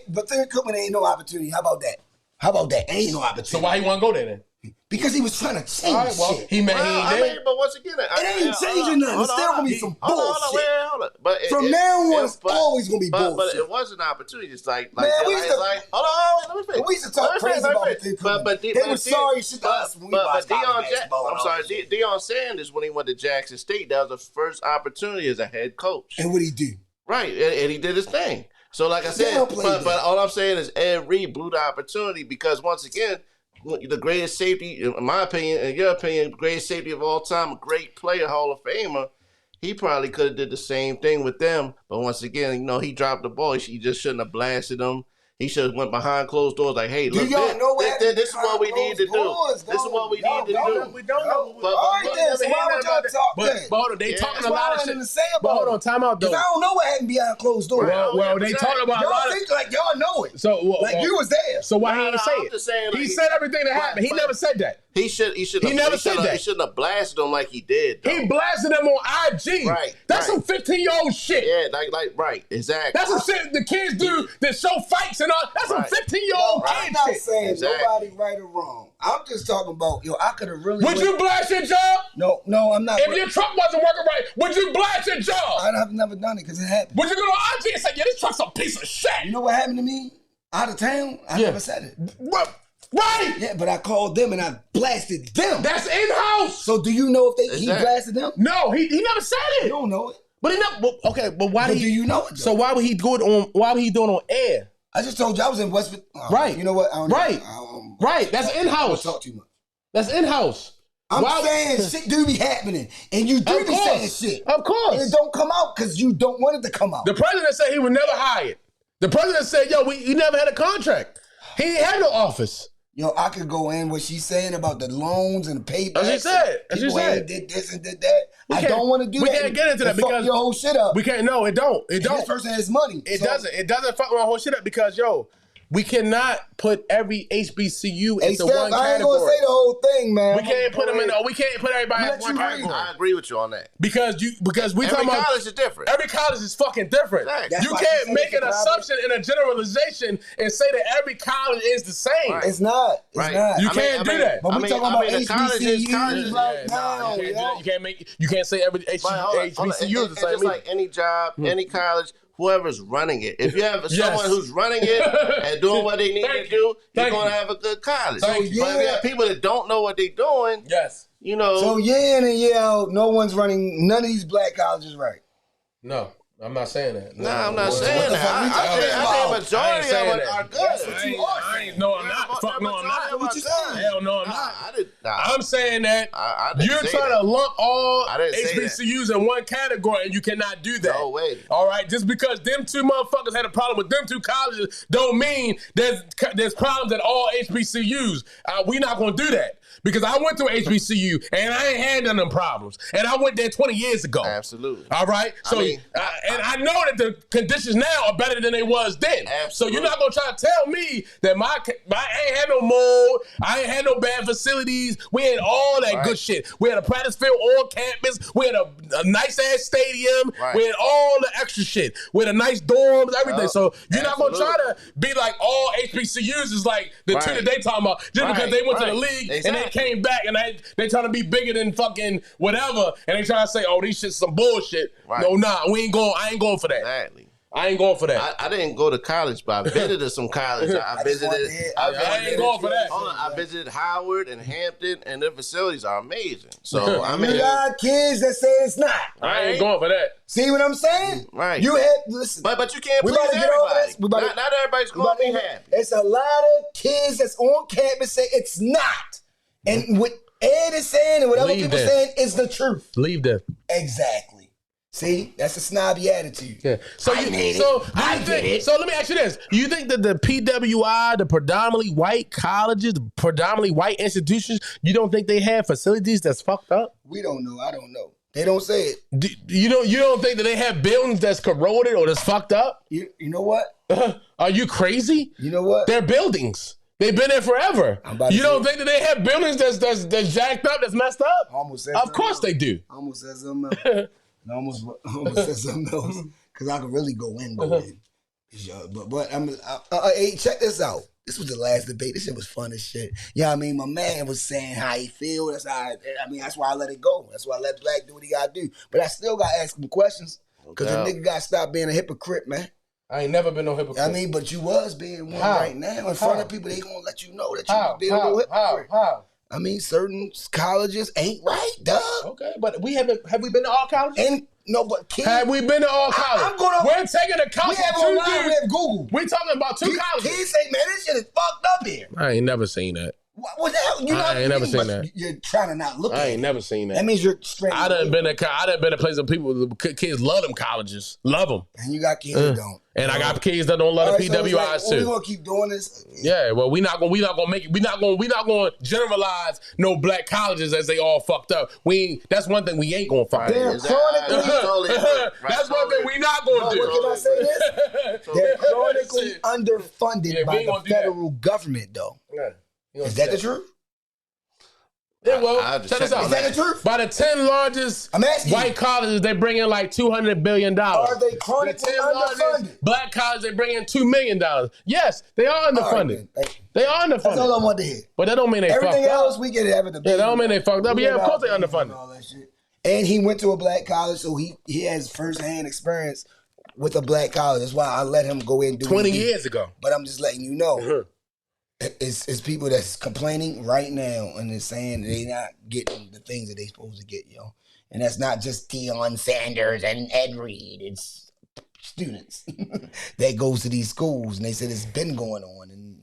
But Bethune-Cookman ain't no opportunity. How about that? Ain't no opportunity. So why he want to go there then? Because he was trying to change shit. He did. But once again, it ain't changing nothing. It's still gonna be some bullshit. Hold on. But from now on, it's always gonna be bullshit. But it was an opportunity. It's like man, hold on, let me finish. We used to talk crazy about it. But they were sorry shit to us when we watched basketball. I'm sorry, Deion Sanders, when he went to Jackson State, that was the first opportunity as a head coach. And what'd he do? Right, and he did his thing. So like I said, but all I'm saying is Ed Reed blew the opportunity because once again, the greatest safety, in my opinion, in your opinion, the greatest safety of all time, a great player, Hall of Famer, he probably could have did the same thing with them. But once again, he dropped the ball. He just shouldn't have blasted them. He should have went behind closed doors like, hey, look, this is what we need to do. This is what we need to do. We don't know. All right, then. So why would y'all talk then? But hold on, they talking a lot of shit. But hold on, time out though. Because I don't know what happened behind closed doors. Well, they talking about a lot of... Y'all think like y'all know it. So, like you was there. So why he didn't say it? He said everything that happened. He never said that. He never said that. He shouldn't have blasted them like he did, though. He blasted them on IG. Right. That's some 15-year-old shit. Yeah, right. Exactly. That's some shit the kids do that show fights and all. That's some 15-year-old kid shit. I'm not saying nobody right or wrong. I'm just talking about, I could have really... Would you blast your job? No, I'm not. If your truck wasn't working right, would you blast your job? I've never done it because it happened. Would you go to IG and say, this truck's a piece of shit? You know what happened to me? Out of town? I never said it. What? Right. Yeah, but I called them and I blasted them. That's in-house. So do you know if he blasted them? No, he never said it. You don't know it. But he never. Okay, but why do you know it? Though? So why would he do it on? Why would he do it on air? I just told you I was in West. Right. You know what? Right. That's in-house. Talk too much. That's in-house. I'm saying shit do be happening, and you do be saying shit. Of course. And it don't come out because you don't want it to come out. The president said he was never hired. The president said, he never had a contract. He ain't had no office. I could go in what she's saying about the loans and the paybacks. As she said. Did this and did that. I don't want to do that. We can't get into that because fuck your whole shit up. We can't. No, it don't. It don't. This person has money. It doesn't. It doesn't fuck my whole shit up because we cannot put every HBCU into one category. I ain't gonna say the whole thing, man. We can't put them in. We can't put everybody in one category. I agree with you on that. Because we talking about every college is different. Every college is fucking different. You can't make an assumption and a generalization and say that every college is the same. Right. It's not. You can't do that. But we talking about HBCUs right now. You can't say every HBCU is the same. It's like any job, any college. Whoever's running it. If you have someone who's running it and doing what they need to do, you're going to have a good college. But if you have people that don't know what they're doing, So year in and year out, no one's running none of these black colleges right. No. I'm not saying that. No, I'm not saying that. I think majority of them are good. That's what you are saying. No, I'm not. Fuck no, I'm not. What you saying? Hell no, I'm not. I'm saying that you're trying to lump all HBCUs in one category, and you cannot do that. No way. All right, just because them two motherfuckers had a problem with them two colleges, don't mean there's problems at all HBCUs. We're not gonna do that. Because I went to HBCU and I ain't had none of them problems. And I went there 20 years ago. Absolutely. All right? So, and I know that the conditions now are better than they was then. Absolutely. So you're not going to try to tell me that I ain't had no mold, I ain't had no bad facilities. We had all that good shit. We had a practice field on campus. We had a nice-ass stadium. Right. We had all the extra shit. We had a nice dorms, everything. So you're not going to try to be like all HBCUs is like the two that they talking about just because they went to the league and they came back and they trying to be bigger than fucking whatever and they trying to say, oh, these shit's some bullshit. Right. No, I ain't going for that. Exactly. I ain't going for that. I didn't go to college, but I visited some colleges. I ain't going for that. I visited Howard and Hampton, and their facilities are amazing. So I mean, you got kids that say it's not. I ain't going for that. See what I'm saying? Right. You had listen, but you can't please everybody. Not everybody's going to be happy. It's a lot of kids that's on campus say it's not. And what Ed is saying and what other people saying is the truth. Leave them. Exactly. See, that's a snobby attitude. Yeah. So let me ask you this: you think that the PWI, the predominantly white colleges, the predominantly white institutions, you don't think they have facilities that's fucked up? We don't know. I don't know. They don't say it. You don't think that they have buildings that's corroded or that's fucked up? You know what? Are you crazy? You know what? They're buildings. They've been there forever. You don't think that they have buildings that's jacked up, that's messed up? Of course they do. I almost said something else. I almost said something else because I could really go in. But hey, check this out. This was the last debate. This shit was fun as shit. Yeah, I mean, my man was saying how he feel. That's how. That's why I let it go. That's why I let Black do what he gotta do. But I still gotta ask him questions because the nigga gotta stop being a hypocrite, man. I ain't never been no hypocrite. I mean, but you was being one right now in front of people. They gonna let you know that you was being a little hypocrite. How? I mean, certain colleges ain't right, dog. Okay, but have we been to all colleges? But kids, have we been to all colleges? We're taking a college. We have online. We have Google. We talking about two colleges. Kids say, man, this shit is fucked up here. I ain't never seen that. What the hell? I ain't never seen that. You're trying to not look at it. I ain't never seen that. That means you're straight. I done been a place where kids love them colleges. Love them. And you got kids that don't. And I got kids that don't love the PWIs too. We gonna keep doing this. Yeah, well, we not gonna generalize no black colleges as they all fucked up. That's one thing we ain't gonna fuck. They're chronically. That's one thing we not gonna do. Can I say this? They're chronically underfunded by the federal government, though. Is that the truth? Yeah, well, check this out. Is that the truth? By the 10 largest white colleges, they bring in like $200 billion. Are they chronically underfunded? Black colleges, they bring in $2 million. Yes, they are underfunded. They are underfunded. That's all I want to hear. But that don't mean they fucked up. Everything else, we get having the Yeah, that don't mean they fucked up. Yeah, of course they underfunded. And he went to a black college, so he has firsthand experience with a black college. That's why I let him go in and do 20 years ago. But I'm just letting you know. It's people that's complaining right now and they're saying they not getting the things that they supposed to get, yo. And that's not just Deion Sanders and Ed Reed. It's students that goes to these schools and they said it's been going on, and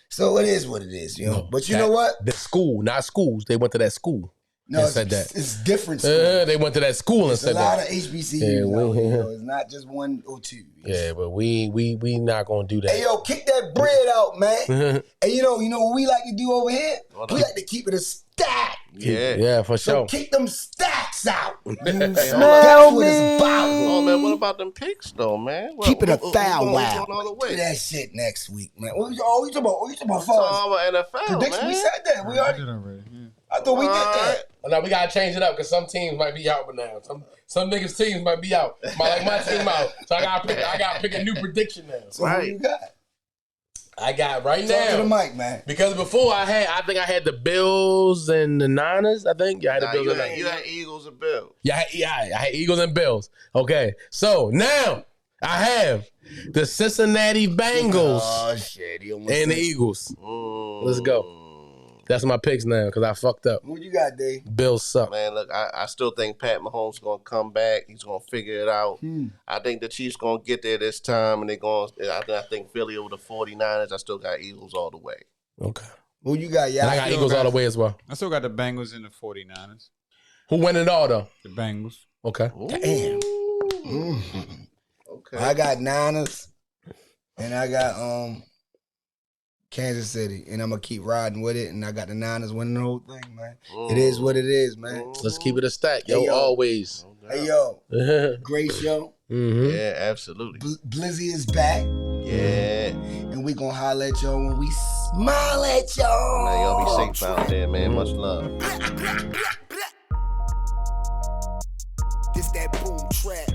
so it is what it is, you know. No, but you know what? The school, not schools. They went to that school. No, and said that. It's different schools. They went to that school and said that. A lot of HBCUs. It's not just one or two. Yeah, but we not gonna do that. Hey, yo, kick that bread out, man. And you know what we like to do over here? We like to keep it a stack. Yeah, for sure. So kick them stacks out. Smell me. Oh man, what about them picks though, man? Keep it a foul wow. Do that shit next week, man. You talking about NFL, prediction? Man. We said that. We already. I thought we did that. Now we gotta change it up because some teams might be out, but now some niggas' teams might be out. My team out, so I gotta pick a new prediction now. So who you got? I got right Talk now. to the mic, man. Because before I think I had the Bills and the Niners. I think I had the Bills and Niners. You had Eagles and Bills. Yeah, I had Eagles and Bills. Okay, so now I have the Cincinnati Bengals and the Eagles. Let's go. That's my picks now because I fucked up. What you got, Dave? Bills suck. Man, look, I still think Pat Mahomes going to come back. He's going to figure it out. I think the Chiefs going to get there this time, and I think Philly over the 49ers. I still got Eagles all the way. Okay. Who you got, yeah? I got Eagles all the way as well. I still got the Bengals and the 49ers. Who win it all, though? The Bengals. Okay. Damn. Okay. I got Niners, and I got Kansas City, and I'm gonna keep riding with it. And I got the Niners winning the whole thing, man. It is what it is, man. Let's keep it a stack, yo. Always. Hey, yo, great show. Mm-hmm. Yeah, absolutely. Blizzy is back. Yeah, and we gonna holler at y'all when we smile at y'all. Man, y'all be safe out there, man. Much love. This that boom track.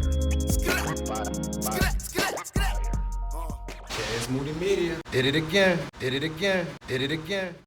Jazz Moody Media. Did it again.